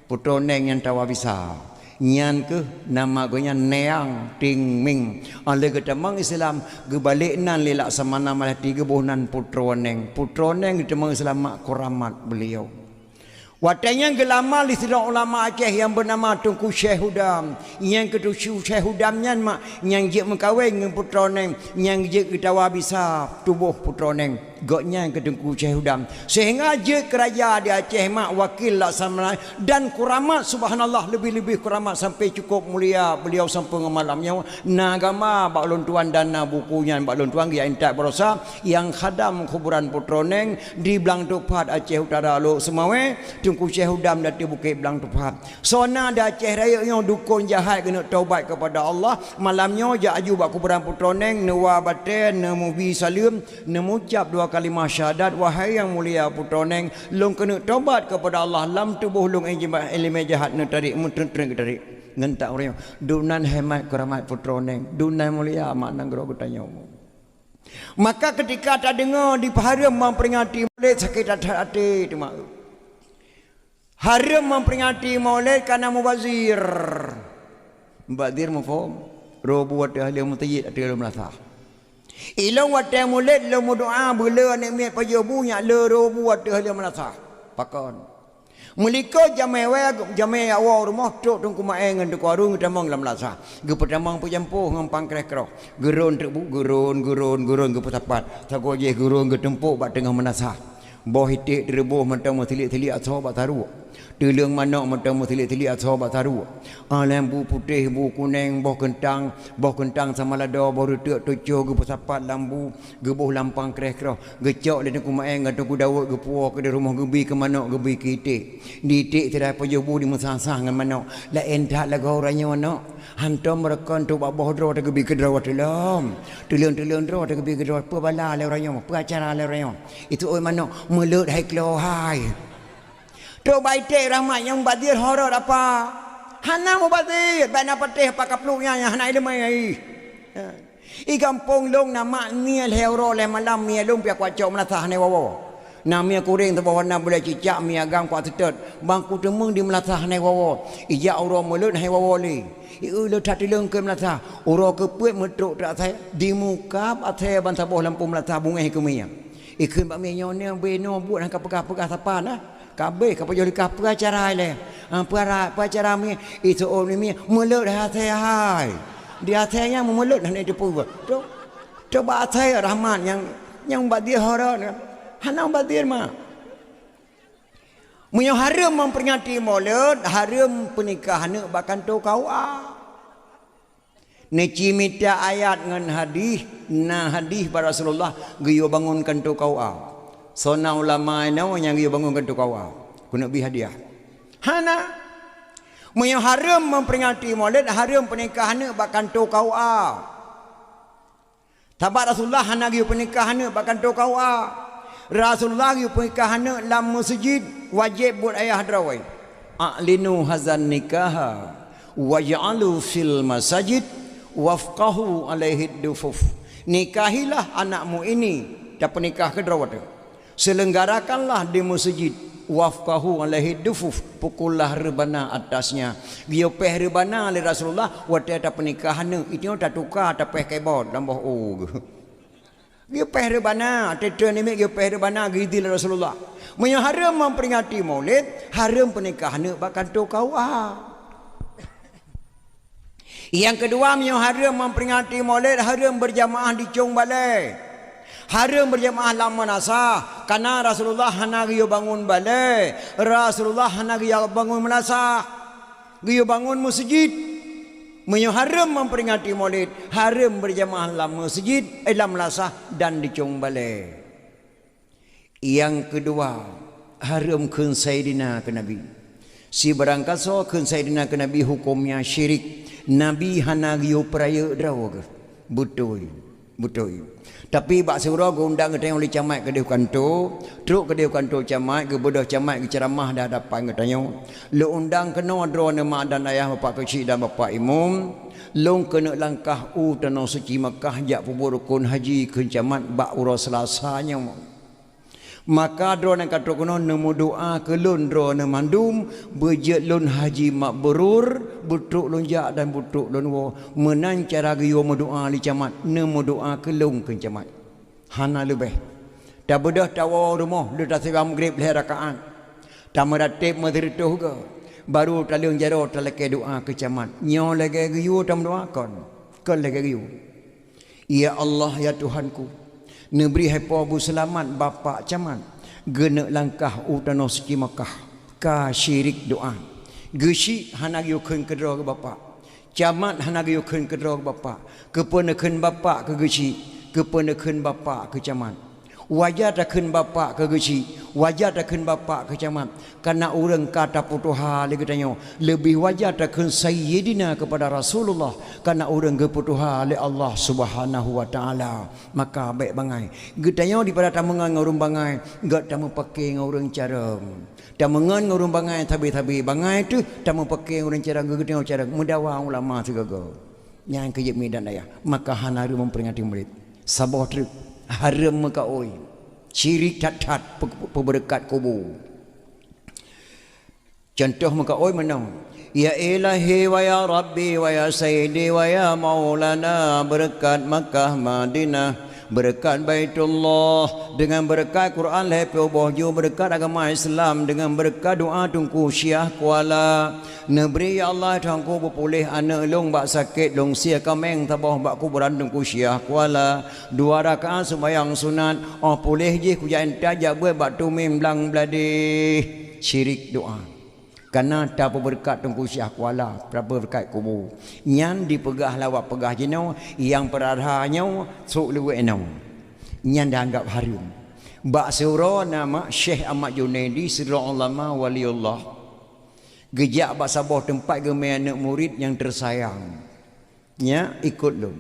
Putra neng yang tawa bisa. Nyan ke nama gonya Neyang Tingming. Oleh ketamang Islam gebalik nan lelak sama nama hati gebuhnan putra neng. Putra neng ketamang Islam mak kuramat beliau. Watanya gelama listrah ulama Aceh yang bernama Tunku Syekh Hudam. Yang kedua Syekh Hudam nyan mak yang jek mengkawin dengan putra neng, yang jek ketawa bisa tubuh putra neng. Goknya ke Tunku Syekh Hudam. Sehingga je kerajaan di Aceh mak wakil laksamana dan kuramat, subhanallah, lebih-lebih kuramat sampai cukup mulia beliau sampai ke malamnya. Nagama bak lontuan dana bukunya bak lontuan dia entak berosa yang khadam kuburan putra neng di Blang Tupat Aceh Utara lo semawe. Tunku Syekh Hudam dari Bukit Blang Tupat. Sona di Aceh Raya yang dukun jahat kena taubat kepada Allah. Malamnya ja aju bak kuburan putra neng newa baten nemu bi salim nemu ucap 2 kalimah syahadat, wahai yang mulia putra neng, long kena taubat kepada Allah lam tubuh long ilmu jahat ne tarik mutreng tarik ngentak orang dunan hemat keramat putra neng, dunan mulia mak nang gero bertanya. Maka ketika tak dengar di haram memperingati maulid sakit hati tu mak. Haram memperingati maulid kerana mubazir. Mubazir mafhum? Robu wa ahli mutayyid ada melasa. Ilang wate mulid lo doa bela ni miat pajobu nya le robu wate hale menasa pakon muliko jamai awal rumah tok tungku mae ngan tu warung tamang lam lasa ge pertamang pujampo ngam pangkreh kro gerun tebu gerun ge putapat sago je gerun ge tempuk bak tengah menasa boh hitik dereboh mentang tilik-tilik atau bak taru Tulang manak mentang tilik-tilik atau bak taru. Lembu putih, bu kuning, boh kentang sama lada, boh rutuk, tujuh, gebu sapat, lambu, gebuh lampang kereh-kereh, gecok dan kumaeng, gantungku dawut, gepuak ke rumah gebi ke manak, gebi ke itik. Di itik tidak apa jobu di mesah-sah dengan manak. La entak lagu orangnya manak. Hantam mereka untuk bawa draw tak gebi ke draw dalam. Tulang draw tak gebi ke draw. Apa bala le orangnya, apa acara le orangnya. Itu oi manak melut hai klo hai. Tu baite rahmat yang badir horor apa? Hana mu badir, bana patih pakaplunya yang hana ilmu ai. I kampung long nama miel hero le malam miel long pia kwacau melatah ne wawo. Na mia kuring tu bawana boleh cicak mia gang kwa tetet. Bangku temung di melatah ne wawo. Ija uro mulut hai wawo li. I ulo tatilung ke melatah. Uro ke puet metruk tak saya di muka athe bantaboh lampu melatah bunga ke mia. Ikut bak mia nyone beno buat hang kapegah-pegah tapan ah. Kabeh kapa joli kapa acara le. Apa acara mi itu orang mi mulut hati hai. Di hatinya mulut dan itu pun. Coba hati rahmat yang badir horor. Hana badir mah. Munyo haram memperingati maulid, haram pernikahan bahkan tu kau Neci minta ayat ngan hadis, na hadis pada Rasulullah geyo bangunkan tu kau Sona ulama nau yang dia bangunkan tu kawa. Guna bi hadiah. Hana. Yang haram memperingati maulid, haram pernikahan bahkan tu kawa. Tabat Rasulullah hana gi pernikahan bahkan tu kawa. Rasulullah gi pernikahan dalam masjid wajib buat ayah drawai. A'linu hazan nikaha waj'alu fil masajid wafqahu alaihi dufuf. Nikahilah anakmu ini dan pernikah ke drawat. Selenggarakanlah di masjid wafqahu alaihi dufuf, pukullah rebana atasnya. Dia peh rebana oleh Rasulullah waktu ada pernikahan itu tak tukar tak peh kebot lambah dia peh rebana tetu ni dia peh rebana gitu Rasulullah. Mun haram memperingati maulid, haram pernikahan bahkan tu kau Yang kedua, menyo haram memperingati Maulid, haram berjamaah di Cung Balai. Haram berjamaah lama nasah karena Rasulullah hana giyo bangun balai, Rasulullah hana giyo bangun menasah, giyo bangun masjid. Menyo haram memperingati Maulid, haram berjamaah lama masjid, dalam menasah dan di Cung Balai. Yang kedua, haram kun Sayyidina ke Nabi. Si barangkaso kun Sayyidina ke Nabi hukumnya syirik. Nabi hana giyo peraya draw ke. Betul. Tapi bak surah undang ke tengok li camat ke dia kantor, truk ke dia kantor camat ke bodoh camat ke ceramah dah dapat ke tanya. Lu undang kena draw nama dan ayah bapak kecil dan bapak imam. Long kena langkah tanah suci Makkah jak pubur rukun haji ke camat bak urus selasanya. Maka drone yang kata kono nemu doa ke lun drone mandum berjet lun haji makbrur butuk lun jak dan butuk lun wo menan cara giyo doa li camat nemu doa ke lun ke camat hana lebih dah bedah tawa rumah lu dah sebab maghrib leh rakaat tak meratib madrituh ke baru talung jaro talake doa ke camat nyo lagi giyo tam doa kon lagi giyo ya Allah ya Tuhanku neberi hepo bu selamat bapa camat gena langkah utano suci Makkah ka syirik doa geshi hana yukun kedro ke bapa camat hana yukun kedro ke bapa keponakan bapa ke geshi keponakan bapa ke camat wajah takkan bapa ke geshi wajah takkan bapa ke camat karena orang kata putuha lagi tanya lebih wajah takkan sayyidina kepada Rasulullah karena orang ke putuha oleh Allah Subhanahu wa taala maka baik bangai getanya daripada tamungan ngurung bangai gat tamu pakai ngurung cara tamungan ngurung bangai tabi-tabi bangai tu tamu pakai ngurung cara getanya cara mudawa ulama segala yang kejep medan ayah maka hanaru memperingati murid sabah truk haram maka oi syirik tat peberkat kubur contoh maka oi menang ya ilahi wa ya rabbi wa ya sayyidi wa ya maulana berkat Makkah Madinah berkat Baitullah dengan berkat Quran lepe bohju berkat agama Islam dengan berkat doa tungku Syiah Kuala neberi ya Allah tangku berpulih anak long bak sakit long sia kameng tabah bak kuburan tungku Syiah Kuala 2 rakaat sembahyang sunat pulih je ku jain tajak buat bak tumim blang bladi syirik doa karena tak berkat tungku Syiah Kuala berapa berkat kubur nyan dipegah lawak pegah jenau yang peradhanya sok luwe enau nyan dianggap harum bak surah nama Syekh Ahmad Junaidi sirrul ulama waliullah gejak bak sabah tempat gemai anak murid yang tersayang nya ikut lu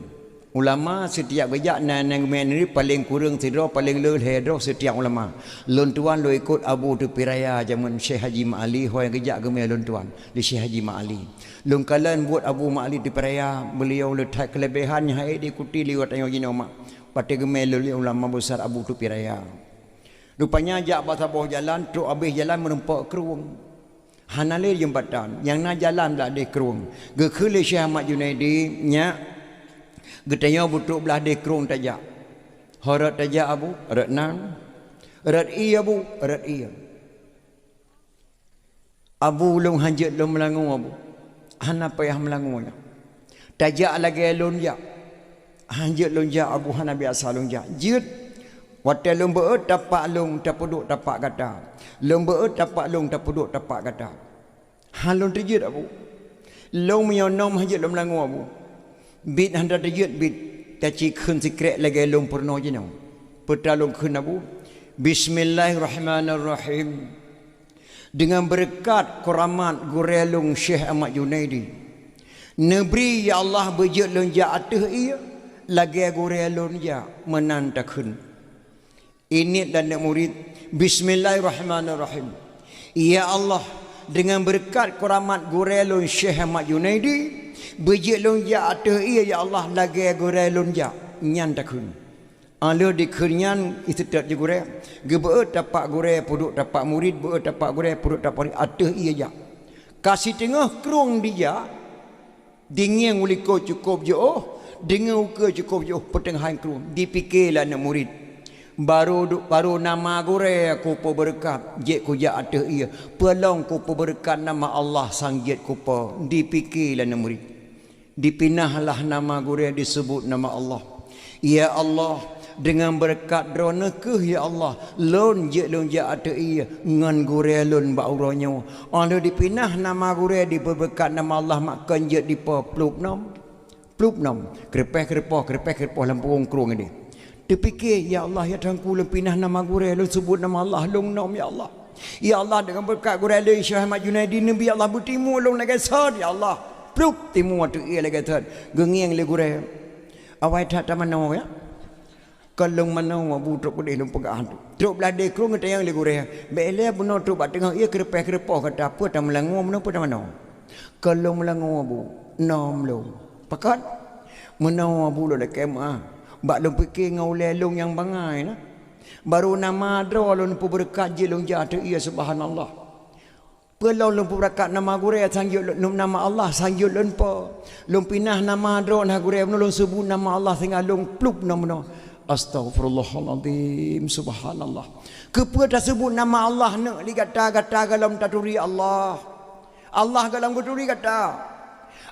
ulama setiap gejak nan gemai ni paling kurang sirrah paling leh setiap ulama lon tuan lo ikut Abu Tepi Raya zaman Syekh Haji Ma'ali ho yang gejak gemai lon tuan di Syekh Haji Ma'ali lon kalan buat Abu Ma'ali Tepi Raya beliau letak kelebihannya hai diikuti liwat ayo gino mak pati gemai lo ulama besar Abu Tepi Raya rupanya jak basabah jalan tu habis jalan merempak kerung hanale jembatan yang na jalan belah de kerung ge khule Syekh Ahmad Junaidi nya getanya butuk belah de kerung tajak harat tajak abu rat nan rat iya abu rat iya abu long hanjat long melangu abu hana payah melangunya tajak lagi lon jak hanjat lon jak abu hana biasa lon jak jut wate long beut tapak long tapuduk tapak kata long beut tapak long tapuduk tapak kata halon terjut abu long menyonom hanjat long melangu abu bit handa terjut bit taci khun sikret lagi long purno jenau petalong khun abu bismillahirrahmanirrahim dengan berkat keramat gurelung Syekh Ahmad Junaidi neberi ya Allah berjut lonjak atah ia lagi gurelung ja menantakhun ini dan nak murid bismillahirrahmanirrahim ya Allah dengan berkat keramat gurelung Syekh Ahmad Junaidi berjik lonjak atah ia ya Allah lagi gore lonjak nyan takun ala dikenyan itu tak jegure gebeut tapak gore puduk tapak murid beut tapak gore puduk tapak atah ia ja kasih tengah kerung dia dingin uliko cukup jo dingin uke cukup jo pertengahan kerung dipikirlah nak murid baru nama gore aku berkat jet ku ja atah ia pelong ku berkat nama Allah sang jet ku dipikirlah nak murid dipinahlah nama gure disebut nama Allah. Ya Allah, dengan berkat drona ke ya Allah, lon je ada iya ngan gure lon ba uronyo. Alo dipinah nama gure di berkat nama Allah makan je di plup nom. Plup nom, krepeh lampung krung ini. Terfikir ya Allah ya tangku lon pinah nama gure lon sebut nama Allah long nom ya Allah. Ya Allah dengan berkat gure lon Syekh Ahmad Junaidi Nabi Allah bertimu long lagi sad ya Allah. Plup timu tu ia lagi sad. Gengiang le gure. Awai tak tamano ya. Kalau mana wabu truk boleh lom pegang tu. Truk belade krung ngata yang le gure. Bele buno truk bat tengah ia krepeh kata apa tam melango mana apa tamano. Kalau melango wabu nom long. Pakat menau wabu lo dak kemah. Bak lom fikir ngau lelong yang bangai nah. Baru nama dro lom pu berkat je long jatuh ia subhanallah. Pelau lom pu berkat nama gure sangjut nama Allah sangjut lom po. Lom pinah nama dro nah gure lom sebut nama Allah sehingga lom plup nama. Astaghfirullahaladzim, subhanallah. Kepa tak sebut nama Allah nak ligata-gata galam taturi Allah. Allah galam guturi kata.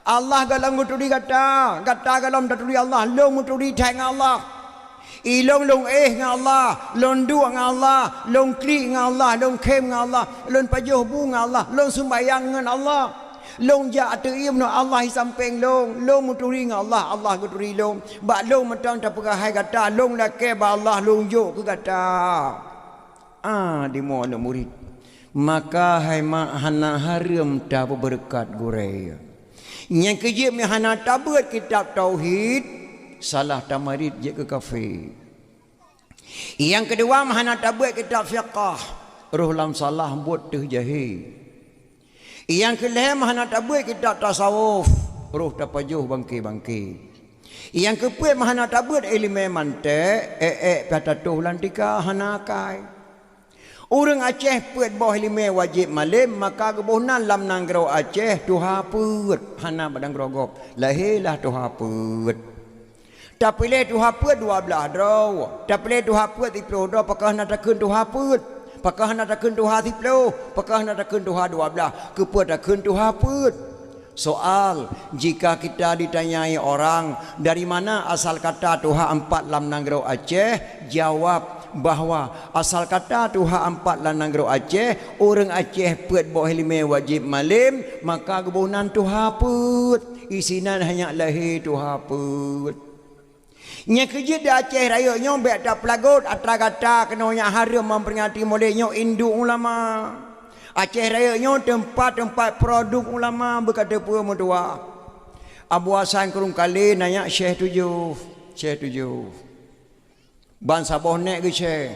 Allah galam guturi kata. Gata galam taturi Allah. Long guturi tang Allah. Ilong long dengan Allah. Long dua dengan Allah. Long kli dengan Allah. Long kem dengan Allah. Long pajuh bu dengan Allah. Long sembahyang dengan Allah. Long ja ateim no Allah samping long muturi dengan Allah guturi long ba long matang tak pegah hai kata long la ke ba Allah long jo ke kata di mono murid maka hai ma hana haram ta berkat gure yang keje mi hana tabat kitab tauhid salah tamarid je ke kafe yang kedua hana tabat kitab fiqh roh lam salah buat teh jahil. Yang kelima mahana tabuh kita tasawuf roh tapajuh bangki. Yang keempat mahana tabuh ilmu mantek patatuh lantika hana kai. Orang Aceh puat boh ilmu wajib malim maka kebohnan lam nanggro Aceh tuha put hana badang grogop lahirlah tuha put. Tapi le tuha put 12 draw. Tapi le tuha put 10 draw pakah nak takun tuha put. Pakah nak takun tuha 10, pakah nak takun tuha 12, kepa takun tuha put. Soal, jika kita ditanyai orang dari mana asal kata tuha 4 lam nanggro Aceh, jawab bahawa asal kata tuha 4 lam nanggro Aceh, orang Aceh put boh ilmu wajib malim, maka kebunan tuha put. Isinan hanya lahir tuha put. Nya kerja di Aceh Raya nyo bek tak pelagut atra kata kena nya haram memperingati moleh nyo induk ulama. Aceh Raya nyo tempat produk ulama berkata pua mutua. Abu Hasan kurung kali nanya Syekh tujuh. Ban Sabah nek ke Syekh.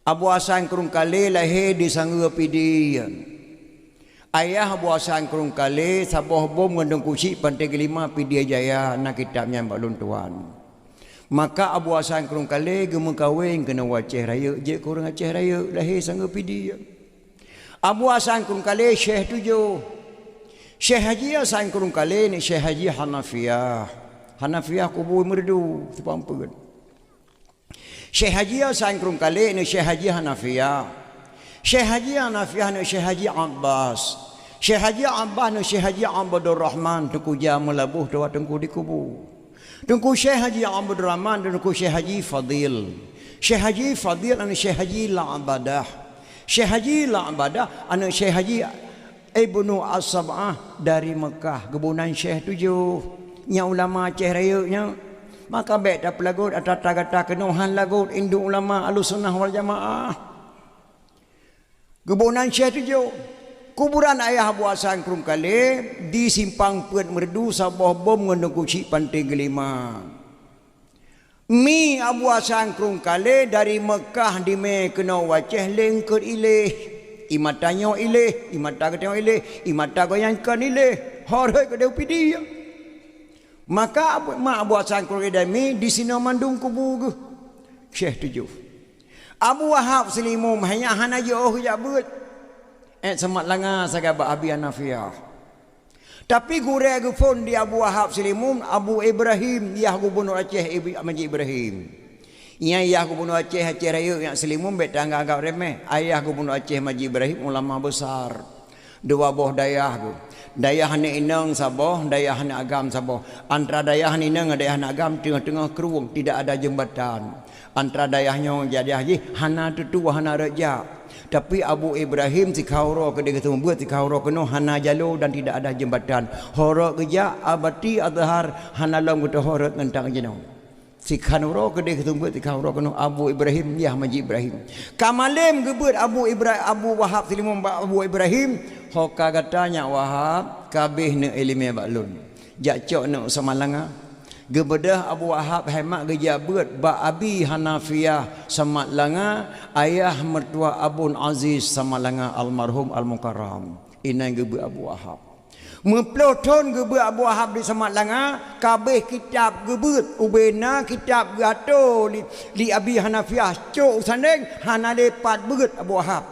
Abu Hasan kurung kali lahir di Sangga Pidi. Ayah Abu Hasan kurung kali Sabah bom ngandung kusi pantai kelima Pidi Jaya nak kitabnya balun tuan. Maka Abu Hasan kurung kali gemuk kahwin kena Aceh Raya je kurang Aceh Raya lahir Sangga Pidi. Abu Hasan kurung kali Syekh tujuh. Syekh Haji Hasan kurung kali ni Syekh Haji Hanafiyah kubur merdu sepampu. Syekh Haji Hasan kurung kali ni Syekh Haji Hanafiyah. Syekh Haji Hanafiyah ni Syekh Haji Abbas. Syekh Haji Abbas ni Syekh Haji Abdur Rahman tuku jam melabuh doa tengku di kubu. Tengku Syekh Haji Abdur Rahman dan tengku Syekh Haji Fadil. Syekh Haji Fadil ni Syekh Haji La'abadah. Syekh Haji La'abadah ni Syekh Haji Ibnu As-Sab'ah dari Mekah. Kebunan Syekh tujuh. Nya ulama Aceh Raya nya. Maka baik tak pelagut atau kata kenuhan lagut induk ulama Ahlussunnah wal Jamaah. Kebunan Syekh tujuh. Kuburan ayah Abu Hasan kurung kali di simpang Puat Merdu Sabah bom ngandung cik pantai kelima. Mi Abu Hasan kurung kali dari Mekah di me kena Aceh lengkut ilih. Imatanyo ilih, imata ketengok ilih, imata goyangkan ilih. Horoi ke deu pidi. Maka Abu Hasan kurung kali mi di sini mandung kubu ke Syekh tujuh. Abu Wahab Selimum hanya hana jauh jabut. Semat langa sagaba Abi Hanafiyah. Tapi gure gufon di Abu Wahab Selimum Abu Ibrahim yah gubernur Aceh Haji Ibrahim. Yah gubernur Aceh Raya yang Selimum bet tangga agak remeh. Ayah gubernur Aceh Haji Ibrahim ulama besar. Dua boh dayah tu. Dayah ni inang saboh, dayah ni agam saboh. Antara dayah ni inang dayah ni agam tengah-tengah keruang, tidak ada jembatan. Antara dayahnya jadi haji, hana tutu hana raja. Tapi Abu Ibrahim si kauro ke dia kata buat si kauro kena hana jalur dan tidak ada jembatan. Horok kerja abati adhar hana long kata horot tentang jenau. Si kanuro ke dia kata buat si kauro kena Abu Ibrahim ya Haji Ibrahim. Kamalim gebut Abu Wahab Silimum Abu Ibrahim. Hoka katanya Wahab kabeh ne ilmu baklun. Jak cok ne samalanga. Gebedah Abu Wahab hemat geja beut ba abi Hanafiyah samalanga ayah mertua Abun Aziz samalanga almarhum al-mukarram. Inai gebe Abu Wahab. Memploton gebe Abu Wahab di samalanga kabeh kitab gebeut ubena kitab gato li abi Hanafiyah cok sandeng hana lepat beut Abu Wahab.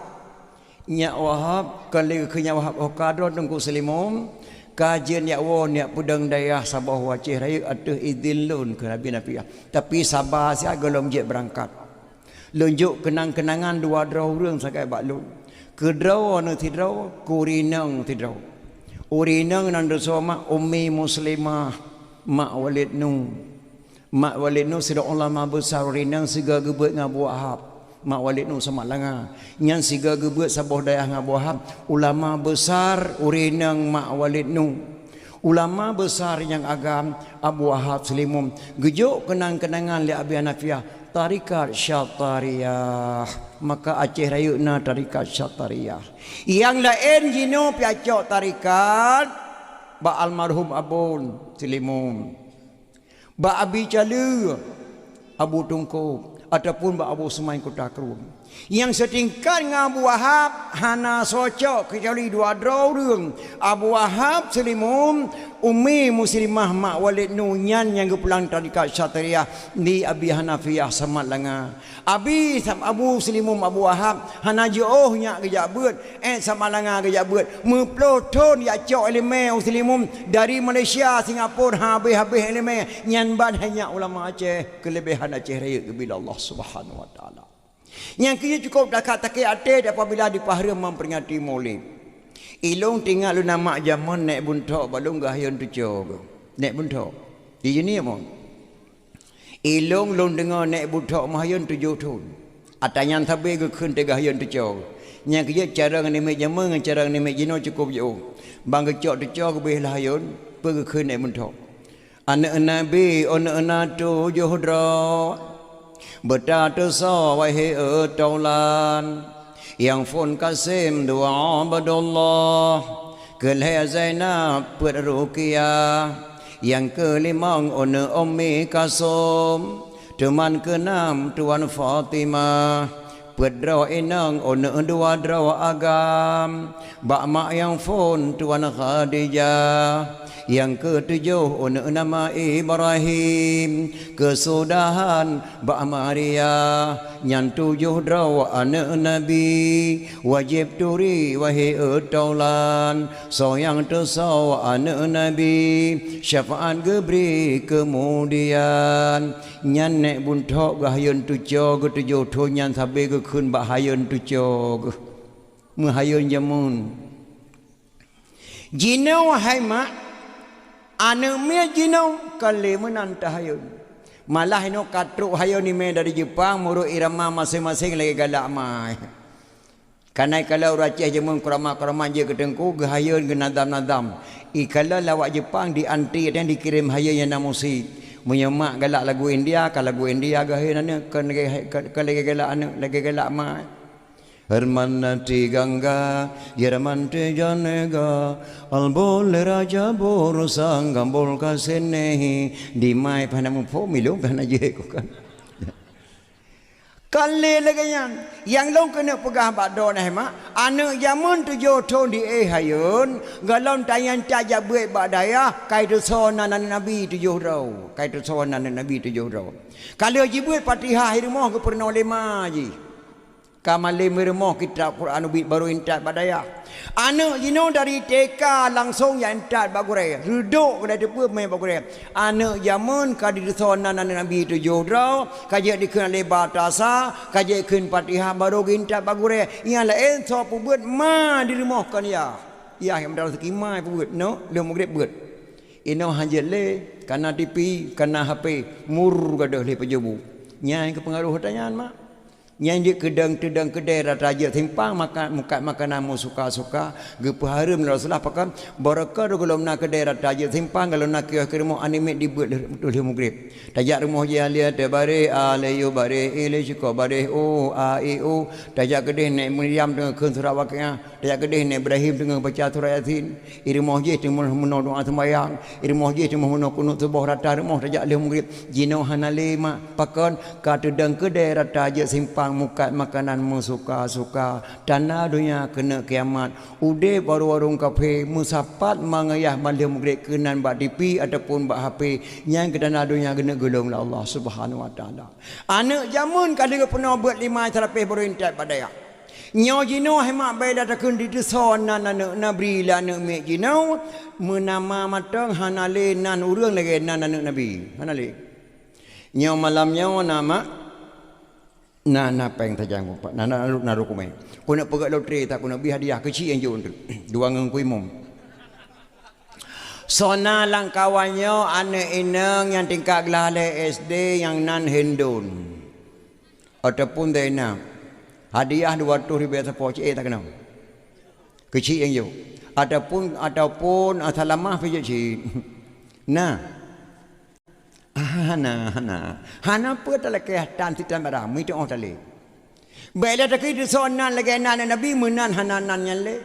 Nya Wahab kali kenya Wahab okadon tengku selimum kajian yak won yak pudang dayah sabah wacih raya atuh izin lun ke Nabi tapi sabar sia golom je berangkat lunjuk kenang-kenangan dua draw reung sakai bak lun ke draw ne ti draw kurinang ti draw urinang nan dosoma ummi muslimah mak Walid nu sida ulama besar urinang siga gebet ngabu Wahab mak Walid nu sama langa nyan siga gebet saboh dayah ngabu Wahab ulama besar urinang mak Walid nu ulama besar yang agam Abu Wahab Selimum gejuk kenang-kenangan li Abi Hanafiyah tarikat Syatariyah maka Aceh rayuna tarikat Syatariyah yang lain jino piacok tarikat ba almarhum Abun Selimum ba Abi Calu Abu Tungku ataupun ba Abu Semain Kota Kerum yang setingkat dengan Abu Wahab hana socok kecuali dua draw reung Abu Wahab Selimum ummi muslimah mak Walid nu nyan yang kepulang tarikat Syatariyah di Abi Hanafiyah samat langa Abi Abu Selimum Abu Wahab hana jauh nyak kejak beut samat langa kejak beut memploton ya cok eleme Selimum dari Malaysia Singapura habis-habis eleme nyan ban hanya ulama Aceh kelebihan Aceh raya bila Allah Subhanahu wa taala. Yang kini cukup dekat takai atis apabila dipahara memperingati Maulid. Ilung tinggal lu nama zaman naik buntok balung gahyun tujuh. Naik buntok. Di sini mon. Ilung lung dengar naik buntok mahyun tujuh tu. Atanya tabe ke kun te gahyun tujuh. Yang kini cara ni mek zaman dengan cara ni mek jino cukup jauh. Bang kecok tujuh ke beh lahayun pergi kun naik buntok. Anak Nabi anak tujuh dra. Bertata wahai taulan yang fun kasim dua abdullah kelih Zainab Ruqyah yang kelima Ummi Kasum teman keenam Tuan Fatimah pedra inang dua draw agam bak mak yang fun Tuan Khadijah yang ketujuh nama Ibrahim kesudahan Mbak Maria yang tujuh draw anak Nabi wajib turi wahai taulan so yang tersau anak Nabi syafaat gebri kemudian nyan nek buntok gahayun tujuh ketujuh tu nyan sabi ke kun bak hayun tujuh menghayun jamun jina wahai mak anak mia jinau kali menantah hayun malah ino katruk hayun ni me dari Jepang muru irama masing-masing lagi galak mai kanai kalau racih jemun krama-krama je ketengku gahayun ke nadam-nadam ikala lawak Jepang di anti dan dikirim hayun yang namusi menyemak galak lagu India kalau lagu India gahayun ane kan lagi galak ane lagi galak mai Hermanati Gangga Yermanti Janega Albol Raja Borosang Gambol Kasenehi Dimai Panamu Pomilo Panaje kan kali lagi yang long kena pegah bado nah mak anak zaman tujuh tahun di hayun galon tayan taja buat badaya kai tu sona nabi tujuh raw kai tu sona nabi tujuh raw kalau jibuat Fatihah hirmoh ke pernah lima ji Kamalim irmoh kitab Quran ubit baru intat badaya. Anak jino dari TK langsung yang intat bagure. Reduk dari depan main bagure. Anak zaman kadi disonan Nabi tujuh draw, kajak dikena lebar tasa, kajak ken Fatihah baru intat bagure. Yang lain so buat ma di rumah kan ya. ya yang dalam sekimai pun buat no dia mugrib buat ino hanya le karena TV karena HP mur gadah le pejabu nyai ke pengaruh tanyaan mak nyai dia kedang kedai raja simpang makan makanan mu suka-suka gepaharum Rasulullah pakan barakah kalau nak kedai raja simpang kalau nak ke rumah anime dibuat betul le mugrib tajak rumah dia lihat bare alayu bare ile syukur bare o a e o tajak kedai nek Maryam dengan keun Sarawaknya tajak kedai nek Ibrahim dengan baca surah Yasin rumah dia temu doa sembahyang rumah dia temu kunut subuh rata rumah tajak le mugrib jino hanale mak pakan ka tedang kedai raja simpang muka makananmu suka-suka tanah dunia kena kiamat ude warung kafe musapat mangayah malam mugrib kenan bak TV ataupun bak HP yang ke tanah dunia kena gulung lah Allah Subhanahu wa taala anak jamun kali pernah buat 5 terapih berintat pada ya nyo jino hemat baik datang di deson nan nabi la anak mek jino menama matang hanale nan urang lagi nan anak nabi hanale nyo malamnya nama na peng tajang pak na naru kumai ku nak pegat loteri tak ku nak beli hadiah kecil yang jauh tu dua ngeng kuimum sona lang kawannya anak inang yang tingkat gelale SD yang nan hendon ataupun dena hadiah 200 biasa poc tak kenal kecil yang jauh ataupun asalamah pijak cik nah hana apa tak ke tan titan barang mi tu orang tali baiklah tak itu sonan lagi nan nabi menan hananan yang le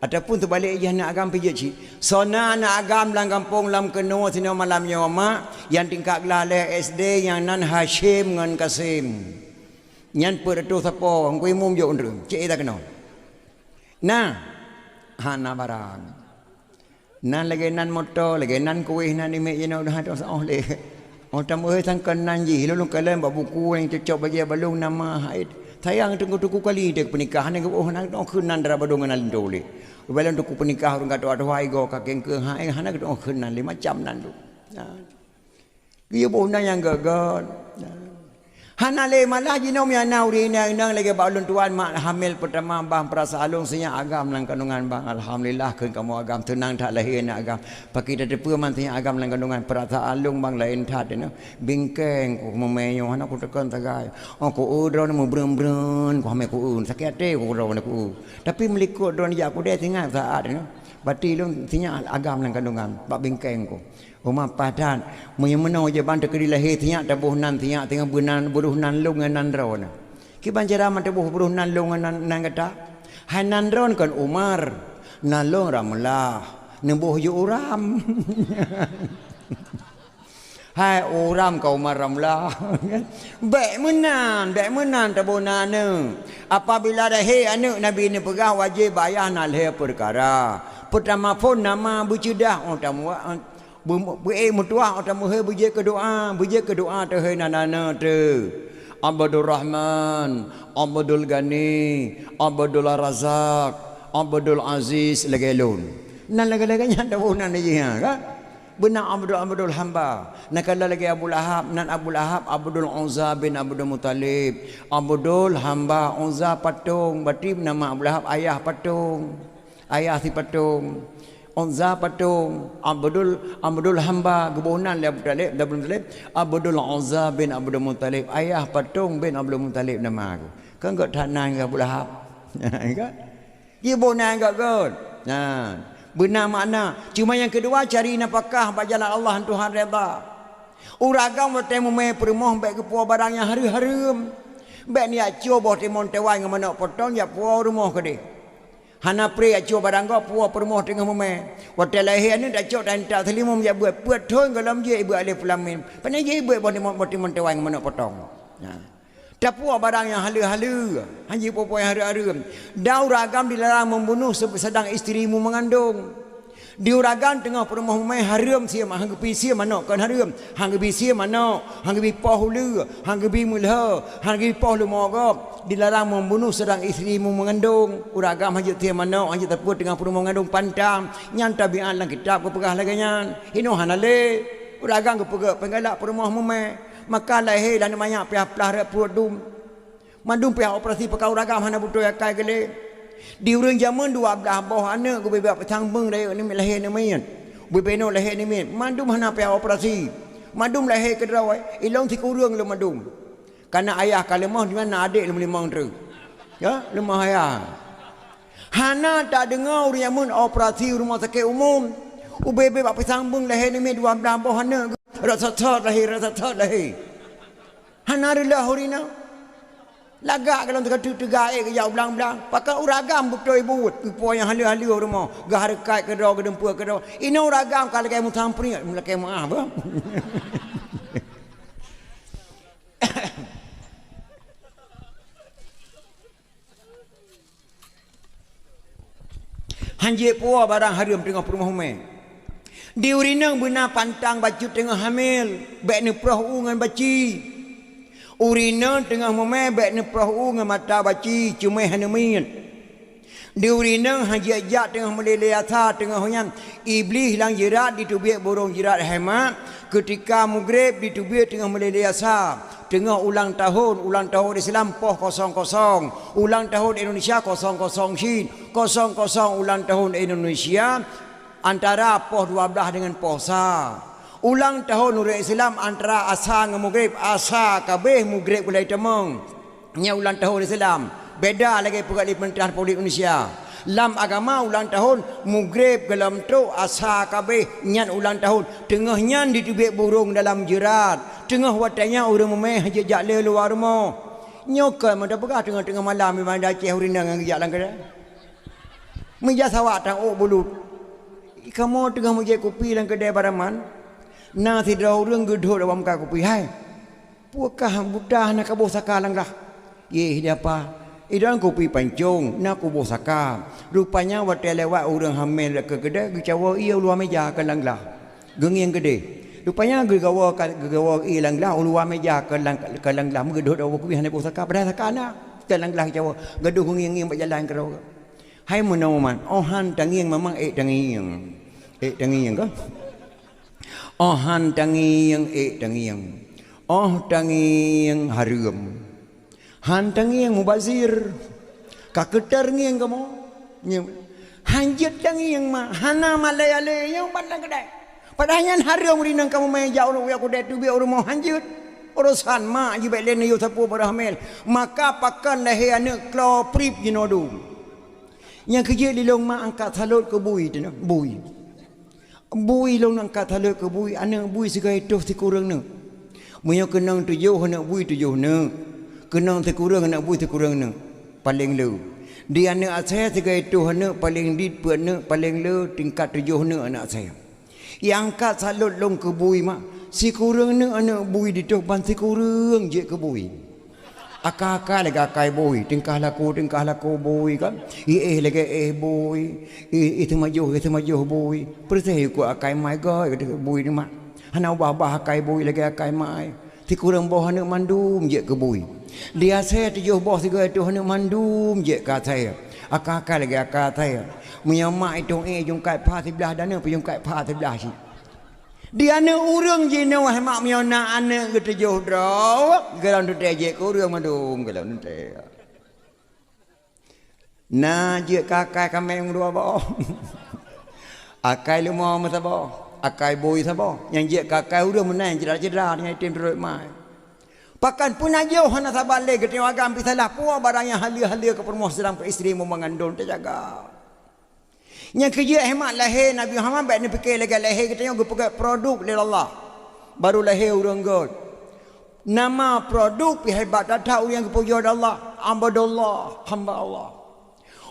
ataupun terbalik ia nak agam pijak ci sonan nak agam lang kampung lam keno sini malam nyoma yang tingkat gelale SD yang nan Hashim ngan Kasim nyan peratu sapo ngui mum jo ndru cik tak kena nah hana barang nan lagi nan motor lagi nan kuih nan ni mek jeno dah tak sah le orang tamu sangkan nanji lalu kalian buat buku yang cocok bagi balung nama haid sayang tunggu kali dek pernikahan yang oh nak kenan dara badungan alindo le balung tuku pernikahan orang kata ada hai go kakeng ke hai hana ke kenan le macam nan tu dia bona yang gagal hana le malah jinom ya nauri nang lagi balun tuan mak hamil pertama bang perasa alung senya agam lang kandungan bang alhamdulillah keun kamu agam tenang tak lahir nak agam paki dah depa man senya agam lang kandungan perasa alung bang lain that no bingkeng ku memenyo anak ku tekan tagai ku udron mu brem ku hamil ku sakit hati ku udron ku tapi melikut don ya ku dia tinggal saat no bati lung senya agam lang kandungan bak bingkeng ku Uma padan menyemeno je ban tekedi lahir tiak tabuh nan tiak tengah buruh nan lung nan ron ki banjara man tabuh buruh nan lung nan kata hanan ron kan Umar nan lung ramlah nembuh yu uram hai uram kau Umar ramlah baik menan tabuh nan apabila dah he anak nabi ni pegah wajib bayar nan le perkara pertama pun nama bercedah orang tamu mutuah atau muhe buje ke doa tu he nana tu Abdul Rahman Abdul Ghani Abdul Razak Abdul Aziz legelun nan lagi-laginya ada nan ni kan benar Abdul hamba nak kala lagi Abu Lahab nan Abu Lahab Abdul Uzza bin Abdul Muttalib Abdul hamba Uzza patung berarti nama Abu Lahab ayah patung ayah si patung Uzza patung Abdul hamba gebunan Abu Talib Abdul Uzza bin Abdul Muttalib ayah patung bin Abdul Muttalib nama aku kan gak tanan ke Abu Lahab kan gebunan gak god nah benar makna cuma yang kedua cari nafkah bagi jalan Allah Tuhan redha uragam bertemu me permoh baik ke puas barang yang harum baik ni acu boh timon tewai ngamana potong ya puas rumah ke dia hana pre acu barang go puas permoh tengah meme waktu lahir ni dak cok dan tak selimum ya buat thon galam je ibu alif lam mim pandai je ibu boh timon tewai ngamana potong tak puas barang yang halu-halu haji popo yang harum dau ragam dilarang membunuh sedang isterimu mengandung diuragan tengah perumah mai harum sia hang gepi sia manok kan harum hang gepi sia manok hang gepi poh hulu hang gepi mulha hang gepi poh lu mogop dilarang membunuh sedang isterimu mengandung uragam hajat sia manok hajat teput tengah perumah mengandung pantang nyan tabiat lang kitab ko pegah laganyan hino hanale uragam ko pegak penggalak perumah mai maka lahir dan banyak pihak pelah perut dum mandum pihak operasi pekau uragam hana butuh akai gele Di urang zaman 12 bawah anak ku bebak petang beng dah ni lahir ni main. Bebeno lahir ni main. Mandum hana pe operasi. Mandum lahir ke drawai. Ilong ti kurang lu mandum. Karena ayah kalemah di mana adik lu limang terus. Ya, lemah ayah. Hana tak dengar orang mun operasi rumah sakit umum. Ubebe bak petang beng lahir ni main 12 bawah anak. Rasa lahir. Hana rillah horina. Lagak kalau tegak ke jauh belang-belang. Pakai uragam betul ibu. Ibu yang halil-halil rumah. Gah dekat ke draw ke dempur ke draw. Ini uragam kalau kamu tampri. Mula kamu apa? Hanjir puah barang haram tengah perumah umai. Di urinang benar pantang baju tengah hamil. Baik ni perahu dengan baci. Urina tengah memebek ni perahu dengan mata baci cuma hanemin. Di urina haji ajak tengah meleleh asar tengah hujan. Iblis lang jerat ditubik burung jerat hemat. Ketika maghrib ditubik tengah meleleh asar. Tengah ulang tahun Islam poh 00. Ulang tahun Indonesia 00 Shin. 00 ulang tahun Indonesia. Antara poh 12 dengan poh sa. Ulang tahun Nurul Islam antara asa dengan maghrib. Asa kabeh maghrib kulai temeng. Nya ulang tahun Islam. Beda lagi pegawai Pemerintahan Republik Indonesia. Lam agama ulang tahun maghrib gelam tu asa kabeh nyan ulang tahun. Tengah nyan ditubik burung dalam jerat. Tengah watanya orang memeh jejak le luar rumah. Nyokai mana pegah tengah-tengah malam memang dah Aceh urina dengan jejak lang kedai. Meja sawak tang ok bulut. Kamu tengah meja kopi lang kedai baraman. Nah tidak orang gedor dalam muka kopi. Hai, puakah budak nak kabuh saka langlah. Ye dia apa? Idan kopi pancung, nak kabuh saka. Rupanya waktu lewat orang hamil ke kedai, gecawa ia luar meja ke langlah. Genging gede. Rupanya gegawa ia langlah luar meja ke langlah. Gedor dalam kopi hanya kabuh saka. Pada saka nak ke langlah gecawa. Gedor genging berjalan ke rawa. Hai menawaman. Ohan tanging memang tanging. Tanging ke? Han tanging tanging. Tanging harum. Han tanging mubazir. Kaketar nging kamu. Hanjit tanging mah. Hana malay-alay yang pandang kedai. Padahal harum rinang kamu main jauh nak aku dah tu biar orang mau hanjit. Urusan mak jibek len yo sapu berhamil. Maka pakan lahir anak klo prip jinodu. Yang kerja di long mak angkat salut ke bui tu nak. Bui long angkat halut ke bui anak bui segai tuh si kurang ne. Munyo kenang 7 anak bui 7 ne. Kenang si kurang anak bui si kurang ne. Paling lu. Di anak saya segai tuh anak paling dit pu anak paling lu tingkat 7 ne anak saya. Yang angkat salut long ke bui mak. Si kurang ne anak bui di tuh ban si kurang je ke bui. Akak-akak lagi akai boy, tingkah laku boy kan. Lagi boy, itu maju boy. Percaya ku akai mai gay kata boy ni mak. Hana bah akai boy lagi akai mai. Ti kurang boh hana mandum je ke boy. Dia saya 7 boh 3 tu hana mandum je ka saya. Akak-akak lagi akak saya. Munya mak itu jung kai pha sebelah dana pi jung kai pha sebelah si. Dia ne urang je ne wah mak miona ane ke 7 draw. Gelang tu je ko urang mandum gelang tu. Na je kakai kameng dua bo. Akai lu mau masa bo. Akai boy sabo. Yang je kakai urang menang cedera-cedera dengan tim teruk mai. Pakan pun aja hana sabale ke tengok agam pisalah puah barang yang halia-halia ke permoh sedang isteri memangandung terjaga. Yang kerja hemat lahir Nabi Muhammad baik ni fikir lagi lahir kita yang pakai produk dari Allah. Baru lahir orang god. Nama produk hebat datang yang kepuja Allah. Abdullah, hamba Allah.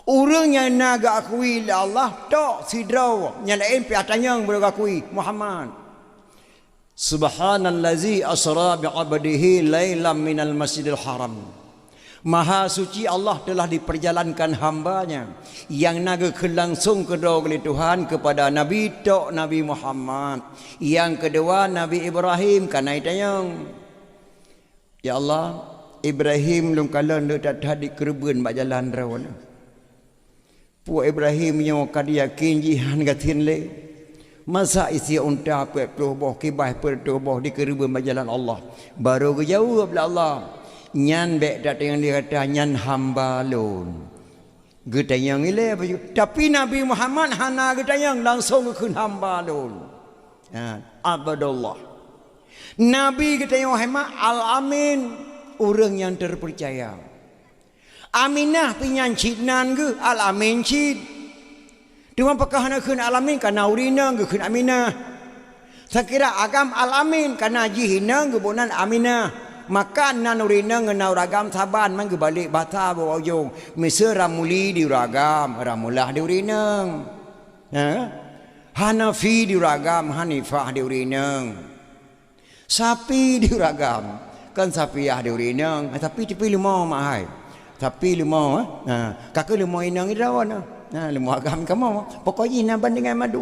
Orang yang nak akui Allah tok sidraw yang lain pi atanya yang boleh akui Muhammad. Subhanallazi asra bi 'abdihi lailam minal masjidil haram. Maha suci Allah telah diperjalankan hambanya yang naga langsung kedua oleh Tuhan kepada Nabi tok Nabi Muhammad. Yang kedua Nabi Ibrahim karena itayang. Ya Allah, Ibrahim lung kala ndak tadi kerben bak jalan rawan. Pu Ibrahim yang kadi yakin jihan gatin le. Masa isi unta pe boh kibah per boh di kerben bak jalan Allah. Baru jawab Allah. Nyan bek datang yang dia kata nyan hamba lun. Getayang ile baju. Tapi Nabi Muhammad hana getayang langsung ke hamba dulu. Abadullah. Nabi getayang hema al-amin, orang yang terpercaya. Aminah pinyan cidnan ke al-amin cid. Cuma pakah nak kun al-amin kana urina ke kun aminah. Sakira agam al-amin kana jihina ke bonan aminah. Makan nan urina ngena ragam saban man ke balik bata bawa ujung misa ramuli di ragam ramulah di urina Hanafi di ragam Hanifah di urina sapi di ragam kan sapiah di urina tapi tepi lemau mahai tapi lemau kakak lemau inang irawan lemau agam kamu pokoknya naban dengan madu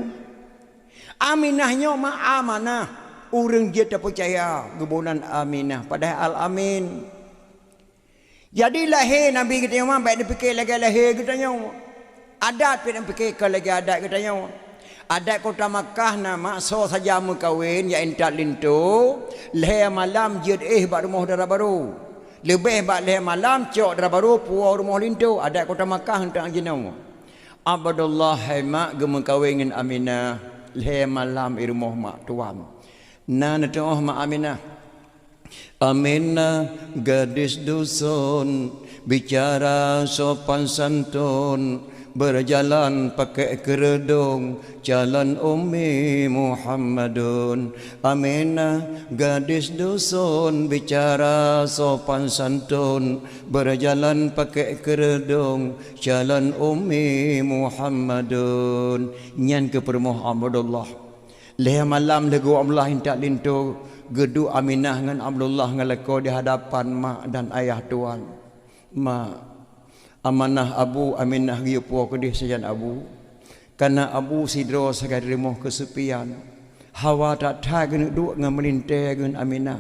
aminahnya ma amanah. Orang dia tak percaya kebunan Aminah padahal al-amin. Jadi lahir Nabi kita yang baik dia fikir lagi lahir katanya. Adat dia fikir ke lagi adat katanya. Adat kota Makkah nama so saja mengkawin ya entat lintu lahir malam jid bak rumah dara baru. Lebih bak lahir malam cok dara baru puau rumah lintu adat kota Makkah hentak jenau. Abdullah haimak gemengkawin dengan Aminah lahir malam di rumah mak tuan. Nana doa ma Aminah. Aminah gadis dusun bicara sopan santun berjalan pakai kerudung jalan Ummi Muhammadun. Aminah gadis dusun bicara sopan santun berjalan pakai kerudung jalan Ummi Muhammadun. Nyan ke permoh Abdullah. Leh malam lagu Abdullah hintak lintu gedu Aminah dengan Abdullah ngeleko di hadapan mak dan ayah tuan. Mak amanah abu Aminah giu puak kedih sajan abu. Karena abu sidro sekali remoh kesepian. Hawa tak tak kena duk dengan melintai dengan Aminah.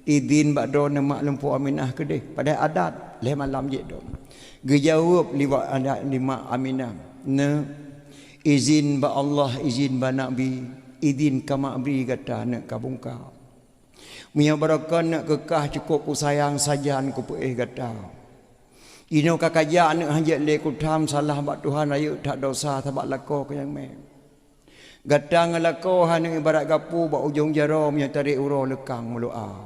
Idin bak do mak lempu Aminah kedih. Pada adat leh malam je do. Gejawab liwat adat lima Aminah. Ne izin ba Allah izin ba Nabi. Idin kama beri kata nak kabungka. Mia barakan nak kekah cukup ku sayang sajan ku puih kata. Ino kakaja nak hajat le ku tham salah bak Tuhan ayu tak dosa tabak lako ke yang me. Gata ngalako hana ibarat gapu bak ujung jaro mia tarik uro lekang melua.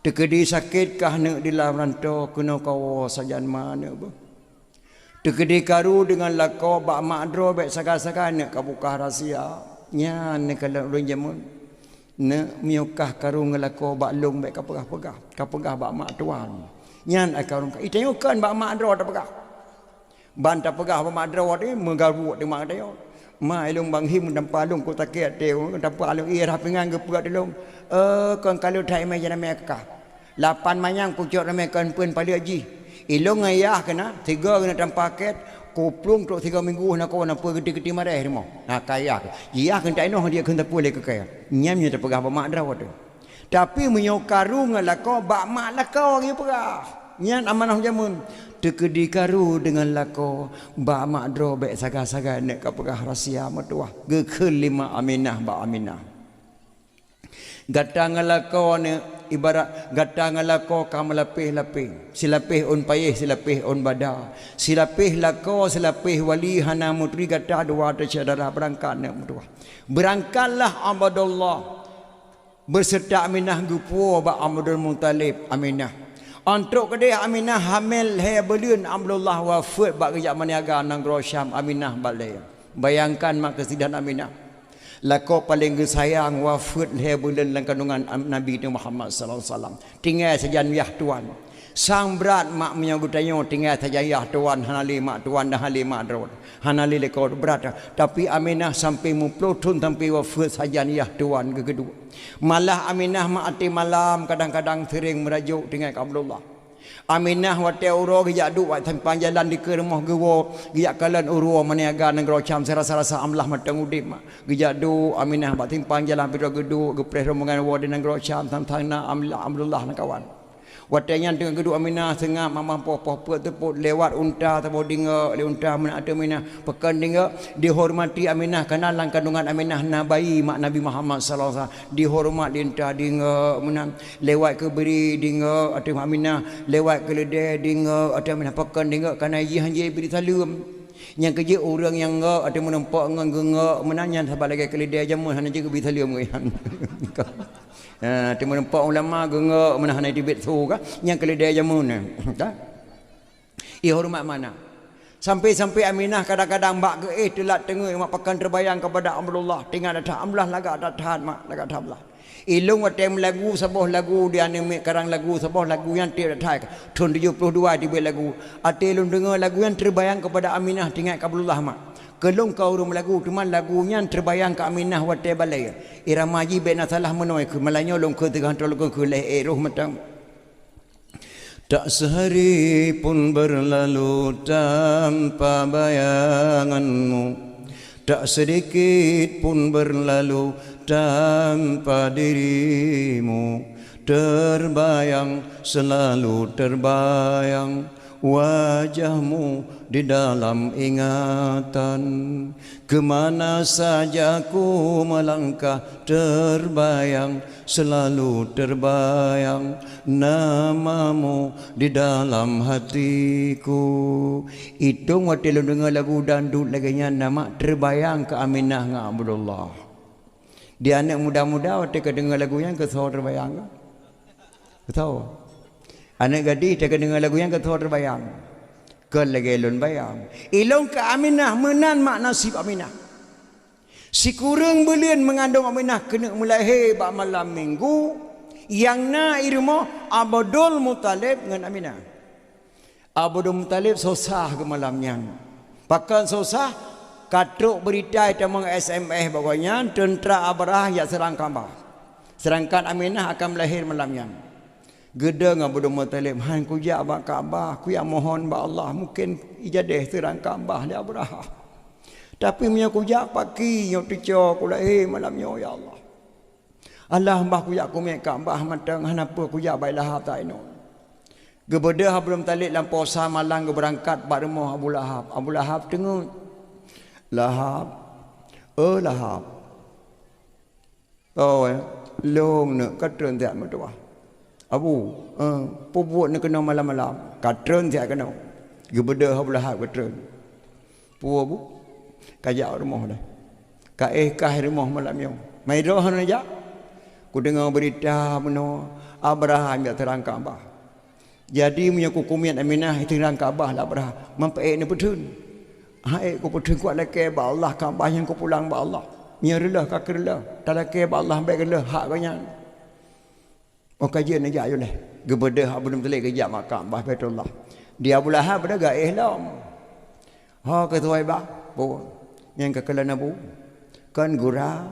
Tekedi sakit kah nak di dalam rantau kena kawo sajan mana ba. Tekedi karu dengan lako bak madro bak sakan-sakan nak kabuka rahsia. Nyan kalau orang jamun ne miukah karung ngelako bak long bak kapegah bak mak tuan nyan akarung itayokan bak mak dro tak pegah ban tak pegah bak mak dro ni menggaru di mak tayo mai long bang him dan palung ko takiat teu dan palung ira pingan ke pegat long kon kalau thai mai jana mekah lapan manyang pucuk ramekan pun pada haji ilong ayah kena tiga kena tampaket koplung tok 3 minggu nak kawan apa gede-gede marah ni mau. Kaya. Iya kan tak noh dia kan tak boleh ke kaya. Nyamnya tak pegah mak drawat tu. Tapi menyo karung lako bak mak lako dia pegah. Nyan amanah jamun. Tekedi karu dengan lako bak mak draw bek saga-saga nak ka pegah rahsia matuah. Ge kelima Aminah bak Aminah. Gatang lako ni ibarat gatang lako kam lapih-lapih silapih on payih silapih on bada silapih lako silapih wali hana mutri gata dua tercedara berangkat nak mutua berangkatlah Abdullah berserta Aminah gupu ba Abdul Muttalib Aminah untuk kedai Aminah hamil he belun Abdullah wafat ba kerja maniaga nang Syam Aminah balai bayangkan mak kesidan Aminah lako paling sayang wafat he bulan dalam kandungan Nabi Muhammad sallallahu alaihi wasallam tinggal saja yah tuan sang berat mak menyagutanya tinggal saja yah tuan hanali mak tuan dah hali mak drot hanali leko berat tapi Aminah sampai muplotun sampai wafat saja yah tuan ke kedua malah Aminah mak ati malam kadang-kadang sering merajuk dengan Abdullah Aminah wate uro gejak duk wat tempang jalan di ke rumah gewo gejak kalan uro maniaga negara Syam serasa-rasa amlah matang udip gejak du Aminah bat tempang jalan pira gedu gepres rombongan wa di negara Syam tantang na Abdullah nak kawan Watanya dengan kedua Aminah sengah mama popo tepuk lewat unta tabo dinga le unta mana ada Aminah pekan dinga dihormati Aminah kerana dalam kandungan Aminah nabai mak Nabi Muhammad sallallahu alaihi wasallam dihormat dinta dinga mana lewat ke beri dinga ada Aminah lewat ke ledeh dinga ada Aminah pekan dinga kerana ye beri salam yang kerja orang yang ada menempok ngengak menanya sahabat lagi ke ledeh jamu hanya juga beri salam Timun nampak ulama gengak menahan dibit tu kan yang keledai jamun kan hormat mana sampai Aminah kadang-kadang mak ke telat tengah mak pakan terbayang kepada Abdullah tinggal ada amlah lagak ada tahan mak lagak tablah ilung watem lagu sebuah lagu dia anime karang lagu sebuah lagu yang tidak thai tahun 72 dibit lagu ate lung dengar lagu yang terbayang kepada Aminah tinggal Abdullah mak kelong kau rum lagu cuman lagunya terbayang ke Aminah wate balai irama ji bena salah menoi ke malanya long ke tengah tolong ke leh roh matang tak sehari pun berlalu tanpa bayanganmu tak sedikit pun berlalu tanpa dirimu terbayang selalu terbayang wajahmu di dalam ingatan kemana saja ku melangkah terbayang selalu terbayang namamu di dalam hatiku itu waktu lu dengar lagu dandut lagi nama terbayang ke Aminah dengan Abdullah dia anak muda-muda waktu ke dengar lagu yang ke terbayang ke tahu anak gadis dia dengar lagu yang ketua terbayang ke lagi lun bayang ilong ke Aminah menan mak nasib Aminah si kurang belian mengandung Aminah kena melahir bak malam minggu yang na irmo Abdul Muttalib dengan Aminah Abdul Muttalib susah ke malamnya pakan susah katruk berita tamang SMS bawahnya tentera Abrah yang serang Kaabah sedangkan Aminah akan melahir malamnya Geda dengan Abdul Muttalib han ku ja ba Kaabah ku ya mohon ba Allah mungkin ijadah serang Kaabah dia Abraha tapi punya ku ja pagi yo teco ku lahir malam yo ya Allah Allah mbah ku ya ku mek Kaabah matang hanapa ku ja bai Lahab ta ino gebeda Abdul Muttalib lampau sa malang ke berangkat bak rumah Abu Lahab tengok Lahab Lahab long nak katron tak matua Abu, pubuat nak kena malam-malam. Katron tiak kena. Gebeda Abu Lahab katron. Pubuat bu, kajak rumah dah. Kah rumah malam yang. Mai roh aja. Ku dengar berita meno Abraham yang terang Kaabah. Jadi punya kukumian Aminah terang Kaabah lah Abraham. Mampai ni petun. Hai ku petun kuat laki ba Allah Kaabah yang ku pulang ba Allah. Nyerlah kakerlah. Tak laki ba Allah baik lah hak banyak. Oh kajian aja ayo leh. Gebeda Abdul Muttalib kerja makam Bah Baitullah. Dia Abu Lahab dah gaih lam. Ha ketua ba. Bu. Yang kekalan Abu. Kan gura.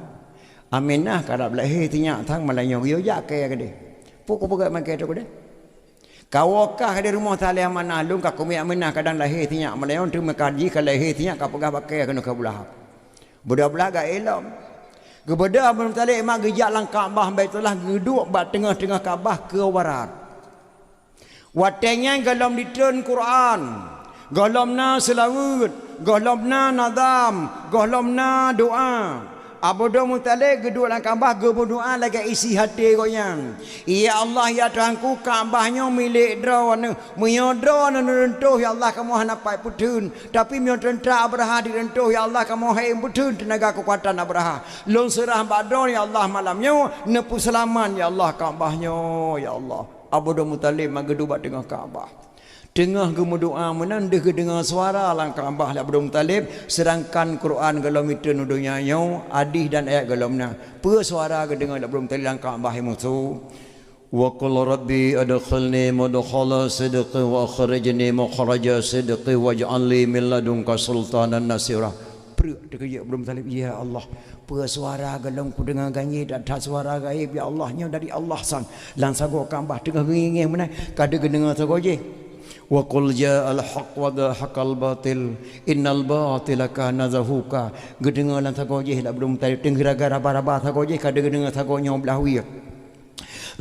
Aminah kadap lahir tinyak thang malayong yo ya ke dia. Pukul pegat makan tu dia. Kawakah di rumah talih mana lung ka kumi Aminah kadang lahir tinyak malayong tu mekaji ka lahir tinyak ka pegah pakai kena ka Abu Lahab. Budak-budak gaih lam. Gebeda Abdul Muttalib mak gejak lang Kaabah Baitullah geduk bat tengah-tengah Kaabah ke barat. Watenya galom ditun Quran, galomna selawat, galomna nadam, galomna doa. Abdul Muttalib geduk lang Kaabah ge berdoa lagi isi hati goyang. Ya Allah ya Tuhanku Kaabahnya milik drone, menyodro nenentuh ya Allah kamu hanapai putun. Tapi mio tentera Abraha direntuh ya Allah kamu hai putun tenaga kekuatan Abraha. Lon serah badon ya Allah malamnya nepu selaman ya Allah Kaabahnya ya Allah. Abdul Muttalib mageduk bat tengah Kaabah. Tengah gemudoa menandeh ke dengar suara lang Kaabah Abdul Muttalib sedangkan Quran galom itu nudunya nyau adih dan ayat galomna. Pe suara ke dengar Abdul Muttalib lang Kaabah mutu. Wa qul rabbi adkhilni mudkhala sidqi wa akhrijni makhraja sidqi waj'al li min ladunka sultanan nasira. Perut dekat Abdul Muttalib ya Allah. Pe suara galom ku dengar ganyi dan tak suara gaib ya Allahnya dari Allah sang. Lang sago Kaabah tengah ngingih mana kada dengar sago je. Wa qul ja'al haqq wa dhahaqal batil innal batila kana zahuqa gedengalan sago je Abdul Muttalib tenggara gara-bara sago je kada gedengar sago nyo belahwi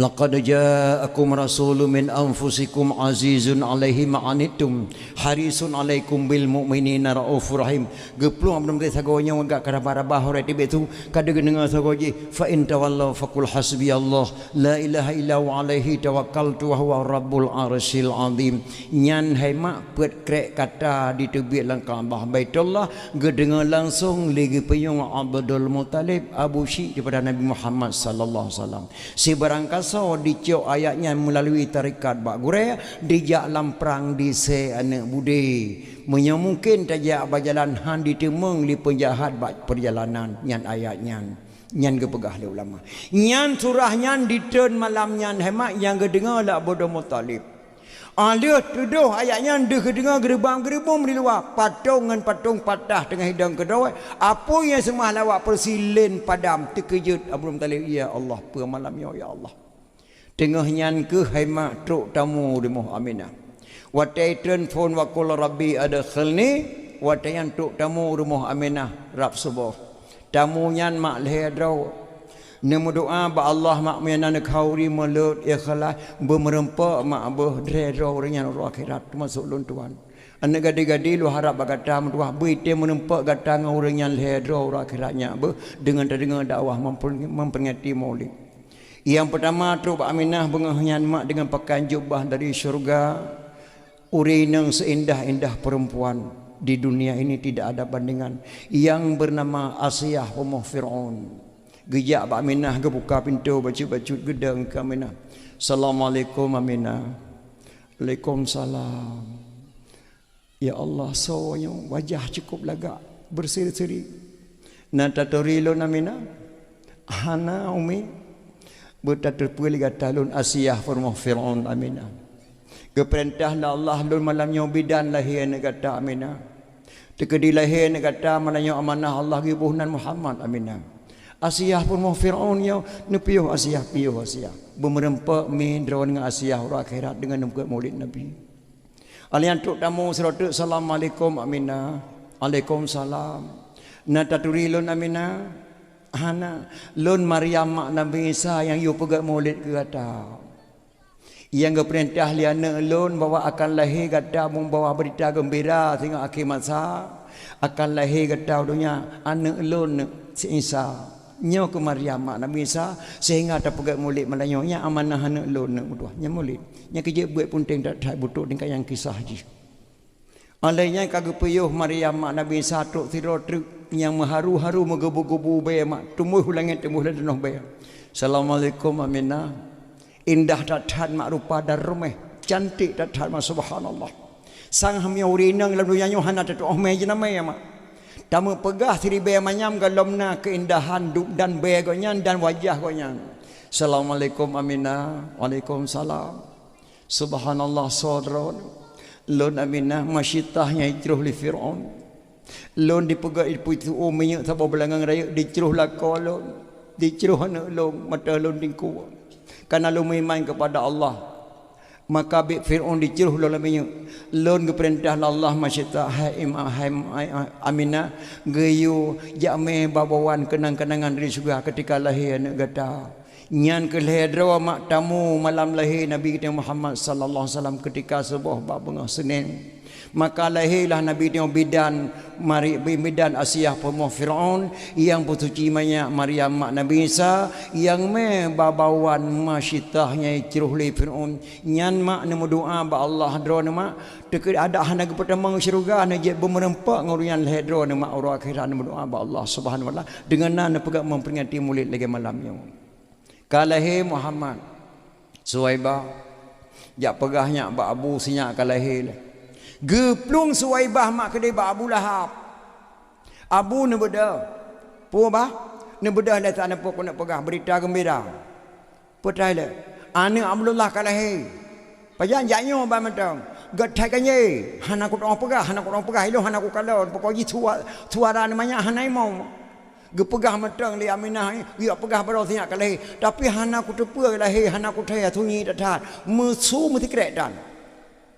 Laqad ja'akum rasulun min anfusikum azizun alaihi ma'anittum harisun alaikum bil mu'minina raufur rahim. Geplung abdum te sagonya wagak karaba-raba hore tibe tu kada genenga sagoji fa in tawallahu faqul hasbiyallah la ilaha illa huwa alaihi tawakkaltu wa huwa rabbul arsyil azim. Nyan hai mak pet krek kata di tebik lang Kaabah Baitullah gedenga langsung lagi peyung Abdul Muttalib Abu Syik daripada Nabi Muhammad sallallahu alaihi wasallam. Si barangkali so dicok ayatnya melalui tarikat bak gure dijak lamprang di se anak budi menya mungkin tajak berjalan han ditemeng li penjahat bak perjalanan nyan ayatnya nyan gepegah le ulama nyan surah nyan diten malam nyan hemat yang gedengar lah bodoh Muttalib alih tuduh ayatnya deh kedengar gerbang-gerbang di luar patung dengan patung patah tengah hidang kedua apa yang semua lawak persilin padam terkejut Abu Muttalib ya Allah per malamnya ya Allah tengah nyan ke haimak truk tamu di Muh Aminah watai telefon wa qul rabbi adkhilni watai yang truk tamu di Muh Aminah rap subuh tamu nyan mak ledrau nemu doa ba Allah mak menan khauri mulut ikhlas bermerempak mak abah dredrau nyan akhirat masuk lun tuan anak gadi-gadi lu harap bagata mentuah buite menempak gata ngau nyan ledrau akhiratnya dengan dakwah memperingati Maulid. Yang pertama truk Aminah bengahnya mak dengan pakaian jubah dari syurga urinang seindah-indah perempuan di dunia ini tidak ada bandingan yang bernama Asiyah Ummu Fir'aun. Gejak Pak Aminah ke buka pintu baju-baju gedang ke Aminah. Assalamualaikum Aminah. Waalaikumsalam. Ya Allah soalnya wajah cukup lagak berseri-seri. Natatorilo Aminah. Hana Umi bertaterpuli kata lun Asiyah Ummu Fir'aun Aminah. Keperintahlah Allah lun malamnya bidan lahir kata Aminah. Tekedi lahir kata malamnya amanah Allah gibuhnan Muhammad Aminah. Asiyah Ummu Fir'aun yo nepiuh Asiyah piuh Asiyah. Bermerempak min drawan dengan Asiyah ur akhirat dengan nembuat Maulid Nabi. Alian truk tamu serotuk Assalamualaikum Aminah. Waalaikumsalam. Nataturi lun Aminah. Hana lun Maryam mak Nabi Isa yang you pegat Maulid ke kata yang keperintah liana lun bawa akan lahir kata membawa berita gembira sehingga akhir masa akan lahir kata dunia anak lun si Isa nyo ke Maryam mak Nabi Isa sehingga tak pegat Maulid malanyo nya amanah anak lun nak nya Maulid nya kerja buat punting tak butuh dengan yang kisah ji alainya kagak peyuh Maryam mak Nabi Isa truk tiro truk yang mengharu-haru menggebu-gebu bayar mak tumuh langit tumuh lenah bayar. Assalamualaikum Aminah. Indah dathat mak rupa dan rumah cantik dathat mak subhanallah. Sang hamya urinang lalu nyanyo hana tatu oh meja nama ya mak. Tamu pegah siri bayar manyam galomna keindahan duk dan bayar gonyan dan wajah gonyan. Assalamualaikum Aminah. Waalaikumsalam. Subhanallah saudara. Lun Aminah masyitahnya ijruh li Fir'aun. Lon dipegat itu minyak sabah belangang raya diceruh lakau lon diceruh anak lon mata lon dingku karena lon meiman kepada Allah maka bi Fir'aun diceruh lon minyak lon keperintah Allah masyita hai Aminah geyu jame babawan kenang-kenangan dari surga ketika lahir anak gata nyan ke lahir drawa mak tamu malam lahir Nabi kita Muhammad sallallahu alaihi wasallam ketika sebuah babengah Senin maka lahirlah Nabi dia bidan bidan Asiyah Ummu Fir'aun yang bersuci banyak Maryam mak Nabi Isa yang babawan masyitahnya ciruhli Fir'aun nyan mak nemu doa ba Allah drone mak dekat ada hana pertama syurga na je bermerempak ngurian lahir drone mak ur akhirat nemu doa ba Allah Subhanahu wa taala dengan nana pegang memperingati Maulid lagi malamnya kalahir Muhammad Suwaibah jak pegahnya ba Abu sinyak kalahir geplung Suwaibah mak kedai ba Abu Lahab. Abu ne beda. Pu bah? Ne beda le tak nampak nak pegah berita gembira. Petai le. Anak Abdullah kalahi. Pajan janyo ba matang. Gathai kanye. Hana ku tong pegah, hana ku tong pegah ilo hana ku kalon. Pokoji suara namanya hanai mau. Gepegah matang li Aminah ni. Dia pegah baru sinyak kalahi. Tapi hana ku tepa kalahi, hana ku thaya sunyi datat. Musuh mesti kretan.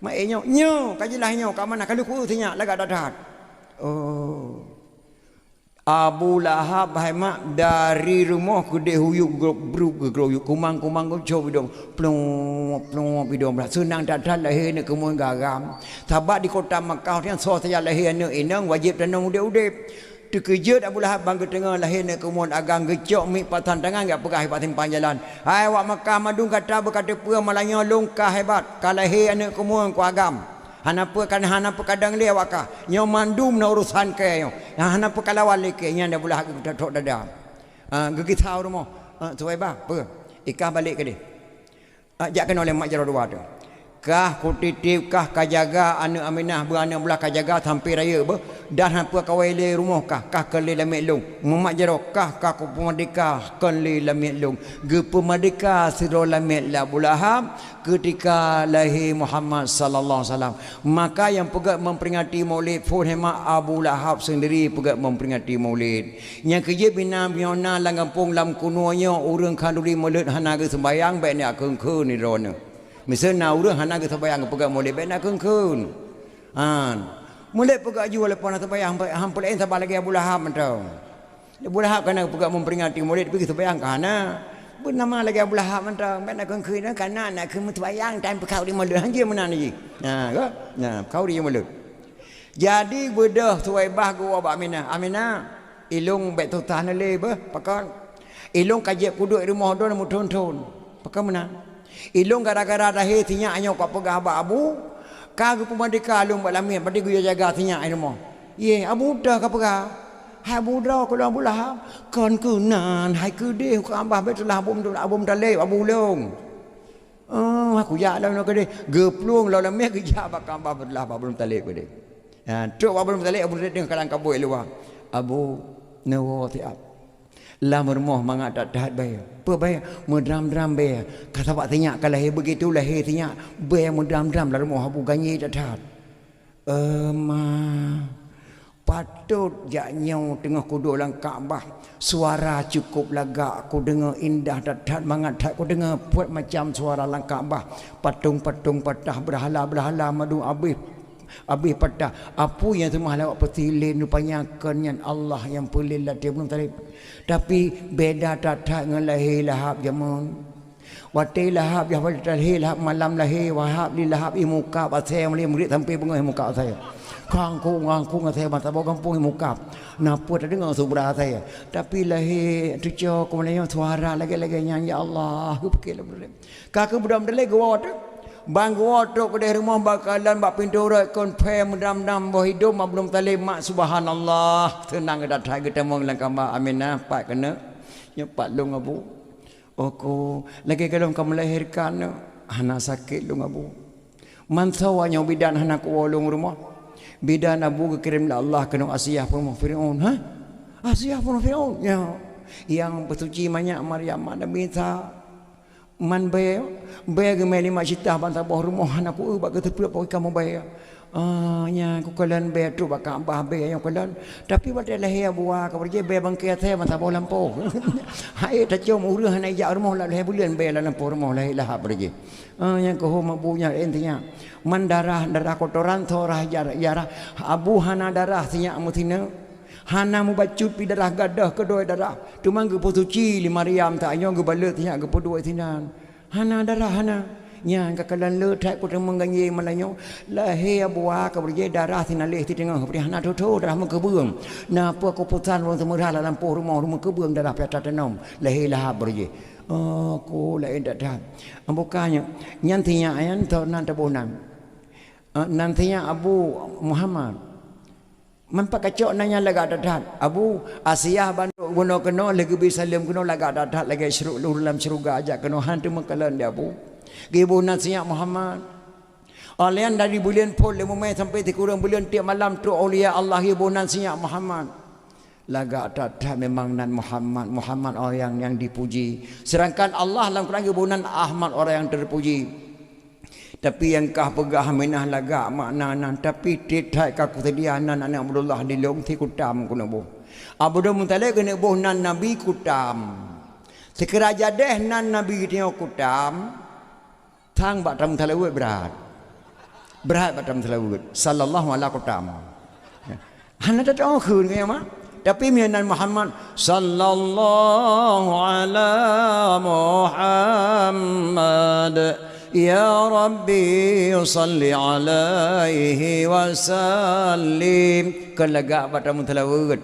Mak nyo kajilah nyo kat mana kalau ku tanya lagak dadat. Oh. Abu Lahab haimak dari rumah ke dia huyuk geruyuk kumang-kumang go bidong plong bidong belah senang datang lahir ni kemun garam tabat di kota Makkah yang so saya lahir ni inang wajib tanam udip terkejut Abu Lahab bangga tengah lahir ni kemun agang gecok mi patan tangan gak pegah hebat timpan jalan hai wak Makkah madung kata berkata pura malanya longkah hebat kalahir ni kemun ku agam hanapa kadang dia waka nyo mandum na urusan ke yo hanapa kalawal ke nya dah bulah tok dada gigi tahu rumah tuai ba apa ikah balik ke dia jak kena oleh mak jaro dua tu kah ku titip kah kajaga anak Aminah beranak belah kajaga sampai raya be dan hampa kawai le rumah kah kali lamik long mak jaro kah ku pemerdeka kali lamik long ge pemerdeka siro lamik la bulaham ketika lahir Muhammad sallallahu alaihi wasallam maka yang pegat memperingati Maulid pun hemat Abu Lahab sendiri pegat memperingati Maulid yang kerja bina biona lang kampung lam kunonya urang kanduli Maulid hana ge sembayang baik ni akeng ni rona misalnya urang hana ke sembahyang pegang Maulid baik nak keun Maulid pegang jual lepas nak sembahyang hampir lain sabar lagi Abu Lahab mentau Abu Lahab kena pegang memperingati Maulid pergi sembahyang kana bernama lagi Abu Lahab mentau baik nak keun kana nak keun sembahyang time pekau di Maulid hang dia mana ni kau di Maulid jadi bedah Suwaibah gua Abah Aminah ilung baik tu tahan le bah pakan ilung kajak kuduk rumah don mutun-tun pakan mana ilung gara-gara lahir tinyak anyo kau pegah abah abu kau pemerdeka alung balamin pada gua jaga tinyak ai rumah ye abu dah kau pegah hai abu dah kau Abu Lahab kon kunan hai ke dia kau abah betul abum dalai abu long aku ya dah nak ke dia geplung lalu mek kerja bakal abah betul abum dalai ke dia tu abum dalai abu dia kalang kaboi luar abu nawo tiap lam rumah mangat tak tahat bayar apa bayar mendram-dram bayar kata pak tanya kalau lahir begitu lahir tanya bayar mendram-dram dalam rumah abu ganyi tak tahat patut jaknya tengah kuduk dalam Kaabah suara cukup lagak aku dengar indah tak tahat mangat tak aku dengar buat macam suara dalam Kaabah patung-patung patah berhala-berhala madu Habis patah apa yang semua lawak petilin rupanya kenyan Allah yang pelil lah dia belum tarik tapi beda tak dengan lahir Lahab jamun wati Lahab yang lahir Lahab malam lahir Wahab di Lahab imuka saya melihat murid sampai bengah muka saya kangkung saya mata bawa kampung muka napa tak dengar suara saya tapi lahir tu cok kemudian suara lagi-lagi nyanyi Allah aku fikirlah boleh kakak budak-budak gawat bang watok ke rumah bakalan bak pintu rek kon pe mendam-dam boh hidup belum talib mak subhanallah tenang datang kita mong lang kama Aminah pak kena nyepat long abu aku lagi kalau kamu melahirkan hana sakit long abu mansawanya bidan hana ku wolong rumah bidan abu kirim Allah kena Asiyah pun Firaun Asiyah pun Firaun ya yang bersuci banyak Maryam ada minta man bayar gemeli mak cita bantah bawah rumah anakku bak tepi apa kamu bayar nya aku kalian bayar tu bak abah bayar yang kalian tapi pada lahir buah kau pergi bayar bangkai saya bantah bawah lampu hai tak jom urang nak jak rumah lah lahir bulan bayar lampu rumah lahir lah pergi yang kau mabunya intinya man darah kotoran thorah jarah abu hana darah tinya mutina hana mubacut pi darah gadah kedua darah tu mangga posuci li Maryam tak anyo ge balet nya ge podua tinan hana darah hana nya kakalan le thai ko teng mangganyi malanyo lahir buah ka berje darah tinalih ti tengah pri hana tho darah mun kebeung napa ko putan wong semurah dalam rumah kebeung darah peta tenom lahir Lahab berje ko lain dak dah bukannya nyantinya ayan to nan tabunan nantinya Abu Muhammad mampak kacok nanya laga dadat Abu Asiyah bantu guna kena lagi bisalim kena laga dadat lagi syuruk dalam syurga aja kena hantu makalan dia Abu gibu nasihat Muhammad alian dari bulan pol lemai sampai kurang bulan tiap malam tu aulia Allah gibu nasihat Muhammad laga dadat memang nan Muhammad orang yang dipuji sedangkan Allah dalam Quran gibu nan Ahmad orang yang terpuji tapi yang kah pegah Aminah laga makna nan tapi tidak kau sedia nan anak Abdullah di long ti kutam kuna bo Abdul Muttalib kena boh nan Nabi kutam sekira jadeh nan Nabi dia kutam thang batam talawut berat batam talawut sallallahu alaihi kutam hana tak tahu khun ke mak Tapi mianan Muhammad sallallahu ala Muhammad ya Rabbi salli alaihi wasallim. Kelegak pada mutalawud.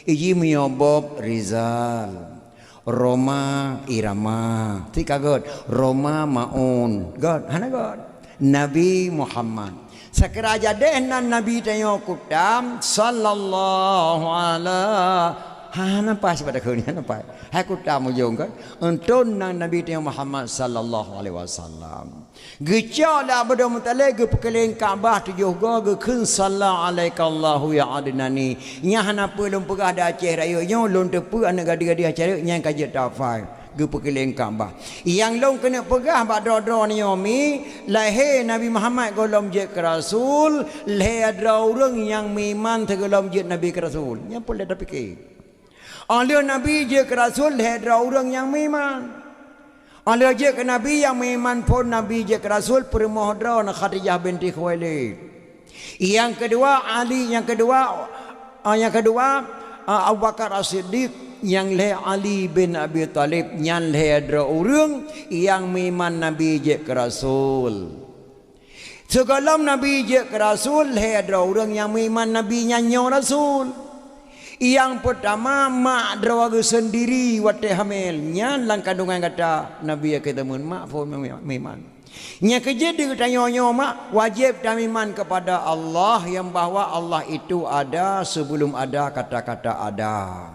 Iji miyobob Rizal. Roma Irama. Tika God. Roma Maun. God. Hana God. Nabi Muhammad. Sekeraja dehnan Nabi tayo kutam sallallahu ala nampak pada kau ni nampak. Hai kutam ujung kan. Untuk nang Nabi tayo Muhammad sallallahu alaihi wasallam. Gecala bodoh mutale ge pekeleng Kaabah tujuh go ge kun sallallahu alaikallahu ya adnani. Nya hana pelum pegah da Aceh raya nyo lon tepu anak gadi-gadi acara nya kaje tafai. Ge pekeleng Kaabah. Yang long kena pegah bak dro ni yomi lahir Nabi Muhammad golom je ke Rasul, lahir orang yang miman tegolom je Nabi ke Rasul. Nya boleh dah fikir. Oleh Nabi je ke Rasul, lahir orang yang miman. Oleh je ke Nabi yang miman pun Nabi je ke Rasul permohdra Khadijah binti Khuwailid. Yang kedua Ali, yang kedua Abu Bakar As-Siddiq, yang le Ali bin Abi Talib, yang le ada orang yang miman Nabi je ke Rasul. Segalam Nabi je ke Rasul, le ada orang yang miman Nabi nyanyo Rasul. Yang pertama mak drawaga sendiri wate hamil, nyan lang kandungan kata Nabi kita mun mak pun miman. Nya kerja dia tanya mak wajib tamiman kepada Allah yang bahwa Allah itu ada sebelum ada kata-kata ada.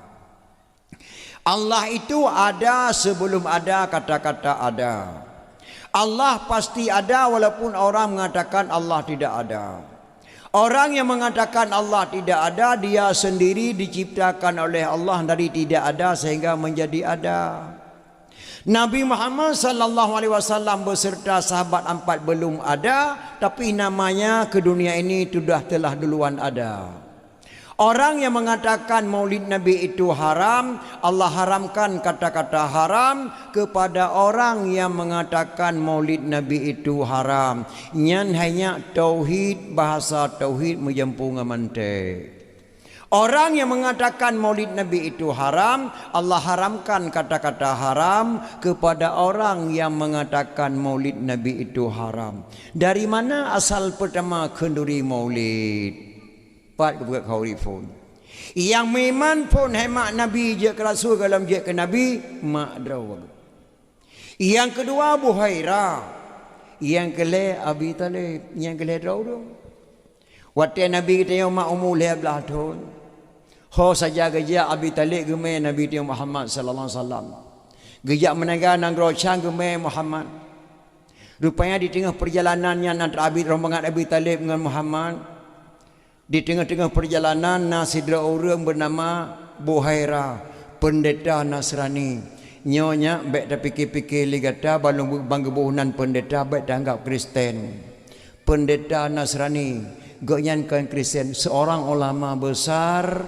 Allah itu ada sebelum ada kata-kata ada. Allah pasti ada walaupun orang mengatakan Allah tidak ada. Orang yang mengatakan Allah tidak ada, dia sendiri diciptakan oleh Allah dari tidak ada sehingga menjadi ada. Nabi Muhammad sallallahu alaihi wasallam beserta sahabat 4 belum ada, tapi namanya ke dunia ini telah duluan ada. Orang yang mengatakan maulid Nabi itu haram, Allah haramkan kata-kata haram kepada orang yang mengatakan maulid Nabi itu haram. Nyan hanya tauhid, bahasa tauhid menjempung mante. Orang yang mengatakan maulid Nabi itu haram, Allah haramkan kata-kata haram kepada orang yang mengatakan maulid Nabi itu haram. Dari mana asal pertama kenduri maulid? Pat kebuka khauri pun. Yang memang pun hemat Nabi je ke Rasul kalau je ke Nabi mak draw. Yang kedua Buhairah. Yang kele Abi Talib, yang kele draw tu. Waktu Nabi kita yang mak umur 15 tahun. Ho saja gejak Abi Talib gemai Nabi dia Muhammad sallallahu alaihi wasallam. Gejak menaga nang grocang gemai Muhammad. Rupanya di tengah perjalanannya antara rombongan Abi Talib dengan Muhammad, di tengah-tengah perjalanan nasidra orang bernama Buhairah, pendeta Nasrani. Nyonya baik dah fikir-fikir ligata balung banggebuhunan pendeta baik dah anggap Kristen. Pendeta Nasrani, goyankan Kristen, seorang ulama besar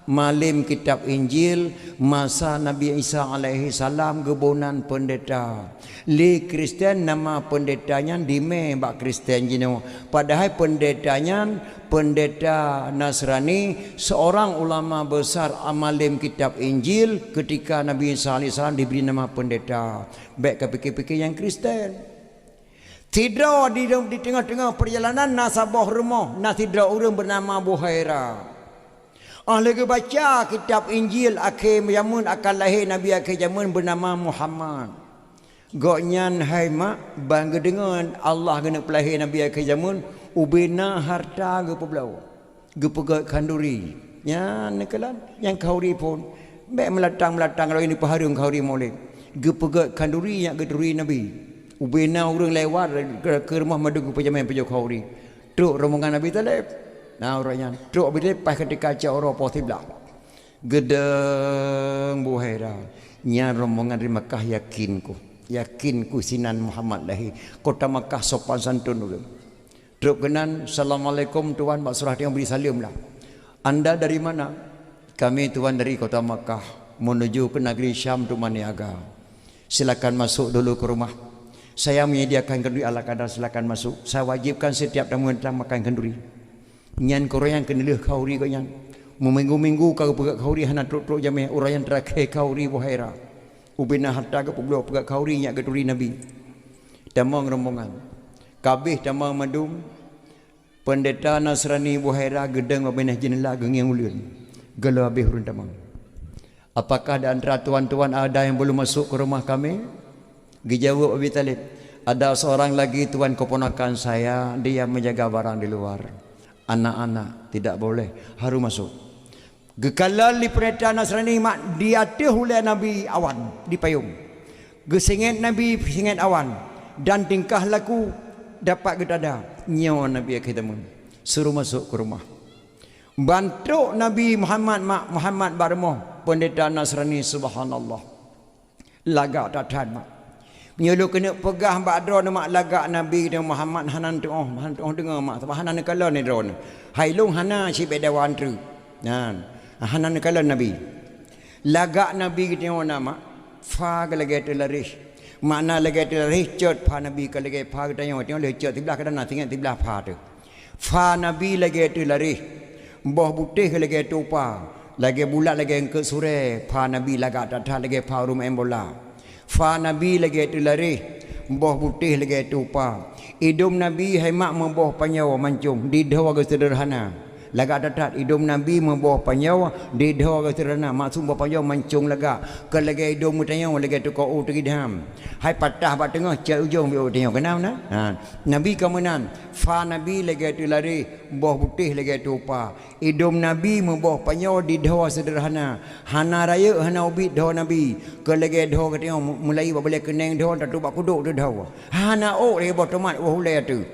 malim kitab Injil masa Nabi Isa alaihi salam gebunan pendeta. Li Kristen nama pendetanya dime bak Kristen jino. Padahal pendetanya pendeta Nasrani, seorang ulama besar amalim kitab Injil ketika Nabi Isa alaihi salam diberi nama pendeta. Baik kepikir-pikir yang Kristen. Tidak di tengah-tengah perjalanan nasabah rumah nasidra orang bernama Buhairah. Lagi baca kitab Injil akhir zaman akan lahir Nabi akhir zaman bernama Muhammad. Goknyan hai mak bangga dengan Allah kena pelahir Nabi akhir zaman ubina harta ge peblau. Ge pegat kanduri. Nya nekelan yang khauri pun baik melatang kalau ini paharung khauri molek. Ge pegat kanduri yang ge duri Nabi. Ubina orang lewat ke rumah madugu pejaman pejo khauri. Truk rombongan Nabi Talib. Nah orangnya truk bila pas ketika orang potiblah gedeng Buhairah nya rombongan dari Mekah yakinku sinan Muhammad lahir kota Mekah sopan santun dulu truk genan assalamualaikum tuan mak surah yang beri salam lah. Anda dari mana? Kami tuan dari kota Mekah menuju ke negeri Syam tu Maniaga. Silakan masuk dulu ke rumah. Saya menyediakan kenduri ala kadar, silakan masuk. Saya wajibkan setiap tamu datang makan kenduri. Nyan korang yang kenilih khauri kau nyan. Meminggu-minggu kau pegak kauri hana truk-truk jameh urayan terakhir kauri Buhaira. Ubina hatta ke puglo pegak kauri nya geduri Nabi. Tamang rombongan. Kabih tamang madum. Pendeta Nasrani Buhaira gedeng babinah jenela gengiang ulun. Gelo habis urun tamang. Apakah di antara tuan-tuan ada yang belum masuk ke rumah kami? Dijawab Abi Talib. Ada seorang lagi tuan keponakan saya, dia menjaga barang di luar. Anak-anak tidak boleh, harus masuk. Gekalal di pendeta Nasrani mak diatih oleh Nabi awan di payung. Gesingit Nabi singit awan dan tingkah laku dapat gedada nyawa Nabi kita suruh masuk ke rumah. Bantu Nabi Muhammad Barmoh pendeta Nasrani subhanallah. Lagak tatan mak. Nyulu kena pegah badro nama lagak Nabi dan Muhammad hanan tu dengar mak hanan kala ni drone. Hailung hana si bedawan tru. Nah. Hanan kala Nabi lagak Nabi kita nama fa lagi tu laris makna lagi tu laris cot fa Nabi kalau lagi fa kita yang le cot tiblah kadang tinggal tiblah fa tu fa Nabi lagi tu laris boh putih lagi tu pa lagi bulat lagi ke sore fa Nabi lagak datang lagi fa rumah embola fa Nabi lagi tu laris boh putih lagi tu pa hidung Nabi hemak memboh panyawa mancung di dawa sederhana. Lagak datat hidung Nabi membawa panyawa di dawa kerana maksud bawa panyawa mancung lagak ke lagi hidung mutanya lagi tu kau tergidam hai patah bat tengah cat ujung bio tengok kenal na Nabi kemunan fa Nabi lagi tu lari bawah putih lagi tu pa hidung Nabi membawa panyawa di dawa sederhana hana raya hana ubit dawa Nabi ke lagi dawa tengok mulai boleh keneng dawa tak tu bak kuduk tu dawa hana lagi bawa tomat hulai tu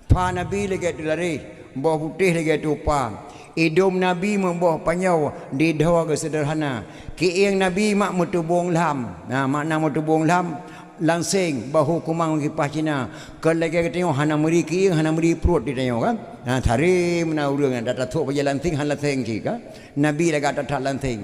fa Nabi lagi tu lari bawah putih lagi tu pa hidung Nabi membawa panjau di dawa sederhana kiing Nabi mak mutubung lam makna mutubung lam langsing bahu kumang kipas Cina ke lagi tengok hana meri kiing hana meri perut di tengok kan thari mena urang data tu berjalan ting han langsing ki kan Nabi lagi data langsing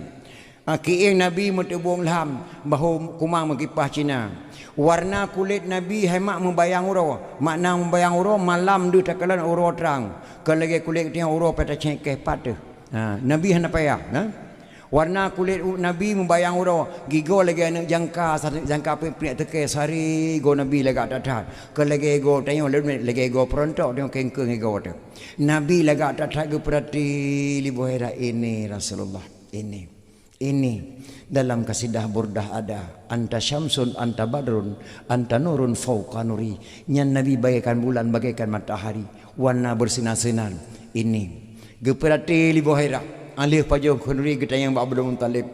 kiing Nabi mutubung lam bahu kumang kipas Cina warna kulit Nabi hemak membayang uro makna membayang uro malam du takalan uro terang kalau lagi kulit dia uro pada cengkeh pada Nabi hana payah warna kulit Nabi membayang uro gigo lagi anak jangka piprik teke sari go Nabi lagi datang kalau lagi go tanya lagi go perontok dia kengkeng go tu Nabi lagi datang ke perhati libuhera ini Rasulullah ini dalam kasidah burdah ada anta syamsun anta badrun anta nurun fauqa nuri nyan Nabi bagaikan bulan bagaikan matahari warna bersinar-sinar ini geperati li Buhaira alih pajau khunuri kita yang Abdul Muttalib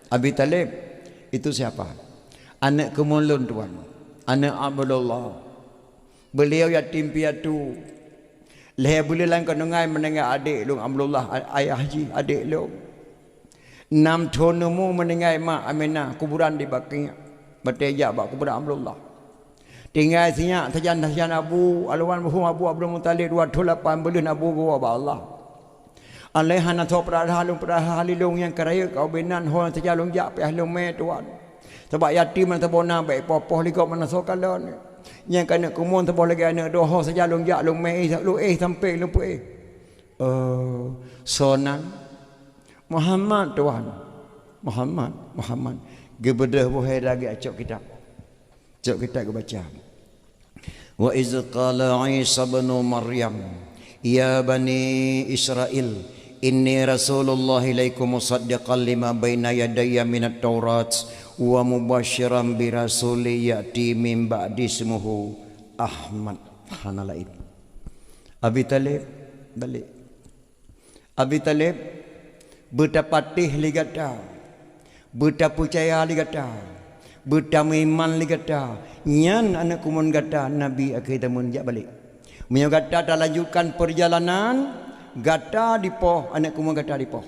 Abi Talib itu siapa anak kemulun tuan anak Abdullah beliau yatim piatu leh boleh lang kanungai menengah adik lu Abdullah ayah haji adik lu Nam tonumu meninggal mak Aminah kuburan di Bakia bertejak bak kuburan Abdullah tinggal sinya tajan Abu alwan Abu Abdul Muttalib 28 bulan Abu gua ba Allah alaihan atau perhalung yang keraya kau benan hon tajalung jak pe ahlum me tuan sebab yatim man tabona baik popoh liko mana sokalon yang kena kumun tabo lagi anak doho sajalung jak lung me lu sampai lu sonan Muhammad tuan Muhammad gebedah Buhaira lagi acok kitab ke baca wa iz qala Isa bin Maryam ya bani Israel inni rasulullah ilaikum musaddiqan lima baina yadayya minat taurat wa mubasyiran bi rasuli yati min ba'di ismuhu Ahmad hanalaib Abi Talib balik Abi Talib bertapatih ligata bertapucaya ligata bertamiman ligata nyan anak kumun gata Nabi akhir tamun jak balik menyo gata dah lanjutkan perjalanan gata dipoh anak kumun gata dipoh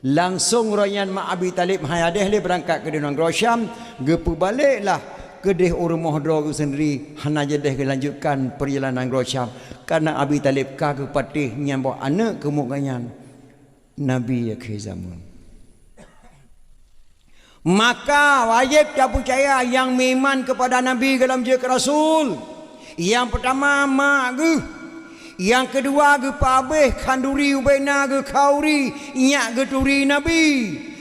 langsung royan mak Abi Talib hayadeh le berangkat ke Dinang Rosyam gepu baliklah ke deh urmoh dro sendiri hana jedeh lanjutkan perjalanan Rosyam karena Abi Talib ka ke patih nyambo anak kemuganyan Nabi akhir zaman maka wajib kita percaya yang meiman kepada Nabi dalam jika Rasul yang pertama Yang kedua ge pabeh kanduri ubaina ge khauri nyak ge turi nabi.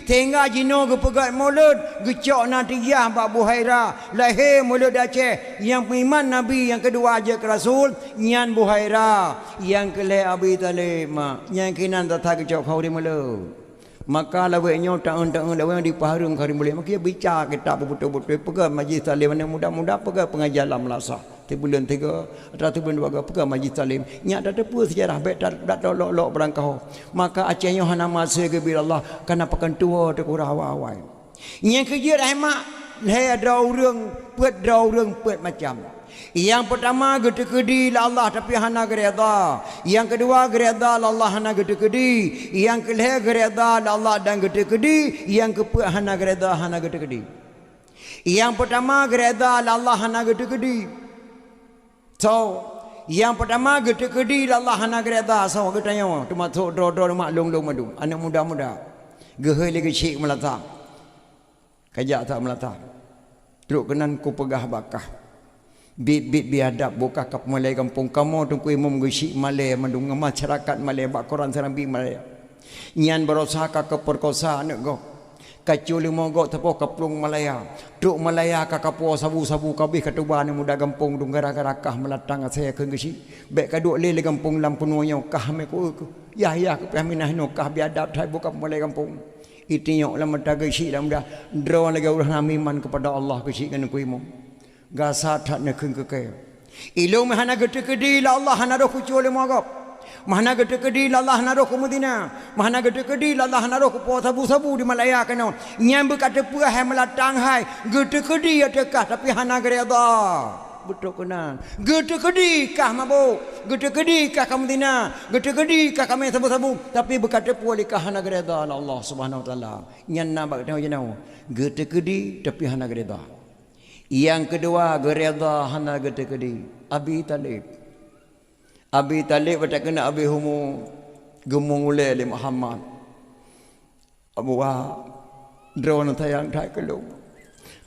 Tengah jino ke pegat mulut gecok natiyah Pak Buhaira lahir mulut Aceh yang pengiman Nabi yang kedua aja ke Rasul nyan Buhaira yang kelai Abi Talib mak yang kinan tata gecok kau di mulut maka lawaknya tak-tak lawak di paharung kari mulut maka bicara kita betul-betul pegang majlis talim mana muda-muda pegang pengajaran melasah bulan 3 atau bulan 2 pegang majlis talim nyak dah tepu sejarah baik dak lok berangkau maka Acehnya hana masa ke bila Allah karena pekan tua te kurang awal yang kerja rahmat hai ada orang pet macam yang pertama gede-gede la Allah tapi hana gereda yang kedua gereda la Allah hana gede-gede yang kelih gereda la Allah dan gede-gede yang keempat hana gereda hana gede-gede yang pertama gereda la Allah hana gede-gede so yang pertama gede-gede la Allah hana gereda so kita tanya tu masuk dro mak long madu anak muda-muda gehoi lagi cik melata kajak tak melata teruk kenan ku pegah bakah bit biadab buka kap Malay kampung kamu tungku imam gusik Malay mandung masyarakat Malay bak Quran serambi Malay nyan berusaha ke perkosa anak go kacul lima go tepo kaplung Malaya duk Malaya ka kapo sabu-sabu kabih katuban muda kampung dung gara-garakah melatang saya ke gusik bek kaduk le kampung lampununya kah me ku ya ke pahminah no kah biadab thai buka Malay kampung itinyok lam dagai sik lam dah draw lagi urang iman kepada Allah gusik kan ku imam gasa tak nak ke ilmu hana gede-gede la Allah hana roh kucul magap mahana gede-gede la Allah hana roh Madinah mahana gede-gede la Allah hana roh po sabu-sabu di Malaya kana nyam berkata puah hai melatang hai gede-gede adakah tapi hana gereda betul kena gede-gede kah mabuk gede-gede kah Madinah gede-gede kah kami sabu-sabu tapi berkata puah likah hana gereda Allah Subhanahu wa taala nyan nak tahu jenau gede-gede tapi hana gereda. Yang kedua gereda hana gede-gede Abi Talib baca kena Abi Humu gemung ule li Muhammad Abu Wa drone tayang thai kelung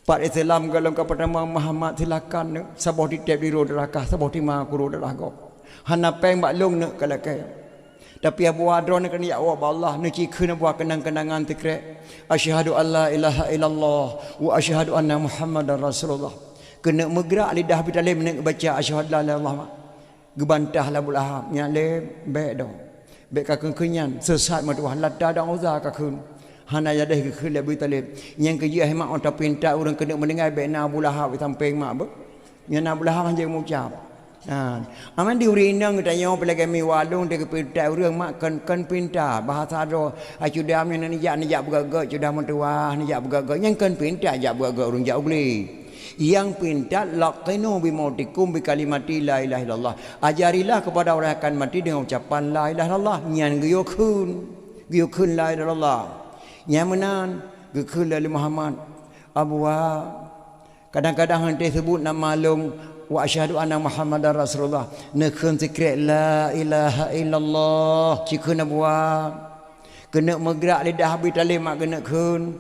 Pak Islam kalau kepada Muhammad silakan sabah di tep di roda rakah sabah di ma ku roda rakah hana peng maklum nak kalakai tapi Abu Wadron kan ya Allah niki kena buat kenang-kenangan tikrek asyhadu alla ilaha illallah wa asyhadu anna muhammadar rasulullah kena megrak lidah Abi Talib nak baca asyhadu la ilaha illallah gebantah la bulaham nyale bek do bek ka kenyan sesat maduah lada dan uzah ka kun hana ya deh ke Abi Talib yang kerja mak orang pinta orang kena mendengar bek na bulaham samping mak nya na bulaham hanya mengucap aman diurindang tanya pelagi mi walung de pinta urang mak kan pinta bahasa ro acudam ni jak bergagak sudah mentua ni jak bergagak yang kan pinta jak bergagak urang jak beli yang pinta laqinu bi mautikum bi kalimati la ilaha illallah ajarilah kepada orang akan mati dengan ucapan la ilaha illallah nyan giyukun la ilaha illallah nyan menan giyukun la Muhammad Abu Wa kadang-kadang henti sebut nama long wa asyhadu anna muhammadar rasulullah nekun zikir la ilaha illallah cikuna buat kena megrak lidah Abi Talib mak kena kun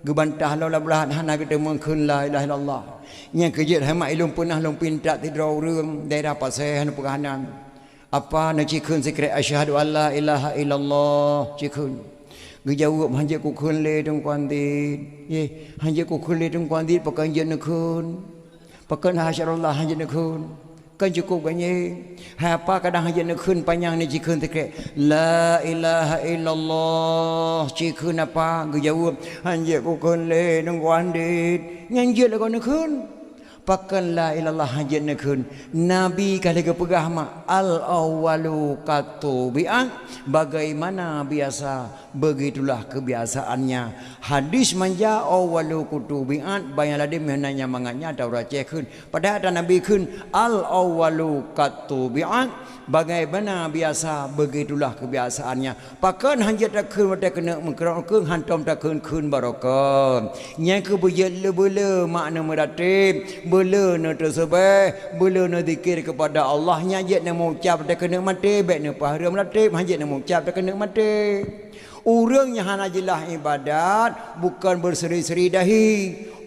gebantah la belahan hana kita mengkun la ilaha illallah yang kejit hama ilum punah lum pinta tidrau reum daerah pasai hanu perhanan apa nak cikun zikir asyhadu alla ilaha illallah cikun gejawab hanje ku kun le tung kuanti ye hanje ku kun le tung kuanti pakai je nekun pakan hasyarullah hanya nekun kan cukup ganye apa kadang hanya nekun panjang ni jikun tekek la ilaha illallah jikun apa gejawab hanya kukun le nungguan dit nyanjir lah kau nekun pakan la ilallah hanya nekun Nabi kali kepegah mak al awalu katubian bagaimana biasa begitulah kebiasaannya hadis manja awalu kutubian banyak lagi menanya manganya Taurat cekun pada ada Nabi kun al awalu katubian bagaimana biasa begitulah kebiasaannya pakan hanya takun pada kena mengkerang hantam takun kun barokah yang kebujat lebele makna meratib bela na tersebut bela na zikir kepada Allah nyajak na mengucap dak kena mati baik na pahala melatib hajat na mengucap dak kena mati urang yang hana jelah ibadat bukan berseri-seri dahi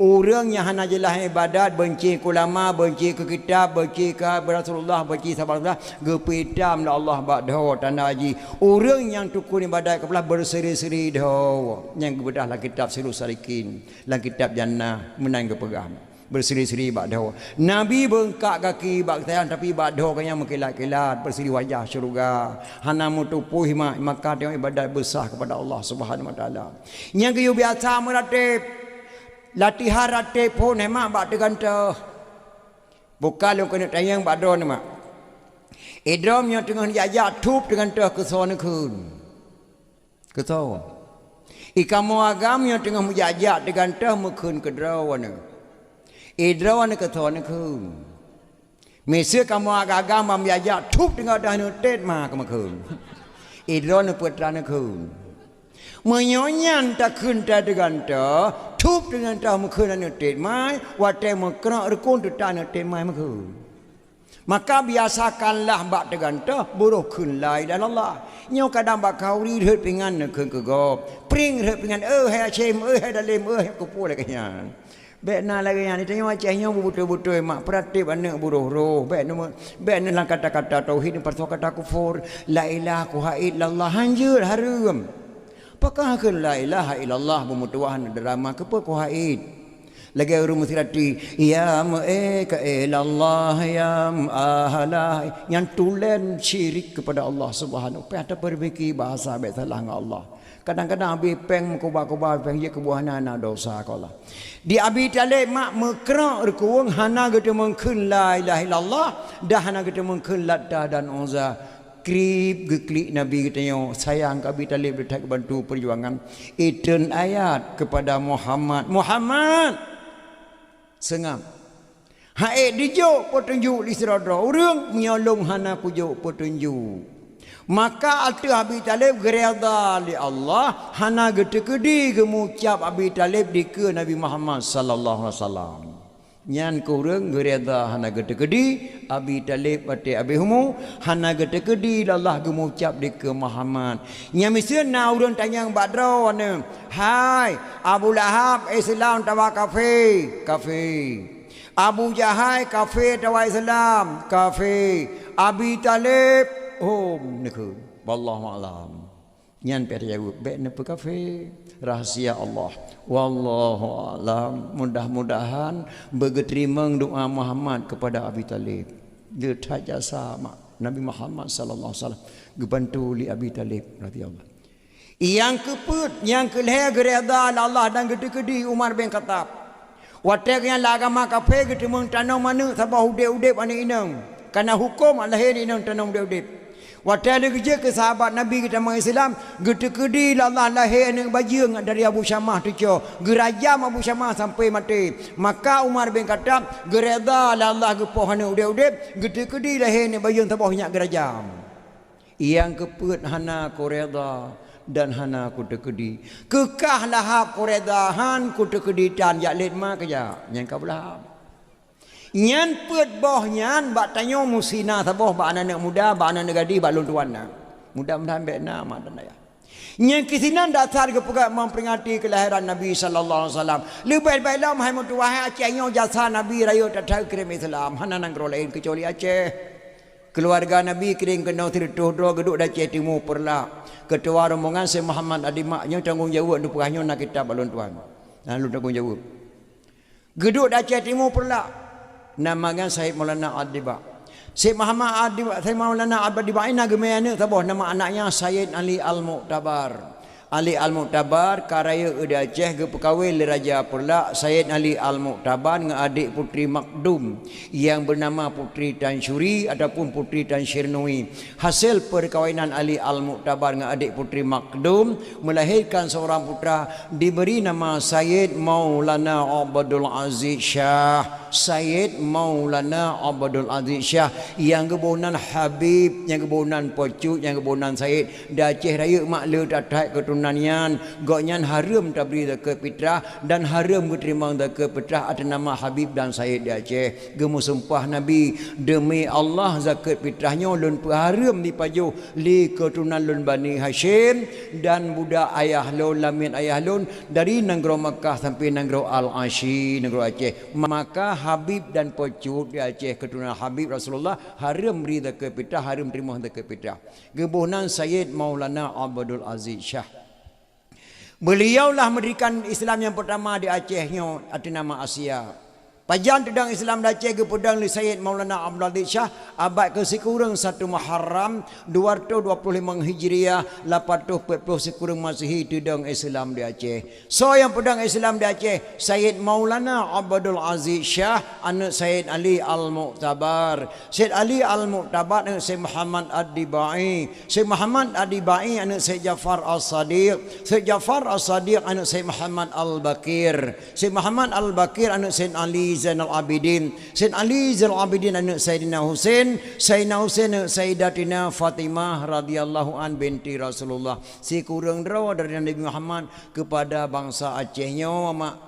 orang yang hanya jelas ibadat, benci ke ulama, benci ke kitab, benci ke Rasulullah, benci sahabat Allah, gepitam la Allah ba'dahu tanda haji. Orang yang tukun ibadat kebelah berseri-seri dah. Yang kebedah lah kitab Sirus Salikin, lah kitab Jannah menang ke pegam. Berseri-seri ba'dahu. Nabi bengkak kaki bak tayan tapi ba'dahu kanya mengkilat-kilat berseri wajah syurga. Hana mutupuh maka tengok ibadat besar kepada Allah Subhanahu wa taala. Yang kayu biasa meratib latihan ratib pun hemat bak tegantah. Bukan lu kena tayang ba'dahu ni mak. Idram yang tengah jajak tup tegantah ke sana kun. Ketau. Ikamu agam yang tengah menjajak tegantah mekun ke drawan. Idrawan ke thon kun. Mesir kamu agak-agak memjajak tup dengan dah nutet mah kamu kun. Idrawan putran kun. Menyonyan tak kun tak dengan dah tup dengan dah mukun nutet mai watai mukra rekun tu tak nutet mai mukun. Maka biasakanlah bak dengan dah buruh kun lai dan Allah. Nyo kadang bak kauri hut pingan kun ke gop. Pring hut pingan hai acem hai dalim hai kupu lagi kan. Baik nak lagi yang ditanya macamnya betul-betul mak peratib anak buruh roh. Baik nak kata-kata tauhid pasal kata kufur. La ilaha illallah hanjur haram. Apakah ke la ilaha illallah bermutuahan drama ke apa ku haid. Lagi urung musirati ya ka illallah ya ahlah yang tulen syirik kepada Allah Subhanahu. Pada perbaiki bahasa baik salah dengan Allah. Kadang-kadang abi peng kubah-kubah peng ye kebuahan anak dosa kala. Di Abi Talib mak mekrak rekuang hana gede mengkun la ilaha illallah dah hana gede mengkun Latah dan Uzza. Krip geklik Nabi katanya sayang ke Abi Talib detak bantu perjuangan. Iten ayat kepada Muhammad sengam. Haid dijuk petunjuk li serodra urang menyolong hana kujuk petunjuk. Maka altu Abi Talib gereda li Allah hana getekedi gemucap Abi Talib di ke Nabi Muhammad sallallahu alaihi wasallam. Nyan kurang gereda hana getekedi Abi Talib bate Abi Humu hana getekedi Allah gemucap di ke Muhammad. Nya misieun na urang tanyang badro ne. Hai Abu Lahab Islam tawa kafir. Abu Jahal kafir tawa Islam kafir. Abi Talib nekun wallahu alam nyan per jawab baik ne kafir rahsia Allah wallahu alam. Mudah-mudahan begeterima doa Muhammad kepada Abi Talib dia saja sama Nabi Muhammad sallallahu alaihi wasallam gebantu li Abi Talib radhiyallahu. Yang keput yang keleh gereda Allah dan gede-gede Umar bin Khattab watek yang agama kafir getemung tanam mana sabah udep-udep ane inang karena hukum lahir inang tanam udep-udep. Waktu ada kerja ke sahabat Nabi kita Islam, gede-gede Allah lahir anak bajing dari Abu Syamah tu cyo. Gerajam Abu Syamah sampai mati. Maka Umar bin Khattab gereda Allah gepoh anak udep-udep, gede-gede lahir anak bajing tabah nyak gerajam. Yang keput hana koreda dan hana kutekedi. Kekahlah hak koredahan kutekeditan yak letma kerja. Yang kabelah. Nyan put boh nyan bak tanyo musina saboh bak anak muda bak anak gadi bak lun tuan na. Mudah-mudahan baik nama dan daya. Nyan kisinan dasar ke pegak memperingati kelahiran Nabi sallallahu alaihi wasallam. Lebih baiklah hai mutuah acehnya jasa Nabi rayo tatai kirim Islam. Hana nang lain kecuali Aceh. Keluarga Nabi kirim kena tirtuh do geduk Aceh Timur perla. Ketua rombongan Syekh Muhammad Adimaknya tanggungjawab untuk perahnya nak kitab balon tuan. Lalu tanggungjawab. Geduk Aceh Timur perla. Nama Syekh Maulana Adiba. Syekh Muhammad Adiba, Syekh Maulana Adiba ini gemeana taboh nama anaknya Sayyid Ali Al-Mu'tabar. Ali Al-Mu'tabar karaya di Aceh ke pekawai le Raja Perla Sayyid Ali Al-Mu'tabar dengan adik putri Makdum yang bernama Putri Tan Syuri ataupun Putri Tan Syirnui. Hasil perkawinan Ali Al-Mu'tabar dengan adik putri Makdum melahirkan seorang putra diberi nama Sayyid Maulana Abdul Aziz Shah. Sayyid Maulana Abdul Aziz Shah yang kebunan Habib, yang kebunan Pocut, yang kebunan Sayyid di Aceh Raya mak le tatai keturunan keturunannya goknyan haram tabri ke fitrah dan haram terima ke fitrah atas nama Habib dan Sayyid di Aceh gemu sumpah Nabi demi Allah zakat fitrahnya lun haram di paju li keturunan lun Bani Hashim dan budak ayah lun lamin ayah lun dari negara Makkah sampai negara Al-Ashi negara Aceh. Maka Habib dan pecut di Aceh keturunan Habib Rasulullah haram beri zakat fitrah, haram terima zakat fitrah. Gebunan Sayyid Maulana Abdul Aziz Shah. Beliaulah mendirikan Islam yang pertama di Acehnya atas nama Asia. Pajan tedang Islam di Aceh ke pedang li Sayyid Maulana Abdul Aziz Shah abad ke sekurang 1 Muharram 225 Hijriah 840 sekurang Masihi tedang Islam di Aceh. So yang pedang Islam di Aceh Sayyid Maulana Abdul Aziz Shah anak Sayyid Ali Al-Mu'tabar. Sayyid Ali Al-Mu'tabar anak Sayyid Muhammad Ad-Dibai. Sayyid Muhammad Ad-Dibai anak Sayyid Jafar As-Sadiq. Sayyid Jafar As-Sadiq anak Sayyid Muhammad Al-Bakir. Sayyid Muhammad Al-Bakir anak Sayyid Ali Zainal Abidin. Sayyid Ali Zainal Abidin anak Sayyidina Husain. Sayyidina Husain anak Sayyidatina Fatimah radhiyallahu an binti Rasulullah. Si kurang draw dari Nabi Muhammad kepada bangsa Acehnya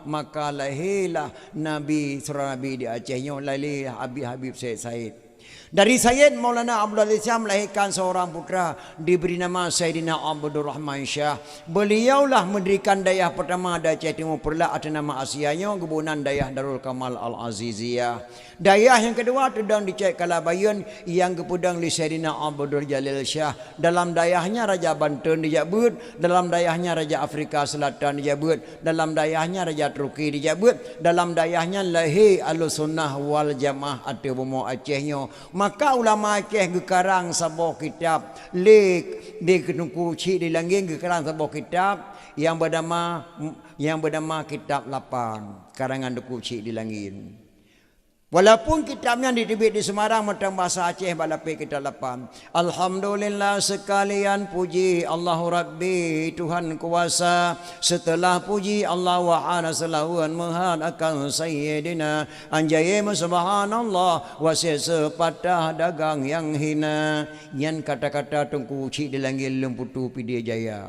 maka lahirlah Nabi surah Nabi di Acehnya lahir Habib Sayyid Said. Dari Sayyid Maulana Abdul Aziz Shah melahirkan seorang putra diberi nama Sayyidina Abdul Rahman Shah. Beliaulah mendirikan daerah pertama di Aceh Timur Perlah atas nama Asianya Gebunan Daerah Darul Kamal Al-Aziziyah. Daerah yang kedua tedang di Cek Kalabayan yang kepedang di Sayyidina Abdul Jalil Shah. Dalam daerahnya Raja Banten dijabut, dalam daerahnya Raja Afrika Selatan dijabut, dalam daerahnya Raja Turki dijabut, dalam daerahnya lahir Ahlussunnah wal Jamaah atau Bomo Acehnya. Maka ulama Aceh gekarang sebuah kitab lek di Kenungkuci di Langgeng gekarang sebuah kitab yang bernama Kitab Lapang karangan Dekuci di Langin. Walaupun kitabnya diterbit di Semarang macam bahasa Aceh balapai kita lapan. Alhamdulillah sekalian puji Allahu Rabbi Tuhan kuasa. Setelah puji Allah wa ana salawan mahal akan sayyidina anjaya subhanallah wasi sepatah dagang yang hina. Yang kata-kata Tengku Cik di Langit Lemputu Pidi Jaya.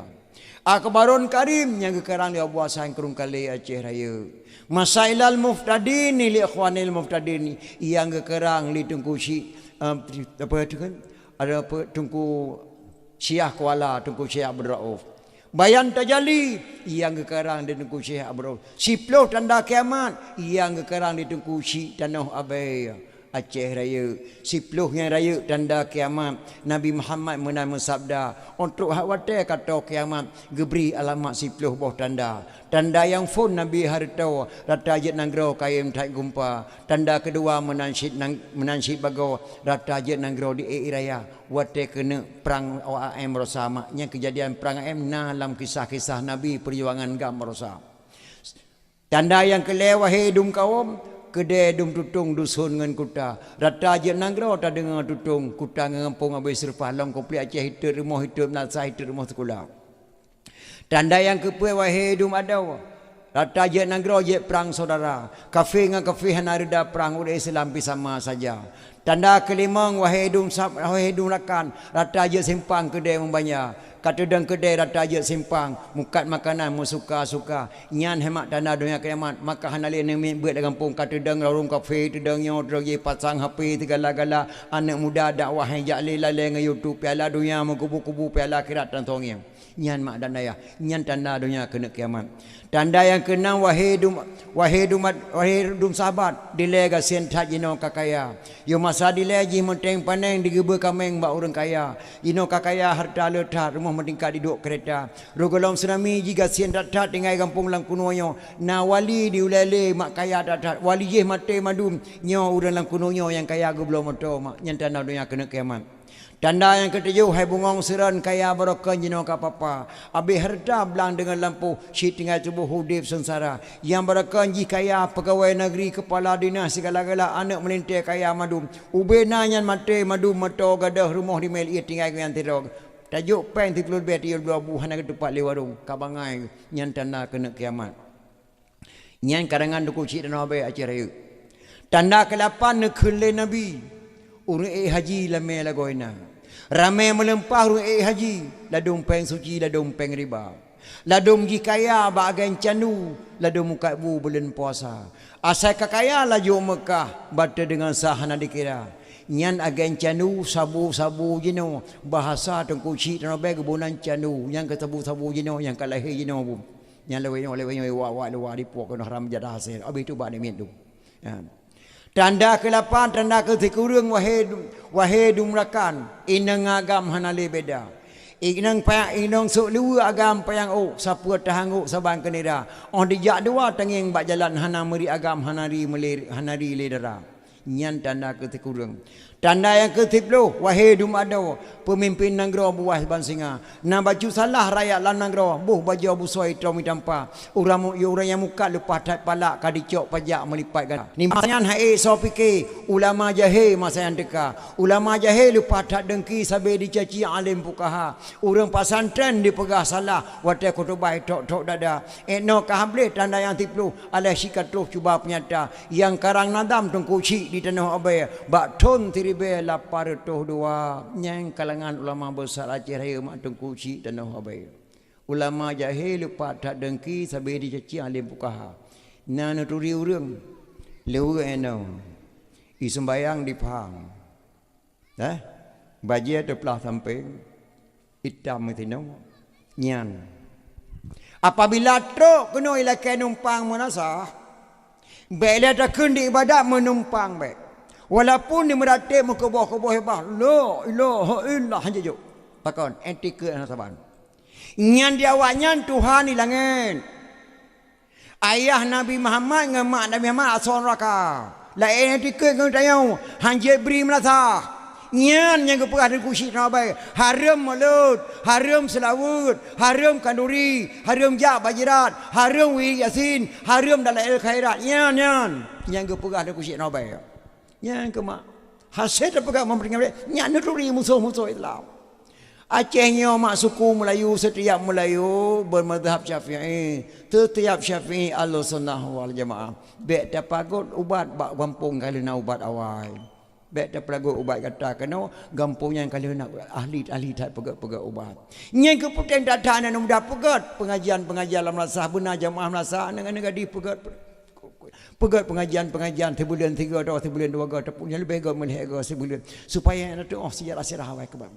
Akbarun Karim yang kekarang dia buat sang kerung kali Aceh Raya. Masailal Muftadin li ikhwanil Muftadin yang kekarang li Tengku Syekh apa itu kan ada apa Tengku Syiah Kuala Tengku Syekh Abdul Rauf. Bayan Tajali yang kekarang di Tengku Syekh Abdul Rauf. Siploh tanda kiamat yang kekarang di Tengku Syekh Tanah Abai Aceh Raya. Sipluhnya raya tanda kiamat. Nabi Muhammad menama sabda untuk khawatir kata kiamat geberi alamat sipluh boh tanda. Tanda yang fun Nabi hartau rata jet nanggro kayem tak gumpa. Tanda kedua menansyid bago rata jet nanggro di raya. Wate kena perang OAM Rosa maknya kejadian perang OAM dalam kisah-kisah Nabi perjuangan gam Rosa. Tanda yang kelewah hidung kaum kedai dum tutung dusun ngan kuta rata je nanggro ta dengan tutung kuta ngampung abai serpah long komplit Aceh hidup rumah hidup nasa hidup rumah sekolah. Tanda yang kepuai wahai dum adau rata je nanggro je perang saudara kafe ngan kafe hanarida perang udah Islam sama saja. Tanda kelima wahai dum rakan rata je simpang kedai membayar kata dan kedai rata je simpang mukat makanan mu suka-suka nyan hemat tanda dunia kiamat maka hanali nemi buat dalam kampung kata dan warung kafe tedang nyo terje pasang HP segala-gala anak muda dakwah yang jali lalai nge YouTube piala dunia mengkubu-kubu piala akhirat dan tongnya nyan mak dan daya nyan tanda dunia kena kiamat. Tanda yang keenam wahai dum sahabat dilega sentat jino kakaya yo masa dilegi menteng paneng digebe kameng bak orang kaya ino kakaya harta letat rumah meningkat duduk kereta rogolong tsunami jika sentat tinggal kampung lang kunonyo na wali diulale mak kaya datat wali je mate madum nyo urang lang kunonyo yang kaya go belum moto mak nyan tanda dunia kena kiamat. Tanda yang ketujuh hai bungong seran kaya barokah jino kapapa abi harta belang dengan lampu si tinggal tubuh hudib sengsara yang barokah ji kaya pegawai negeri kepala dinas segala-gala anak melintir kaya madum ube nanyan mate madum meto gadah rumah di mel ia tinggal dengan tirog tajuk pen 30 bet ia 2 buhan ke tempat le warung kabangai nyan tanda kena kiamat nyan karangan duku cik dan abai Aceh Raya. Tanda ke-8 nekele nabi urang haji lame lagoina ramai melempah urang haji ladung peng suci ladung peng riba Ladum gi kaya bagian canu, ladum muka bu bulan puasa. Asal kakaya laju Mekah, bata dengan sahana dikira. Nyan agen canu sabu-sabu jino bahasa tengku cik dan bagai kebunan canu yang kesabu-sabu jino yang kalahi jino bu. Yang lewe wa di puak kena haram jadah hasil. Habis itu bak ni tu. Ya. Tanda ke-8 tanda ke-9 wahai dumrakan inang agam hanale beda. Inang payang inang sok lu agam payang siapa tahangu saban kenira. On dijak dua tenging bak jalan hana meri agam hanari ledera. Nyan tanda ke-9. Tanda yang ke-10 wahai dumado pemimpin negara buah bansinga. Na baju salah rakyat lan negara buh baju abu soi tromi tampa. Orang yang muka lepas tat palak kadicok pajak melipat kan. Ni masanya hai so fikir ulama jahil masa yang dekat. Ulama jahil lepas tat dengki sabe dicaci alim fuqaha. Orang pasantren dipegah salah watai khutbah tok dada. No kahamble tanda yang 10 alai sikatuh cuba penyata yang karang nadam tengku cik di tanah abai bak ton tiribe lapar toh dua nyang kalangan ulama besar Aceh Raya mak tengku cik tanah abai. Ulama jahil lepas tak dengki sabe dicaci alim fuqaha. Na naturi urang lewe eno i sembayang di Pahang. Bajia teplah samping hitam tino nyan. Apabila truk kena ilakai numpang munasah, baiklah tak kendi ibadat menumpang baik. Walaupun di meratik muka bawah hebah, la ilaha illallah hanya juk. Pakon etika anak saban. Nyan dia awaknya Tuhan di langit. Ayah Nabi Muhammad dengan mak Nabi Muhammad asal neraka. Lain etika kau tayau, hanya beri melasa. Nyan yang keperah dari kursi Nabai. Haram mulut, haram selawut, haram kanduri, haram jak bajirat, haram wiri yasin, haram dalam el khairat. Nyan yang keperah dari kursi Nabai. Nyan kemak hasil terpegang memberikan nyan nuturi musuh-musuh Islam. Acehnya mak suku Melayu setiap Melayu bermadhab Syafi'i. Setiap Syafi'i Ahlussunnah wal Jamaah. Bek dapat ubat bak kampung kali nak ubat awal. Bek dapat ubat kata kena gampungnya kali nak ahli tak pegat ubat. Nyai keputusan datang dan mudah pegat pengajian dalam rasa benar jamaah rasa dengan di pegat pengajian sebulan 3 atau sebulan 2 atau punya lebih melihat sebulan supaya itu sejarah awal kebab.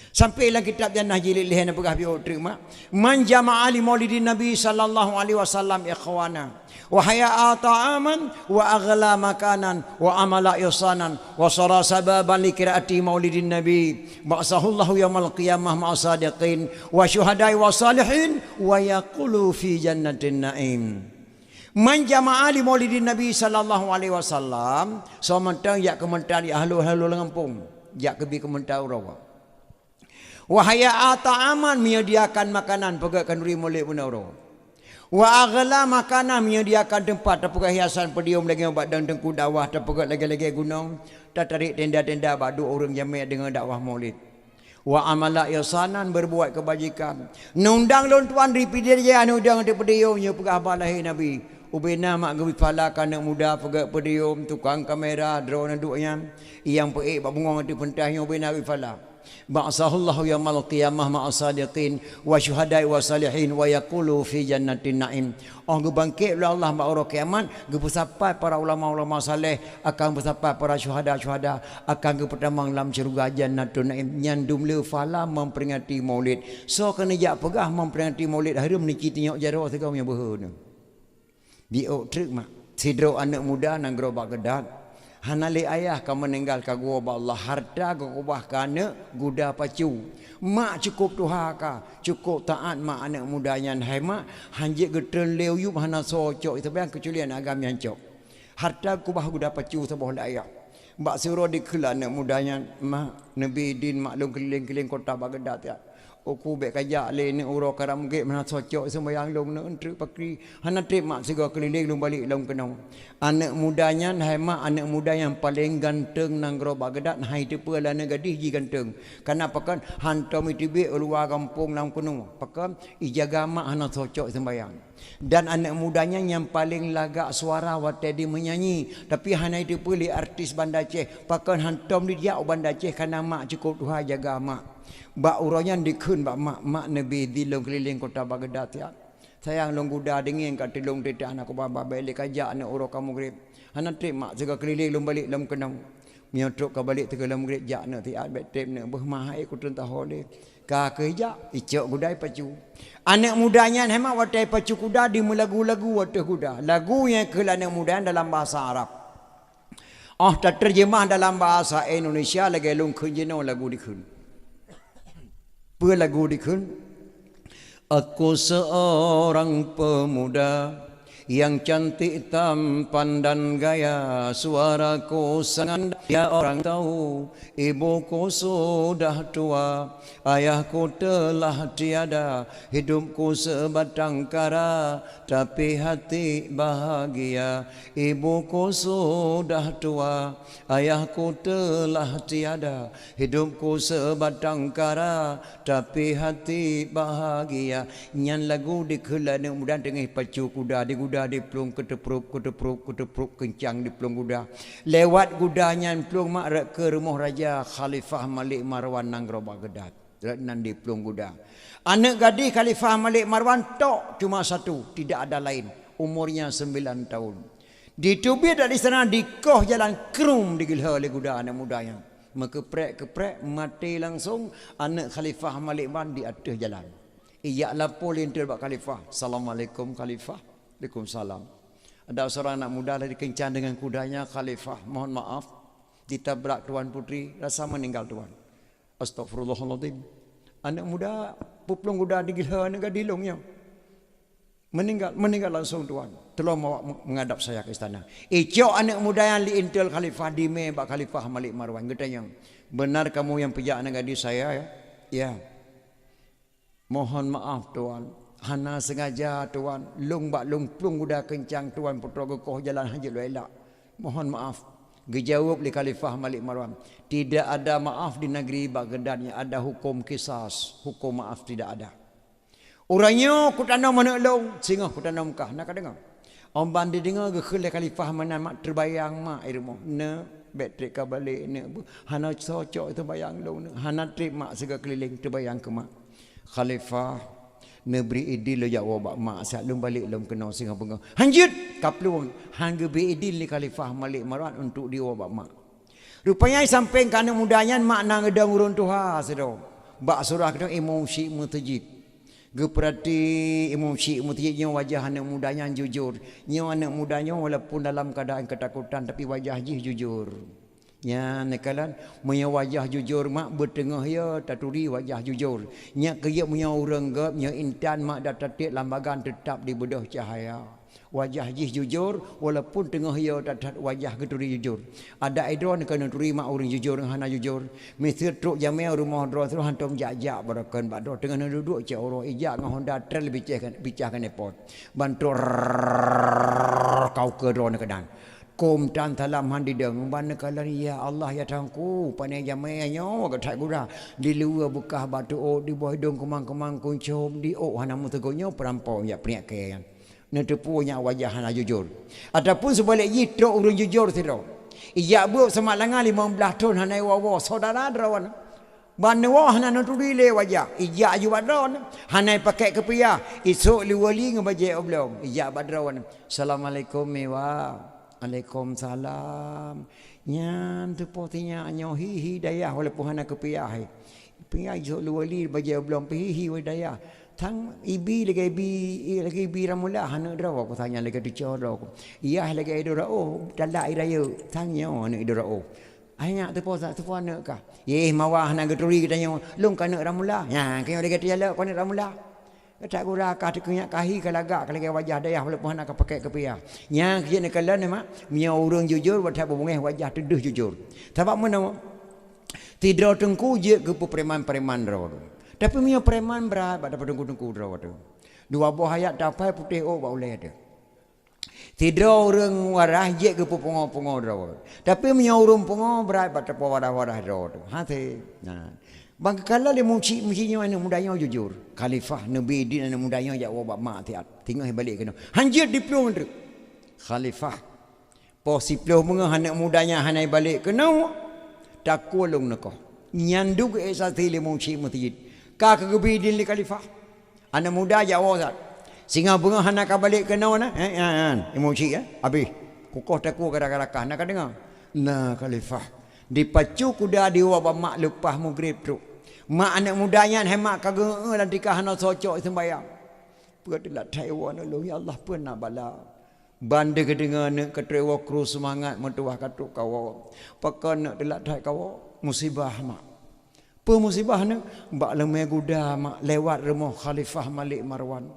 Sampai dalam kitab yang Nahjil Ilhan pegah biar terima man jama'a li maulidin Nabi sallallahu alaihi wasallam ikhwana wa haya'a ta'aman wa aghla makanan wa amala ihsanan wa sara sababan li qiraati maulidin Nabi ba'sahullahu yaumil qiyamah ma'asadiqin wa syuhada'i wa salihin wa yaqulu fi jannatin na'im. Man jama'a li maulidin Nabi sallallahu alaihi wasallam sementang yak kementar ahlu Lampung yak kebi kementar rawa. Wahaya ta'aman menyediakan makanan pegat kanduri molek benar. Wa aghla makanan menyediakan tempat terpegat hiasan pedium lagi obat dan tengku dakwah terpegat lagi gunung tak tarik tenda-tenda badu orang jamaah dengan dakwah maulid. Wa amala ihsanan berbuat kebajikan. Nundang lon tuan repeat dia nundang di pedium nya pegah balahi Nabi. Ubena mak gebi pala kanak muda pegat pedium tukang kamera drone duknya yang peik bak bengong di pentahnya ubena gebi pala. Ba'sahullahu yaumil qiyamah ma'asadiqin wa syuhada'i wa salihin wa yaqulu fi jannatin na'im. Gebangkit oleh Allah pada kiamat, bersapai para ulama-ulama saleh, akan bersapai para syuhada akan berpertamang dalam syurga jannatun na'im. Nyandum le fala memperingati maulid. So kena jak pegah memperingati maulid hari meniki tengok jaro tegau nya behun. Biok truk mak. Sidro anak muda nang gro Baghdad. Hanali ayah kau meninggal kagua Allah harta kau ubah kana guda pacu. Mak cukup tuhaka, cukup taat mak anak mudanya hai mak hanjik getren leu yup hana socok itu yang kecualian agam yang cok. Harta ku bah guda pacu sebuah layak. Mbak suruh dikelan anak mudanya mak Nabi din maklum keliling-keliling kota Baghdad ya. Oku bek kajak le ni uro karam ge mana socok sembayang long ne entru pakri hana trip mak sigo keliling long balik long kenong. Anak mudanya hai mak anak muda yang paling ganteng nang gro Baghdad hai tepe lana gadis ji ganteng. Karena pakan hantom itibe luar kampung nang kenong. Pakan ijaga mak hana socok sembayang. Dan anak mudanya yang paling lagak suara waktu dia menyanyi tapi hana tepe li artis Banda Aceh. Pakan hantom dia Banda Aceh karena mak cukup Tuhan jaga mak. Bak uranya dikun bak mak Nabi dilong keliling kota Baghdad ya. Sayang long guda dingin kat tilong titik anak ko baba balik kajak anak uro kamu grip. Anak trip mak jaga keliling long balik long kenang. Miotrok ka balik tege long grip jak nak tiat bet trip nak beh mahai ku tentah hole. Ka kerja icok gudai pacu. Anak mudanya hemat watai pacu kuda di lagu-lagu watai kuda. Lagu yang ke anak muda dalam bahasa Arab. Oh tak terjemah dalam bahasa Indonesia lagi long kunjino lagu dikun. Apa lagu dikun? Aku seorang pemuda yang cantik tampan dan gaya, suaraku sangat ya orang tahu. Ibuku sudah tua, ayahku telah tiada, hidupku sebatang kara, tapi hati bahagia. Ibuku sudah tua, ayahku telah tiada, hidupku sebatang kara, tapi hati bahagia. Nyan lagu dikelana mudah dengan pacu kuda di kuda di pelung ketepruk kencang di pelung kuda. Lewat kudanya pelung mak ke rumah raja Khalifah Malik Marwan Nanggro Baghdad. Nan di pelung kuda. Anak gadis Khalifah Malik Marwan tok cuma satu, tidak ada lain. Umurnya 9 tahun. Ditubir dari sana dikoh jalan krum digilha oleh kuda anak mudanya. Keprek mati langsung anak Khalifah Malik Marwan di atas jalan. Iya lapor lintir bak Khalifah. Assalamualaikum Khalifah. Waalaikumsalam. Ada seorang anak muda lagi kencan dengan kudanya. Khalifah, mohon maaf, ditabrak tuan putri, rasa meninggal tuan. Astagfirullahaladzim. Anak muda puplung kuda digilha anak gadilongnya. Meninggal langsung tuan. Tolong menghadap saya ke istana. Icok anak muda yang diintel Khalifah dime bak Khalifah Malik Marwan. Katanya, benar kamu yang pejak anak gadis saya ya? Ya. Mohon maaf tuan. Hana sengaja tuan, long plung kuda kencang tuan putra gekoh jalan haji lu elak. Mohon maaf. Dijawab oleh Khalifah Malik Marwan, tidak ada maaf di negeri Baghdad yang ada hukum kisas, hukum maaf tidak ada. Orangnya ku tanam mana long, sehingga ku tanam kah nak dengar. Om bandi dengar ke khulai Khalifah mana mak terbayang mak irmo. Ne bateri ka balik ne. Hana cocok itu bayang long ne. Hana trip mak sega keliling terbayang ke mak. Khalifah neberi idil ya wabak mak saat lum balik lum kena singa bunga hanjut kaplung hangga be idil ni Khalifah Malik Marwan untuk dia wabak mak rupanya sampai kana mudanya mak nang gedang urun tuha sedo bak surah kedang Imam Syekh Mutajid geperati Imam Syekh Mutajid nya wajah anak mudanya jujur nya anak mudanya walaupun dalam keadaan ketakutan tapi wajah jujur. Nya nekalan punya wajah jujur mak bertengah ya taturi wajah jujur. Nya kaya punya orang gap nya intan mak datatik lambagan tetap di bedah cahaya. Wajah jih jujur walaupun tengah ya tatat wajah keturi jujur. Ada idron kena turi mak orang jujur hana jujur. Mesti truk jamel rumah dro terus hantom jak-jak barakan bak dro tengah duduk cak orang ijak ngah Honda trail bicahkan airport. Bantur kau ke drone kedan. Kum tan talam handi deng ban kala ya Allah ya tangku panai jamainya gatai gura di luar bukah batu o di bawah hidung kemang-kemang kuncum di o hana mutegonya perampau ya priak kean ne tepunya wajah hana jujur ataupun sebalik yitro urun jujur tiro iya bu semalangan 15 tahun hana wawa saudara drawan ban wah hana nuturi le wajah iya ju badron hana pakai kepiah esok liwali ngabaje oblong iya badron assalamualaikum mewa Waalaikumsalam. Nyan tu potinya anyo hihi dayah walaupun hana kepiah. Piah jo luali baje belum hihi we dayah. Tang ibi lagi ibi ramula hana draw aku tanya lagi dicor aku. Iya lagi idora oh dalak iraya tanya ana idora oh. Hanya tu posa tu ana ka. Ye mawah hana geturi katanya lung kana ramula. Ya kaya lagi tiala kana ramula. Tak gura kah tikunya kahi kalagak kalagi wajah dayah walaupun nak pakai kepiah. Nya kia nak kalan mak mia urang jujur wadah bungeh wajah teduh jujur. Sebab mana tidak tengku je ke preman-preman draw. Tapi mia preman berat pada tengku draw tu. Dua buah ayat dapai putih oh ba boleh ada. Tidak orang warah je ke pongo-pongo draw. Tapi mia urang pongo berat pada wadah-wadah draw tu. Hati. Nah. Bang kala le muncinya anak mudanya jujur. Khalifah Nabi din anak mudanya jak wabak mak tiat. Tengok balik kena. Hanjir di pelung tu. Khalifah. Posi pelung menga anak mudanya hanai balik kena. Tak kulung nekoh. Nyanduk esati le mungsi masjid. Ka kegebi din li khalifah. Anak muda Jawa Ustaz. Singa bunga hana ka balik ke nawana. Mungsi ya. Habis. Kukoh taku gara-gara kah nak dengar. Nah khalifah. Dipacu kuda diwaba mak lepas maghrib tu. Mak anak mudanya hemat kagak lan tikah hana socok sembayang. Perdilah Taiwan lu ya Allah pernah bala. Banda kedengar nak ketrewa kru semangat mentuah katuk kau. Pakan nak delak thai kau musibah mak. Pe musibah nak bak lemai guda mak lewat rumah Khalifah Malik Marwan.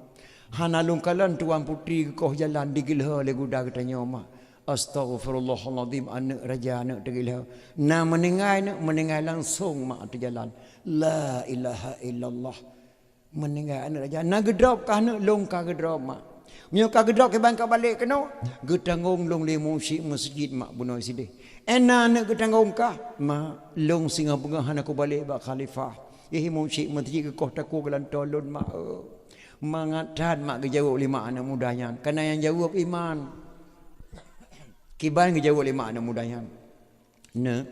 Hana lungkalan tuan putri koh jalan digilha le guda katanya mak. Astaghfirullahaladzim anak raja anak tergila. Na meninggal langsung mak tu jalan. La ilaha illallah. Meninggal anak raja. Na gedrop kah nak long kah gedrop mak. Mio ka gedrop ke bangka balik kena. Getangong long le musik masjid mak bunuh sidih. Ena nak getangong kah mak long singa bunga hana ku balik bak khalifah. Ihi musik masjid ke kota ku gelan tolon mak. Mangatan mak kejawab lima anak mudanya. Karena yang jawab iman. Kiban kejawab lima anak mudanya. Nah.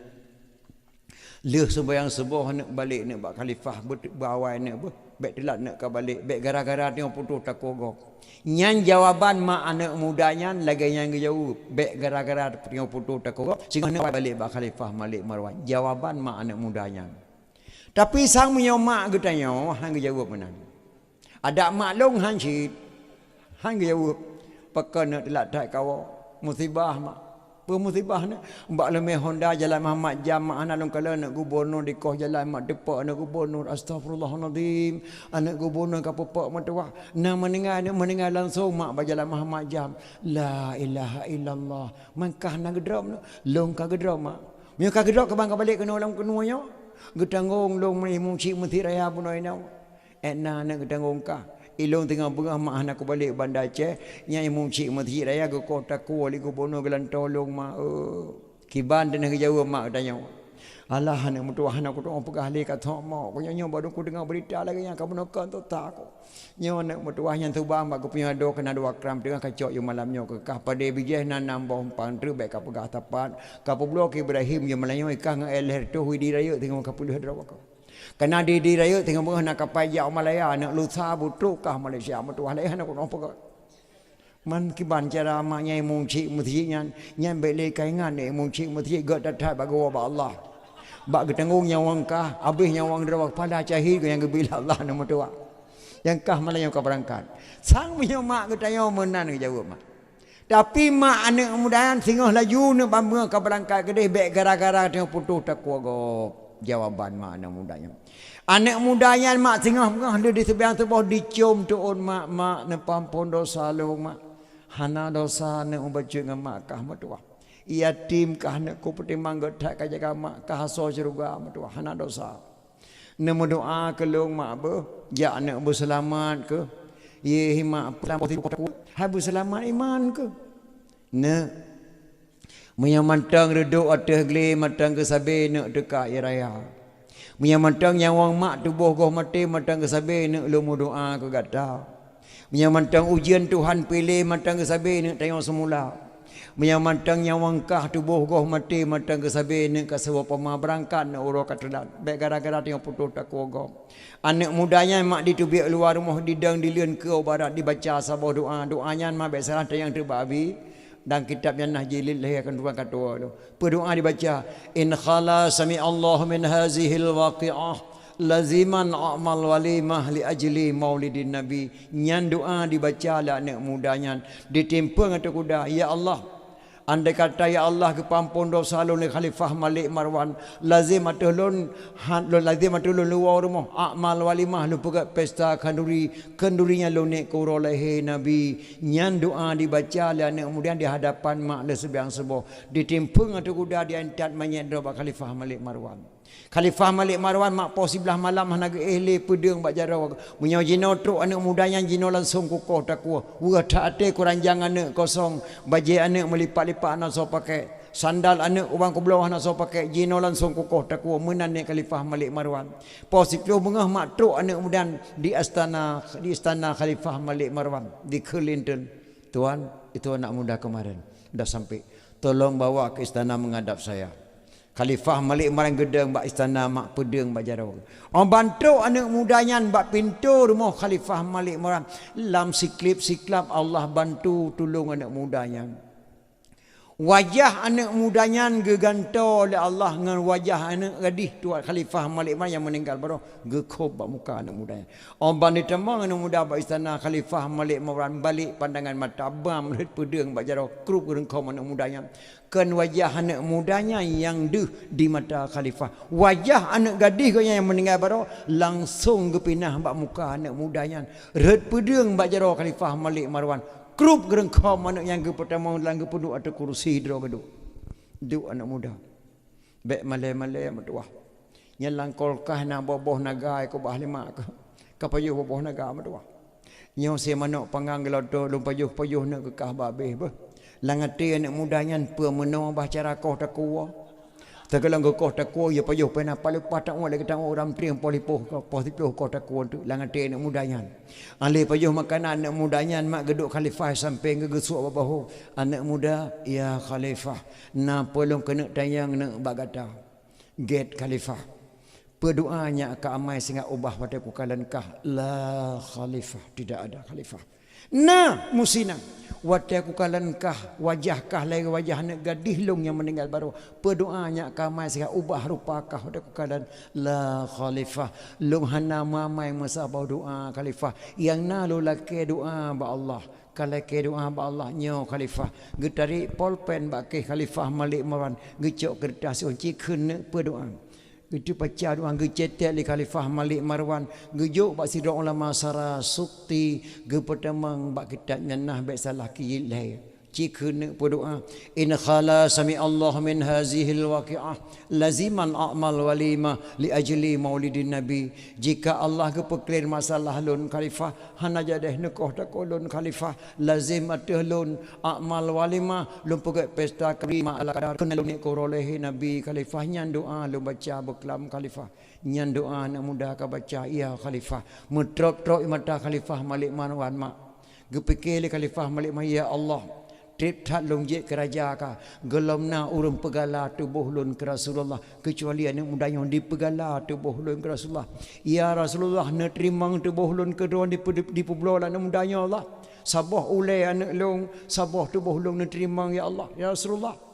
Leh sembahyang subuh nak balik nak bak khalifah berawal nak baik telat nak ke balik baik gara-gara tengok putus tak kogok. Nyan jawaban mak anak mudanya lagi yang jawab baik gara-gara tengok putus tak kogok sehingga nak balik bak khalifah Malik Marwan. Jawaban mak anak mudanya. Tapi sang punya mak katanya hang jawab mana? Ada mak long hang cit. Hang jawab pakai nak telat tak kau musibah mak. Musibah ni mbak lemeh Honda jalan Muhammad Jam anak long kala nak gubernur di koh jalan mak depak anak gubernur astagfirullahalazim anak gubernur ka pepak matuah na meninggal langsung mak berjalan Muhammad Jam la ilaha illallah mangkah na gedrop long ka gedrop mak mio ka gedrop ke bang ka balik kena ulang kenuanya gedangong long mungsi mesti raya punoi nau na gedangong ka ilong tengah bengah mak anak aku balik Bandar Aceh nyai mungcik masjid raya ke kota ku wali gubernur gelan tolong mak kiban dan jauh mak tanya alah anak mutuah anak aku tu pegah le kat mak ko nyo baru ku dengar berita lagi yang kamu nak tu tak ko nyo anak mutuah yang tu bang mak ku punya do kena dua kram tengah kacok yo malam nyo ke kah pada bijeh nan nambah umpang tru baik ka pegah tapat ka blok Ibrahim yo melanyo ikang elher tu hui di raya tengok ka puluh draw ko. Kena di raya tengok bengah nak kapal jauh Malaya nak lusa butukah Malaysia matuah leh nak nak apa man kiban cara maknya mungcik masjidnya nyam bele kaingan ni mungcik masjid gak datat bagawa ba Allah bak getanggung nyawang kah habis nyawang drawak pada cahir yang gebila Allah nak matuah yang kah Malaya ka berangkat sang punya mak getanya menan jawab mak tapi mak anak mudahan singoh laju nak bambang ka berangkat kedeh bek gara-gara tengok putus tak kuagop jawaban mak anak mudanya. Anak mudanya mak tengah dia di sebelah tubuh dicium tuun mak nepampun dosa lu mak. Hana dosa ne ubacu dengan mak kah matuah. Yatim kah ne ku pertimbang gedak ka jaga mak kah so juga matuah hana dosa. Ne doa ke lu mak be ya anak berselamat ke. Ye mak habis selamat iman ke. Ne menyamantang reduk atas geli matang ke sabe nak dekat raya. Menyamantang nyawang mak tubuh goh mati matang ke sabe nak lumu doa ke gata. Menyamantang ujian Tuhan pilih matang ke sabe nak tengok semula. Menyamantang nyawang kah tubuh goh mati matang ke sabe nak kasawa pama berangkat nak urus katelan. Baik gara-gara tengok putus tak kuogo. Anak mudanya mak ditubiak luar rumah didang dilian ke barat dibaca sabah doanya mak baik salah yang terbabi. Dan kitabnya Nahjilil akan dua kata tu. Berdoa dibaca in khala sami Allah min hazihil waqi'ah laziman amal walimah li ajli maulidin nabi. Nyan doa dibaca lah anak mudanya ditimpang atau kuda ya Allah andai kata ya Allah kepampun dosa lu Khalifah Malik Marwan lazim atulun lazim atulun luar rumah amal walimah lu pegat pesta kendurinya lu nek kurolehe nabi nyan doa dibaca lah kemudian di hadapan mak le sebiang sebo ditimpung atau kuda diantat menyedra Khalifah Malik Marwan. Khalifah Malik Marwan mak po sebelah malam hanaga ehle pedeng bak jaraw munyo jino truk anak mudanya jino langsung kukoh takwa wa taate kurang jangan anak kosong baje anak melipat-lipat anak so pakai sandal anak ubang ke bawah anak so pakai jino langsung kukoh takwa menan ni Khalifah Malik Marwan po siklo bengah mak truk anak mudan di istana Khalifah Malik Marwan di Kelinton. Tuan itu anak muda kemarin dah sampai tolong bawa ke istana menghadap saya. Khalifah Malik marang gedeng bak istana mak pedeng bak jaro. Orang bantu anak mudanya bak pintu rumah Khalifah Malik marang lam siklap Allah bantu tolong anak mudanya. Wajah anak mudanya geganto oleh Allah dengan wajah anak gadis tuan Khalifah Malik marang yang meninggal baru gekob bak muka anak mudanya. Orang bantu temang anak muda bak istana Khalifah Malik marang balik pandangan mata abam melihat pedeng bak jaro krup gerengkom anak mudanya. Kan wajah anak mudanya yang di mata Khalifah. Wajah anak gadis yang meninggal baru langsung kepinah bak muka anak mudanya. Red pedeng bak jaro Khalifah Malik Marwan. Krup gerengkam anak yang ke pertama dalam kepuduk atau kursi duduk geduk. Duk anak muda. Bek malai-malai matuah. Nyelang kolkah na boboh naga ko bah lima ke. Kapayuh boboh naga matuah. Nyo se manok panggang gelodo lum payuh-payuh nak kekah babeh bah. Langati anak mudanya pemenang bacara kau takwa. Tegalang kau takwa ya payuh pena paling patak wala kita orang triang polipoh kau takwa tu langati anak mudanya. Ale payuh makanan anak mudanya mak geduk Khalifah sampai ngegesuk babahu anak muda ya Khalifah na polong kena tayang nak bagata. Get Khalifah. Berdoanya ke amai sehingga ubah pada kukalankah la Khalifah tidak ada Khalifah. Nah musina wadah kukalankah wajahkah lagi wajah anak gadis long yang meninggal baru berdoanya kamai sehingga ubah rupakah wadah kukalan la Khalifah long hana mamai masabau doa Khalifah yang nalu laki doa ba Allah kalau ke doa ba Allah nyo Khalifah getari polpen ba ke Khalifah Malik Marwan gecok kertas unci kena berdoa. Itu baca doa gecetek li Khalifah Malik Marwan gejuk bak sidok ulama sara sukti ge pertamang bak kita nyanah bak salah kilai cikun berdoa in khala sami Allah min hazihil waqi'ah laziman a'mal walima li ajli maulidin nabi jika Allah ke peklir masalah lun Khalifah hana jadeh nekoh takolun Khalifah lazim atuhlun a'mal walima lun pegak pesta kerima ala kadar kena lun ikorolehi nabi Khalifah nyan doa lun baca beklam Khalifah nyan doa anak muda ka baca ya Khalifah mutrop-trop mata Khalifah Malik Marwan mak gepikir Khalifah Malik ya Allah trip tat long je keraja ka gelomna urang pegala tubuh lun ke Rasulullah kecuali anak muda yang dipegala tubuh lun ke Rasulullah ya Rasulullah ne terimang tubuh lun kedua di pulau anak mudanya Allah sabah ulai anak long sabah tubuh lun ne terimang ya Allah ya Rasulullah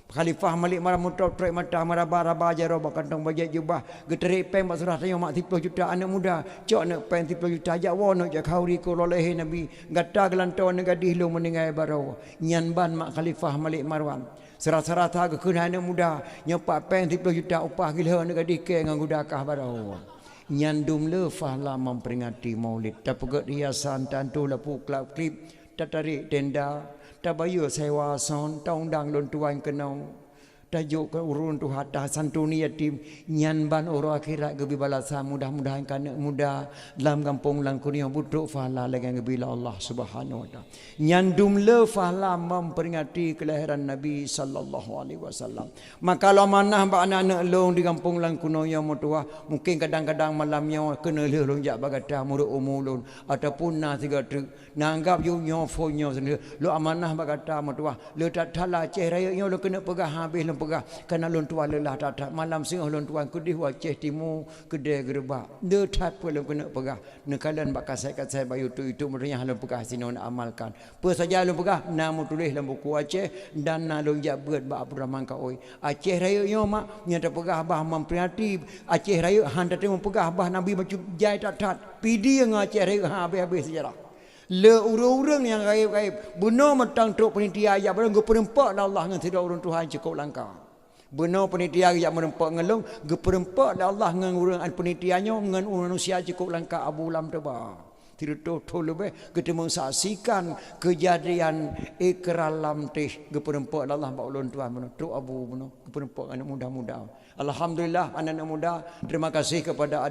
Khalifah Malik Marwan mutrop trek mata maraba jaro bakantong bajak jubah geterik peng bak surah tanya mak 30 juta anak muda cok nak peng 30 juta ajak wono jak khauri ko loleh nabi gata gelanto ne gadis lu meninggal baro nyan ban mak Khalifah Malik Marwan serat-serat ha kena anak muda nyopak peng 30 juta upah gila ne gadis ke ngan gudakah baro nyandum le fahla memperingati maulid tapugat hiasan tantu lapu klip tatarik tenda tabayu sewa son taundang lon tuan kenau tajuk ke urun tu hatta santuni yatim nyan ban oro akhirat gebi balasa mudah-mudahan kana muda dalam kampung langkunia buduk fahala dengan gebila Allah Subhanahu wa taala nyan dumle fahala memperingati kelahiran Nabi sallallahu alaihi wasallam maka kalau manah ba anak-anak long di kampung langkunia mutua mungkin kadang-kadang malamnya kena le long jak bagata muruk umulun ataupun na tiga truk nanggap yu nyo fo nyo sendiri lo amanah bagata mutua le tak thala ceh raya nyo lo kena pegah habis pegah kerana lon tua lelah tak malam singah lon tua kudih waceh timu kedai gerbak de tak pun kena pegah nekalan bak kasai bayu tu itu merenya lon pegah sino nak amalkan pe saja lon pegah nama tulis dalam buku Aceh dan na lon jabat bak Abdurrahman ka oi Aceh raya nyo mak nyata pegah bah memperingati Aceh raya han tak temu pegah bah nabi macam jai tak pidi yang Aceh raya habis sejarah le urang-urang yang gaib-gaib benar matang truk penitia ayat barang go perempak Allah ngan tidak urang Tuhan cukup langkah benar penitia ayat merempak ngelong go perempak Allah ngan urang penitianya ngan manusia cukup langkah Abu Lam teba tidak tahu lebih kita mensaksikan kejadian ikralam teh go perempak Allah ba ulun Tuhan benar truk Abu benar go perempak anak muda-muda alhamdulillah anak-anak muda terima kasih kepada